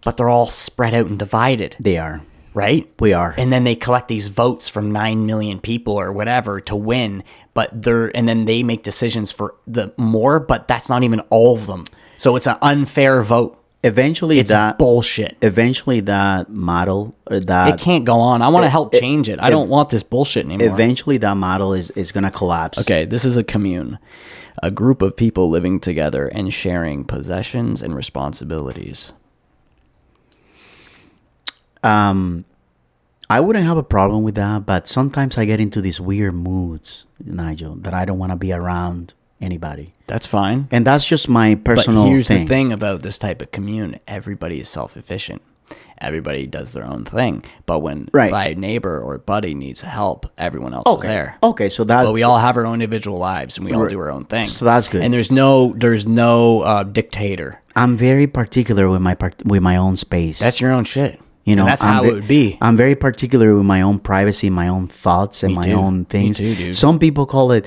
but they're all spread out and divided. They are. Right? We are. And then they collect these votes from 9 million people or whatever to win, and then they make decisions for the more, but that's not even all of them. So it's an unfair vote. Eventually It's bullshit. Eventually that model It can't go on. I want to help change it. I don't want this bullshit anymore. Eventually that model is going to collapse. Okay, this is a commune. A group of people living together and sharing possessions and responsibilities. I wouldn't have a problem with that, but sometimes I get into these weird moods, Nigel, that I don't want to be around anybody. That's fine. And that's just my personal But here's thing. the thing about this type of commune. Everybody is self-efficient. Everybody does their own thing. But when my neighbor or buddy needs help, everyone else is there. Okay, so that's... But we all have our own individual lives, and we all do our own thing. So that's good. And there's no dictator. I'm very particular with my own space. That's your own shit. And that's how it would be. I'm very particular with my own privacy, my own thoughts, and my own things. Me too, dude. Some people call it...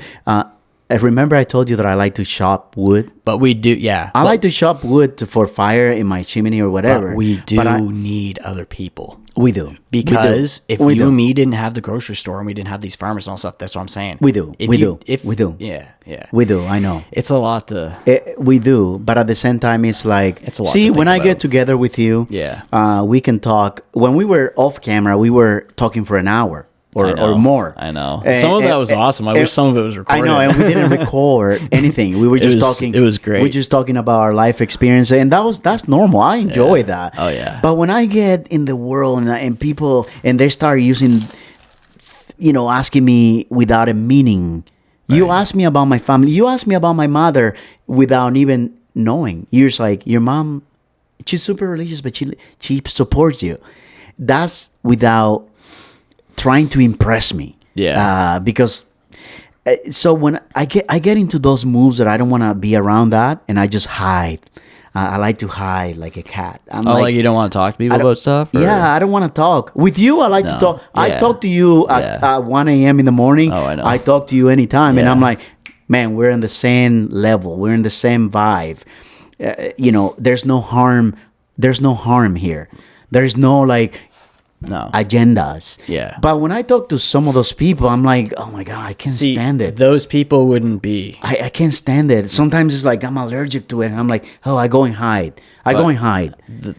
I remember I told you that I like to chop wood. But we do, yeah. I like to chop wood for fire in my chimney or whatever. But we do need other people. We do. Because if you and me didn't have the grocery store and we didn't have these farmers and all stuff, that's what I'm saying. We do. We do. Yeah, yeah. We do. I know. It's a lot to... we do. But at the same time, it's like... It's a lot see, to think when I about. get together with you, we can talk. When we were off camera, we were talking for an hour. Or more. I know. Some of that was awesome. I wish some of it was recorded. I know, and we didn't record anything. We were just talking. It was great. We were just talking about our life experience, and that's normal. I enjoy that. Oh yeah. But when I get in the world and people and they start using, asking me without a meaning. You ask me about my family. You ask me about my mother without even knowing. You're just like, your mom, she's super religious, but she supports you. That's without trying to impress me. Yeah. Because so when I get into those moves that I don't want to be around that, and I just hide. I like to hide like a cat. Like you don't want to talk to people about stuff? Or? Yeah, I don't want to talk. With you, I like to talk. Yeah. I talk to you at 1 a.m. in the morning. Oh, I know. I talk to you anytime. And I'm like, man, we're in the same level. We're in the same vibe. There's no harm. There's no harm here. There's no agendas. Yeah. But when I talk to some of those people, I'm like, oh my God, I can't stand it. Those people wouldn't be. I can't stand it. Sometimes it's like I'm allergic to it. And I'm like, oh, I go and hide.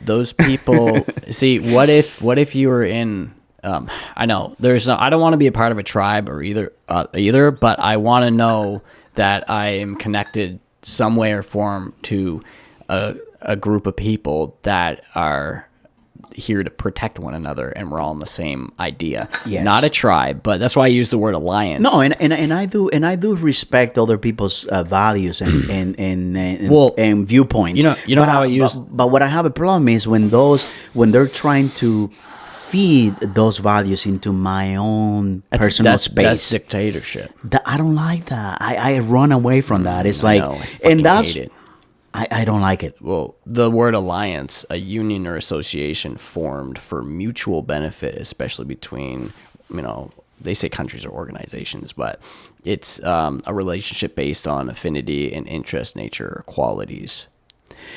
Those people. See, what if you were in? I know I don't want to be a part of a tribe or either, but I want to know that I am connected some way or form to a group of people that are here to protect one another, and we're all in the same idea. Yes. Not a tribe, but that's why I use the word alliance. No, and I do respect other people's values and viewpoints. You know how I use. But what I have a problem is when they're trying to feed those values into my own personal space. That's dictatorship. I don't like that. I run away from that. It's I like, know, I and fucking that's, hate it. I don't like it. Well, the word alliance, a union or association formed for mutual benefit, especially between, they say countries or organizations, but it's a relationship based on affinity and interest, nature, or qualities.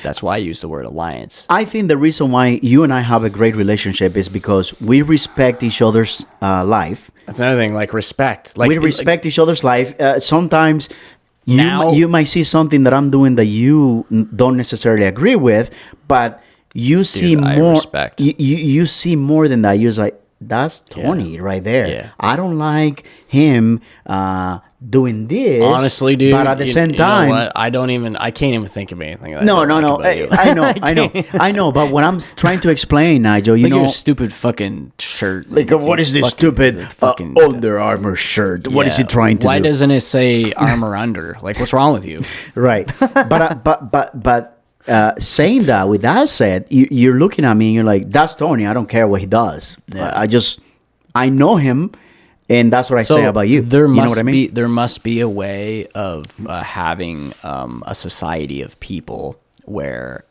That's why I use the word alliance. I think the reason why you and I have a great relationship is because we respect each other's life. That's another thing, like respect. We respect each other's life. Sometimes Now- you might see something that I'm doing that you don't necessarily agree with, but you see I more. respect. You see more than that. You're like, that's Tony right there. Yeah. I don't like him doing this. Honestly, dude. But at the same time, you know what? I can't even think of anything. That no. I don't like about you. I know. But what I'm trying to explain, Nigel, Look at your stupid fucking shirt. like, what is this stupid Under Armour shirt? What is he trying to Why do? doesn't it say armor under? Like, what's wrong with you? Right. But saying that, with that said, you're looking at me and you're like, that's Tony. I don't care what he does. Yeah. I know him, and that's what I say about you. There You must know what I mean? there must be a way of having a society of people where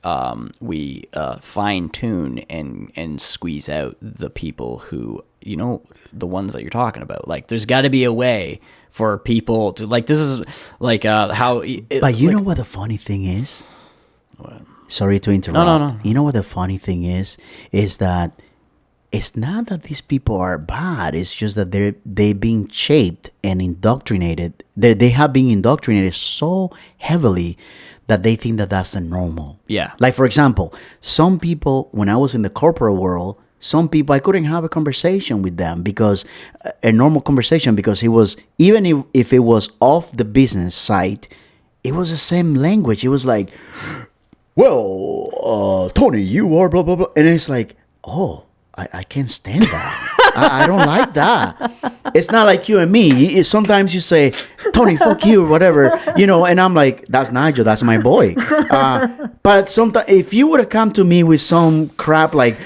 we fine tune and squeeze out the people who, the ones that you're talking about. Like, there's got to be a way for people to, like, this is like how. But you know what the funny thing is? Sorry to interrupt. No. You know what the funny thing is? Is that it's not that these people are bad. It's just that they're being shaped and indoctrinated. They have been indoctrinated so heavily that they think that that's the normal. Yeah. Like, for example, some people, when I was in the corporate world, some people, I couldn't have a conversation with them because a normal conversation, because it was, even if it was off the business side, it was the same language. It was like, well, Tony, you are blah, blah, blah. And it's like, oh, I can't stand that. I don't like that. It's not like you and me. Sometimes you say, Tony, fuck you, or whatever, and I'm like, that's Nigel, that's my boy. But sometimes, if you would have come to me with some crap like,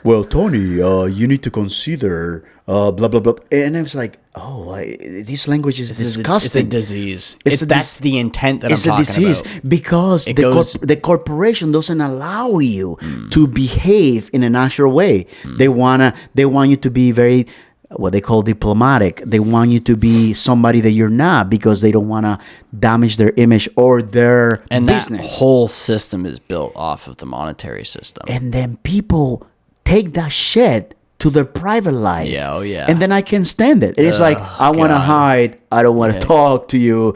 well, Tony, you need to consider blah, blah, blah. And I was like, this language is disgusting. It's a disease. It's that's the intent that I'm talking about. It's a disease because the corporation doesn't allow you to behave in a natural way. They want you to be very, what they call diplomatic. They want you to be somebody that you're not because they don't want to damage their image or their business. And that whole system is built off of the monetary system. And then people take that shit to their private life. Yeah, oh yeah. And then I can't stand it. It's like, I want to hide. I don't want to talk to you.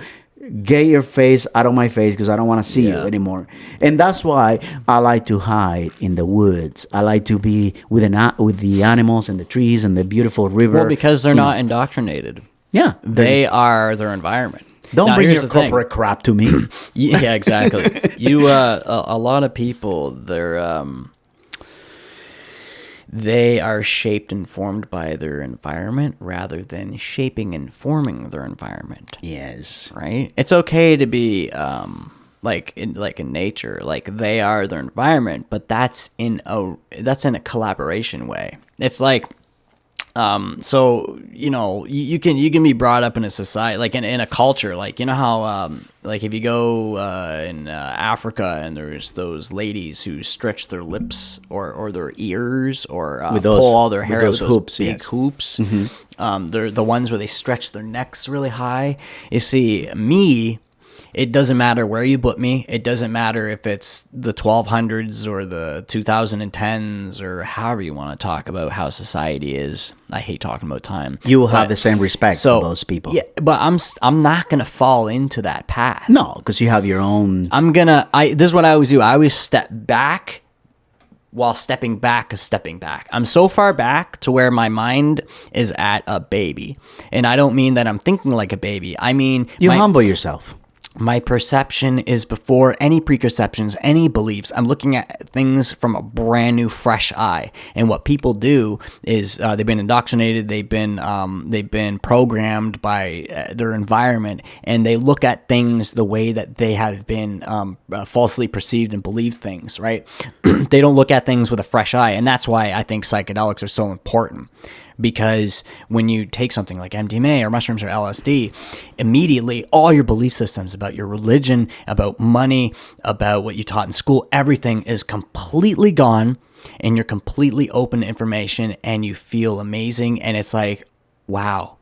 Get your face out of my face because I don't want to see you anymore. And that's why I like to hide in the woods. I like to be with the animals and the trees and the beautiful river. Well, because they're not indoctrinated. Yeah. They are their environment. Don't Now, bring here's your the thing. corporate crap to me. Yeah, exactly. A lot of people, they are shaped and formed by their environment rather than shaping and forming their environment. Yes. Right? It's okay to be like in nature, like they are their environment, but that's in a collaboration way. It's like so you can be brought up in a society, like in a culture, like how like if you go in Africa and there's those ladies who stretch their lips or their ears or pull all their hair those with hoops, big yes. hoops. They're the ones where they stretch their necks really high. You see, me, it doesn't matter where you put me. It doesn't matter if it's the 1200s or the 2010s or however you want to talk about how society is. I hate talking about time. You will have the same respect for those people. Yeah, but I'm not gonna fall into that path. No, because you have your own. This is what I always do. I always step back while stepping back is stepping back. I'm so far back to where my mind is at a baby. And I don't mean that I'm thinking like a baby. I mean... You humble yourself. My perception is before any preconceptions, any beliefs. I'm looking at things from a brand new, fresh eye. And what people do is they've been indoctrinated, they've been programmed by their environment, and they look at things the way that they have been falsely perceived and believed things. Right? They don't look at things with a fresh eye, and that's why I think psychedelics are so important. Because when you take something like MDMA or mushrooms or LSD, immediately all your belief systems about your religion, about money, about what you taught in school, everything is completely gone, and you're completely open to information, and you feel amazing. And it's like, wow.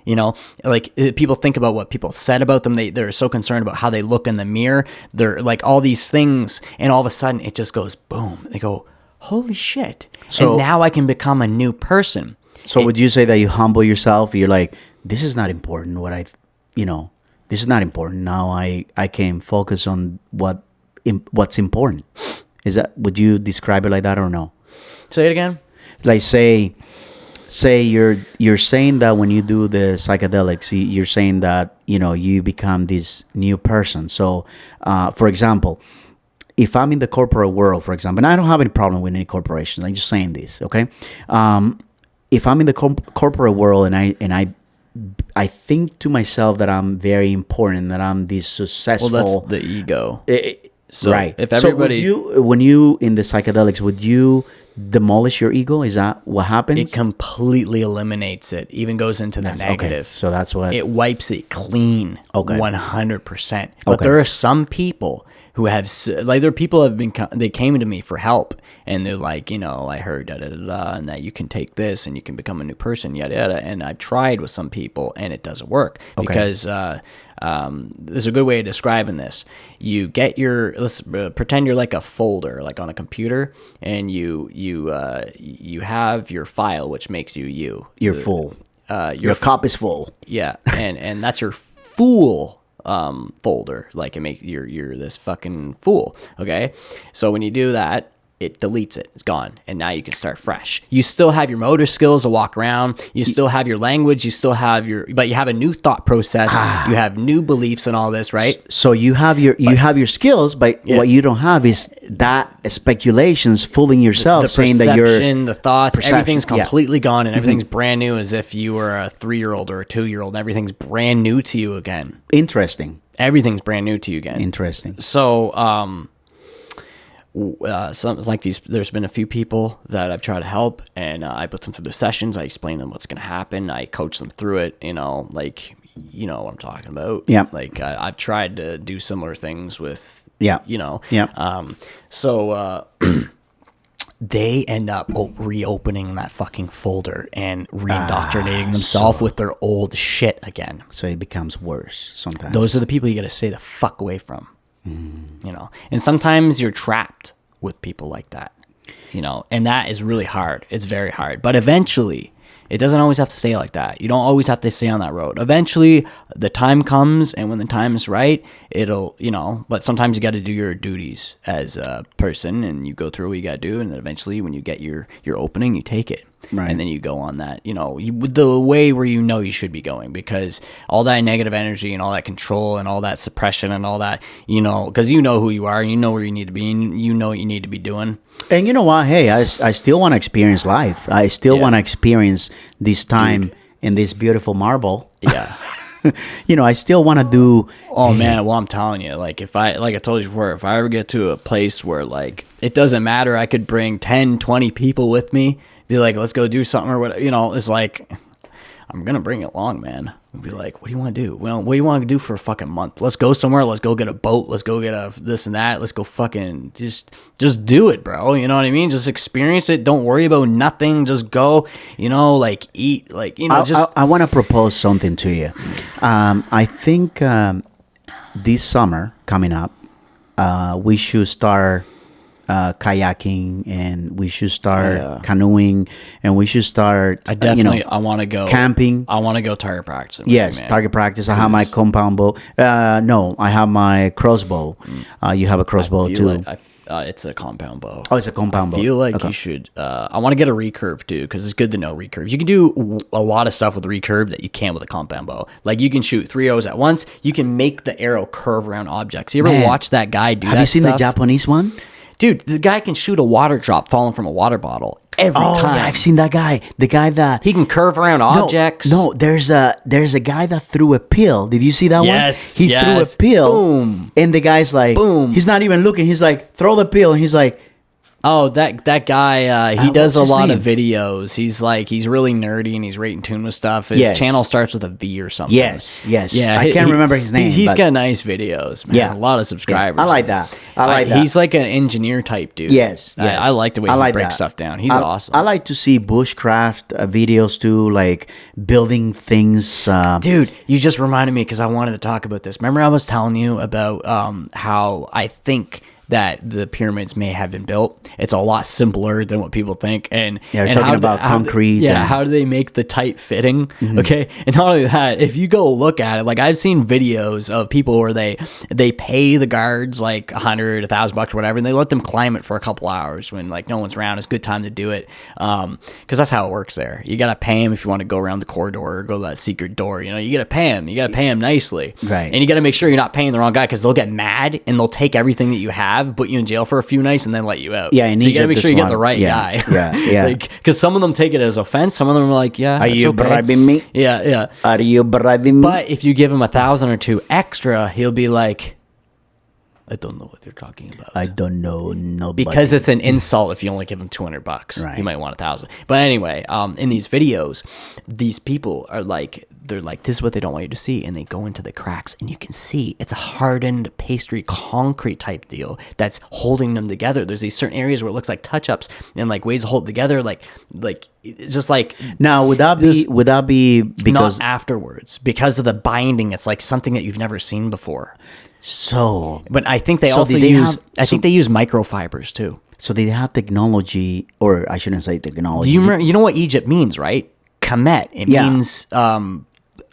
You know, like people think about what people said about them. They're so concerned about how they look in the mirror. They're like all these things, and all of a sudden it just goes boom. They go, holy shit. And now I can become a new person. So would you say that you humble yourself? You're like, this is not important. This is not important. Now I can focus on what's important. Would you describe it like that or no? Say it again. Like say you're saying that when you do the psychedelics, you're saying that, you become this new person. So, for example, if I'm in the corporate world, for example, and I don't have any problem with any corporation, I'm just saying this, okay? If I'm in the corporate world and I think to myself that I'm very important, that I'm this successful. Well, that's the ego. So right. If everybody, so when you in the psychedelics, would you demolish your ego? Is that what happens? It completely eliminates it. Even goes into the negative. Okay. So that's what it wipes it clean. Okay. 100%. But there are some people who have, like, there are people who have been, they came to me for help, and they're like, I heard and that you can take this and you can become a new person, yada yada. And I've tried with some people, and it doesn't work because there's a good way of describing this. You get let's pretend you're like a folder, like on a computer, and you have your file, which makes you. You're full. Your cup is full. Yeah, and that's your fool folder. Like, you're this fucking fool. Okay, so when you do that, it deletes it. It's gone, and now you can start fresh. You still have your motor skills to walk around. You still have your language. You still have but you have a new thought process. You have new beliefs and all this, right? So you have your skills, but what you don't have is that speculations fooling yourself, saying that you're the thoughts, everything's completely gone, and everything's brand new, as if you were a 3-year-old or a 2-year-old, and everything's brand new to you again. Interesting. Everything's brand new to you again. Interesting. So, some like these, there's been a few people that I've tried to help, and I put them through the sessions. I explain them what's going to happen. I coach them through it. Like, you know what I'm talking about. Yeah. Like I've tried to do similar things with. Yeah. So they end up reopening that fucking folder and reindoctrinating themselves with their old shit again. So it becomes worse sometimes. Those are the people you got to stay the fuck away from. And sometimes you're trapped with people like that, and that is really hard. It's very hard, but eventually it doesn't always have to stay like that. You don't always have to stay on that road. Eventually the time comes, and when the time is right, it'll, but sometimes you got to do your duties as a person, and you go through what you got to do. And then eventually when you get your opening, you take it. Right. And then you go on that, the way where you should be going, because all that negative energy and all that control and all that suppression and all that, because you know who you are, and you know where you need to be, and you know what you need to be doing. And you know what? Hey, I still want to experience life. I still want to experience this time in this beautiful marble. Yeah. I still want to do. Oh man, well, I'm telling you, like I told you before, if I ever get to a place where like it doesn't matter, I could bring 10, 20 people with me. Be like, let's go do something or whatever. It's like, I'm gonna bring it along, man. Be like, what do you want to do? Well, what do you want to do for a fucking month? Let's go somewhere. Let's go get a boat. Let's go get a this and that. Let's go fucking just do it, bro. You know what I mean? Just experience it. Don't worry about nothing. Just go. Like eat. Like I want to propose something to you. I think this summer coming up, we should start kayaking, and we should start canoeing, and we should start. I definitely I want to go camping. I want to go target practice. Yes, target practice. I have my compound bow. No, I have my crossbow. You have a crossbow too. I It's a compound bow. Oh, it's a compound bow. I feel like Okay. you should. I want to get a recurve too, because it's good to know recurves. You can do a lot of stuff with recurve that you can't with a compound bow. Like you can shoot 3 arrows at once. You can make the arrow curve around objects. You ever Man, watch that guy do that? Have you seen stuff? the Japanese one? Dude, the guy can shoot a water drop falling from a water bottle every Oh time. yeah, I've seen that guy. The guy that He can curve around objects. No, there's a guy that threw a pill. Did you see that Yes, one? He threw a yes. pill. Boom. And the guy's like, Boom. He's not even looking. He's like, throw the pill. And he's like, Oh, that guy, he does a what's his lot name? of videos. He's really nerdy and he's right in tune with stuff. His Yes. channel starts with a V or something. yes. Yeah, I can't remember his name. He's but- got nice videos, man. Yeah. A lot of subscribers. I like that. I like that. He's like an engineer type dude. Yes, I like the way I he like breaks that. stuff down. He's I- awesome. I like to see bushcraft videos too, like building things. Dude, you just reminded me because I wanted to talk about this. Remember I was telling you about how I think that the pyramids may have been built. It's a lot simpler than what people think. And Yeah, and talking how about concrete Yeah, and- how do they make the tight fitting? Okay, and not only that, if you go look at it, like I've seen videos of people where they pay the guards like $100, $1,000, whatever, and they let them climb it for a couple hours when like no one's around. It's a good time to do it, because that's how it works there. You gotta pay them if you want to go around the corridor or go to that secret door. You know, you gotta pay them. You gotta pay them nicely, Right. And you gotta make sure you're not paying the wrong guy because they'll get mad and they'll take everything that you have, put you in jail for a few nights, and then let you out. Yeah, in so you gotta Egypt, make sure this you get one. the right Yeah, guy. yeah, yeah. Because some of them take it as offense. Some of them are like, yeah, Are that's you okay. bribing me? Yeah. Are you bribing me? But if you give him 1,000 or two extra, he'll be like, I don't know what they're talking about. I don't know nobody. Because it's an insult if you only give him $200. Right. You might want 1,000. But anyway, in these videos, these people are like, they're like, this is what they don't want you to see, and they go into the cracks, and you can see it's a hardened pastry concrete type deal that's holding them together. There's these certain areas where it looks like touch-ups and like ways to hold it together, like it's just like Now would that be because not afterwards because of the binding. It's like something that you've never seen before. so But I think they So also did they use. have- I think they use microfibers too. so they have technology, or I shouldn't say technology. Do you remember? You know what Egypt means, right? Kemet. It Yeah. means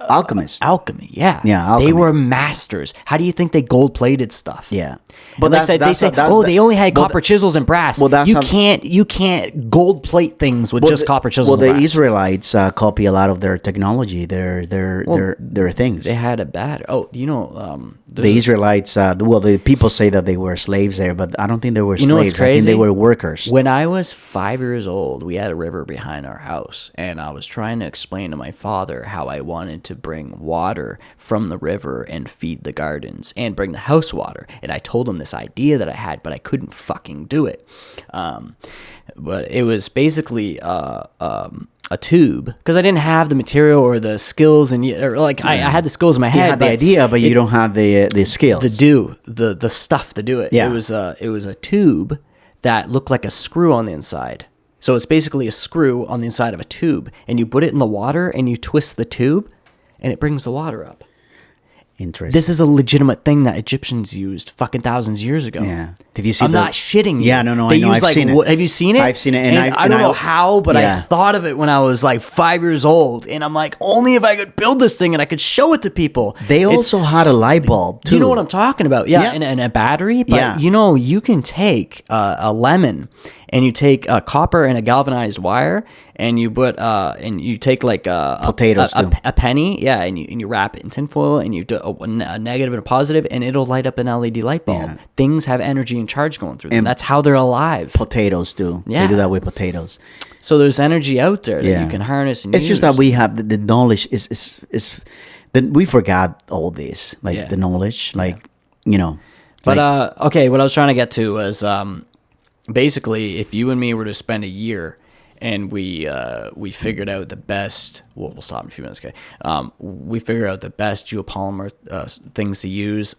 alchemist? alchemy. Yeah. Yeah, They alchemy. were masters. How do you think they gold plated stuff? Yeah, But like they say, they only had copper chisels and brass. well, that's you how- can't gold plate things with just copper chisels. Well, and the brass. Israelites copy a lot of their technology, their things. They had a bad. Oh, you know, The Israelites, the people say that they were slaves there, but I don't think they were You know what's slaves. I think they crazy? were workers. When I was 5 years old, we had a river behind our house, and I was trying to explain to my father how I wanted to bring water from the river and feed the gardens and bring the house water. And I told him this idea that I had, but I couldn't fucking do it. But it was basically a tube because I didn't have the material or the skills, and I had the skills in my You head. had the idea, but you don't have the skills. the stuff to do it. Yeah. It was a tube that looked like a screw on the inside. So it's basically a screw on the inside of a tube, and you put it in the water and you twist the tube, and it brings the water up. Interesting. This is a legitimate thing that Egyptians used fucking thousands of years ago. Yeah. Did you see I'm not shitting you. Yeah, no, They I know. use I've like seen it. Have you seen it? I've seen it, and I don't know how, but I thought of it when I was like 5 years old, and I'm like, only if I could build this thing and I could show it to people. They It's- also had a light bulb too. you know what I'm talking about? Yeah, Yeah. And a battery. But Yeah. you can take a lemon and you take copper and a galvanized wire, and you put and you take like Potatoes, too. a penny, yeah, and you wrap it in tinfoil, and you do a negative and a positive, and it'll light up an LED light bulb. Yeah. Things have energy and charge going through them. And That's how they're alive. Potatoes too. Yeah. They do that with potatoes. So there's energy out there that Yeah. you can harness and It's use. just that we have the knowledge is then we forgot all this, like Yeah. the knowledge, like you know. But like, okay, what I was trying to get to was basically if you and me were to spend a year and we figured out the best. Well, we'll stop in a few minutes. Okay, we figured out the best geopolymer things to use.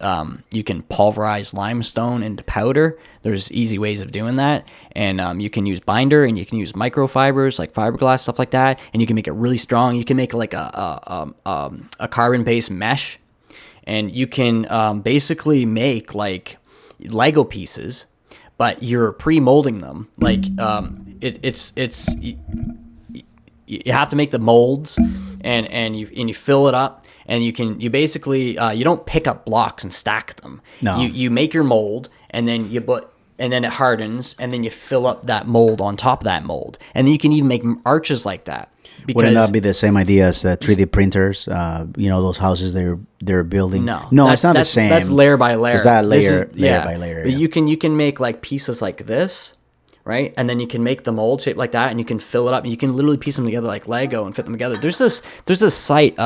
You can pulverize limestone into powder. There's easy ways of doing that, and you can use binder, and you can use microfibers like fiberglass, stuff like that, and you can make it really strong. You can make like a carbon-based mesh, and you can basically make like Lego pieces, but you're pre-molding them. Like you have to make the molds, and you fill it up, and you basically you don't pick up blocks and stack them. No. You make your mold, and then you put and then it hardens, and then you fill up that mold on top of that mold, and then you can even make arches like that. Wouldn't that be the same idea as the 3D printers? Those houses they're building. No, it's not the same. That's layer by layer. It's that layer by layer. But you can make like pieces like this, right? And then you can make the mold shape like that, and you can fill it up, and you can literally piece them together like Lego and fit them together. There's this site.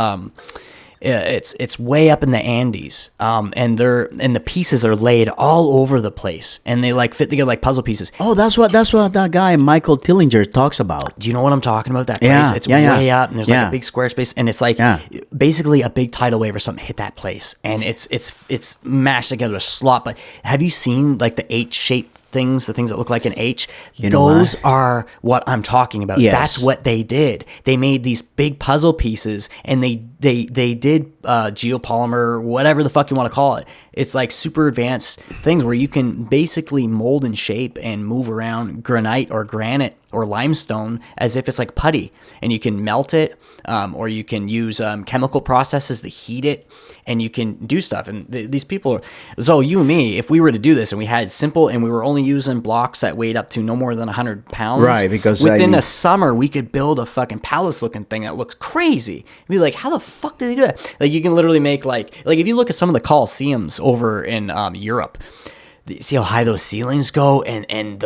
It's way up in the Andes, and the pieces are laid all over the place, and they like fit together like puzzle pieces. Oh, that's what that guy Michael Tillinger talks about. Do you know what I'm talking about? That place, Yeah, it's yeah, way yeah. up, and there's like a big square space, and it's like basically a big tidal wave or something hit that place, and it's mashed together a slot. But have you seen like the H-shaped things, the things that look like an H? Those are what I'm talking about. Yes. That's what they did. They made these big puzzle pieces, and they did geopolymer, whatever the fuck you want to call it. It's like super advanced things where you can basically mold and shape and move around granite or granite or limestone as if it's like putty, and you can melt it, or you can use chemical processes to heat it, and you can do stuff. And these people, so you and me, if we were to do this and we had simple, and we were only using blocks that weighed up to no more than 100 pounds, right? Because within a summer we could build a fucking palace looking thing that looks crazy. You'd be like, how the fuck did they do that? Like, you can literally make like if you look at some of the Colosseums over in Europe, see how high those ceilings go, and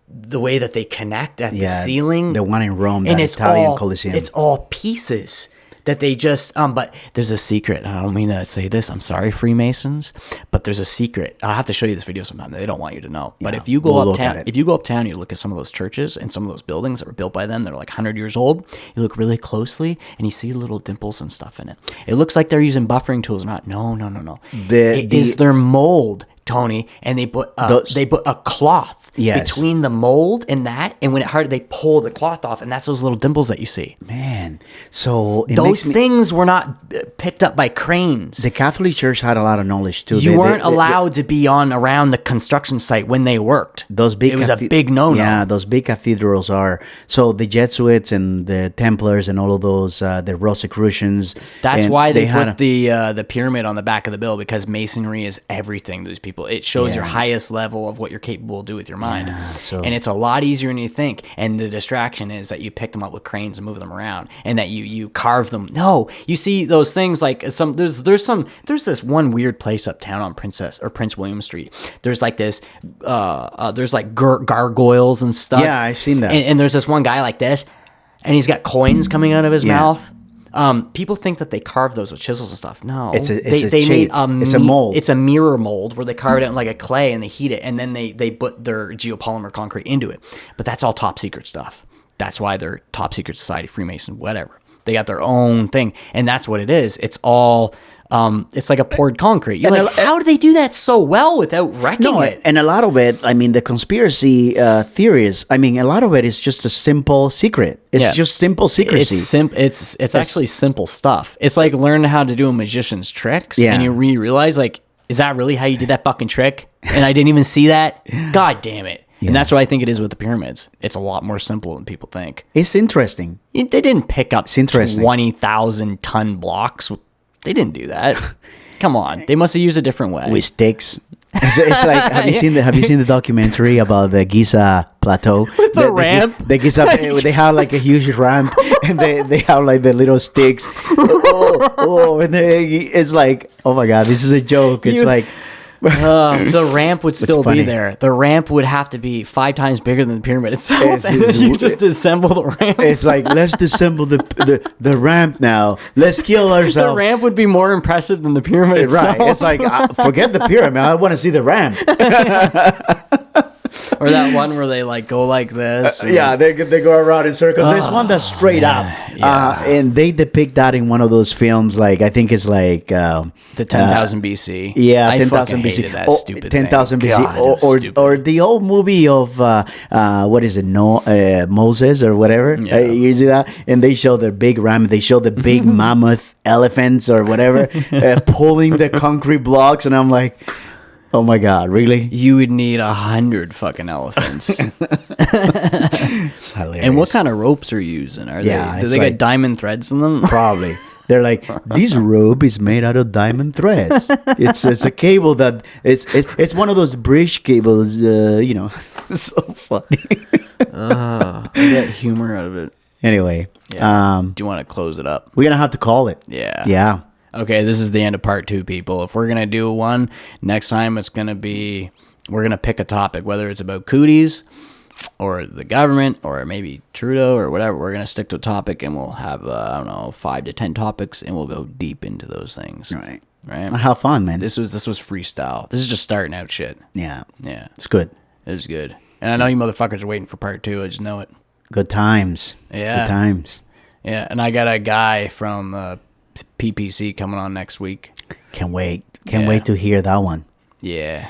the way that they connect at the ceiling. The one in Rome, and that it's Italian Colosseum. It's all pieces that they just but there's a secret. I don't mean to say this, I'm sorry, Freemasons, but there's a secret. I'll have to show you this video sometime. They don't want you to know. But if you go uptown, you look at some of those churches and some of those buildings that were built by them that are like 100 years old, you look really closely and you see little dimples and stuff in it. It looks like they're using buffering tools. No. It is their mold, Tony, and they put a cloth between the mold and that, and when it hardened, they pull the cloth off, and that's those little dimples that you see. Man, so those things were not picked up by cranes. The Catholic Church had a lot of knowledge too. You weren't allowed to be around the construction site when they worked. It was a big no-no. Yeah, those big cathedrals are. So the Jesuits and the Templars and all of those, the Rosicrucians. That's why they put the pyramid on the back of the bill, because masonry is everything to these people. It shows your highest level of what you're capable to do with your mind. And it's a lot easier than you think. And the distraction is that you pick them up with cranes and move them around, and that you carve them. No, you see those things like there's this one weird place uptown on Prince William Street. There's like this there's like gargoyles and stuff. Yeah, I've seen that. And there's this one guy like this, and he's got coins coming out of his mouth. People think that they carve those with chisels and stuff. No, they made it's a mold. It's a mirror mold where they carve it out in like a clay, and they heat it, and then they put their geopolymer concrete into it. But that's all top secret stuff. That's why they're top secret society, Freemason, whatever. They got their own thing, and that's what it is. It's all. It's like a poured concrete. You're like, how do they do that so well without wrecking it? And a lot of it, I mean, the conspiracy theories, I mean, a lot of it is just a simple secret. It's just simple secrecy. It's actually simple stuff. It's like learning how to do a magician's tricks, and you realize, like, is that really how you did that fucking trick? And I didn't even see that? God damn it. Yeah. And that's what I think it is with the pyramids. It's a lot more simple than people think. It's interesting. They didn't pick up 20,000 ton blocks. They didn't do that. Come on, they must have used a different way with sticks. It's like, have you seen the documentary about the Giza plateau with the ramp? The Giza, they have like a huge ramp, and they have like the little sticks. And it's like, oh my god, this is a joke. It's like. The ramp would still be there. The ramp would have to be 5 times bigger than the pyramid itself. You just disassemble the ramp. It's like, let's disassemble the ramp now. Let's kill ourselves. The ramp would be more impressive than the pyramid itself. Right. It's like, forget the pyramid. I want to see the ramp. Or that one where they like go like this. They go around in circles. There's one that's straight up. And they depict that in one of those films. Like, I think it's like the 10,000 BC. Yeah, I 10,000 BC. Hated that stupid 10,000 BC. God, or the old movie of what is it? Moses or whatever. Yeah. You see that? And they show the big ram. They show the big mammoth elephants or whatever pulling the concrete blocks, and I'm like, oh my god, really? You would need 100 fucking elephants. It's hilarious. And what kind of ropes are you using? Do they got diamond threads in them? Probably. They're like, this rope is made out of diamond threads. It's a cable that it's one of those bridge cables. So funny. I get humor out of it. Anyway, Yeah. Do you want to close it up? we're gonna have to call it. Yeah. Yeah. Okay, this is the end of part 2, people. If we're going to do one, next time it's going to be, we're going to pick a topic, whether it's about cooties or the government or maybe Trudeau or whatever. We're going to stick to a topic and we'll have, 5 to 10 topics and we'll go deep into those things. Right. Right? Have fun, man. This was freestyle. This is just starting out shit. Yeah. Yeah. It's good. It was good. And I know you motherfuckers are waiting for part 2. I just know it. Good times. Yeah. Good times. Yeah. And I got a guy from PPC coming on next week. Can't wait. Can't wait to hear that one. Yeah.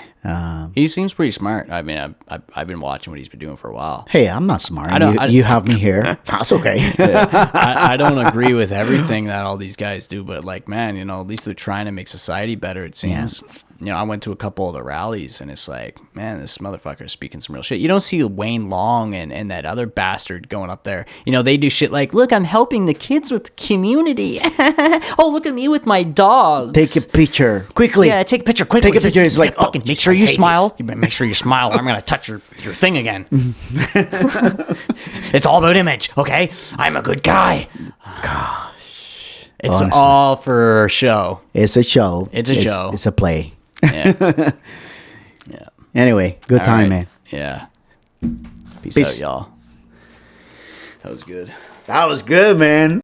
He seems pretty smart. I mean, I've been watching what he's been doing for a while. Hey, I'm not smart. I You have me here. That's okay. I don't agree with everything that all these guys do, but like, man, at least they're trying to make society better, it seems. I went to a couple of the rallies and it's like, man, this motherfucker is speaking some real shit. You don't see Wayne Long and that other bastard going up there. They do shit like, look, I'm helping the kids with the community. Oh, look at me with my dogs. Take a picture quickly. Yeah, take a picture quickly. Take a picture. It's like, fucking make sure you smile. You better make sure you smile. I'm gonna touch your thing again. It's all about image, okay? I'm a good guy. Gosh, it's Honestly. all for show. It's a show. It's a show. It's a play. Yeah. Yeah. Anyway, good All time, right. man. Yeah. Peace Peace. out, y'all. That was good. That was good, man.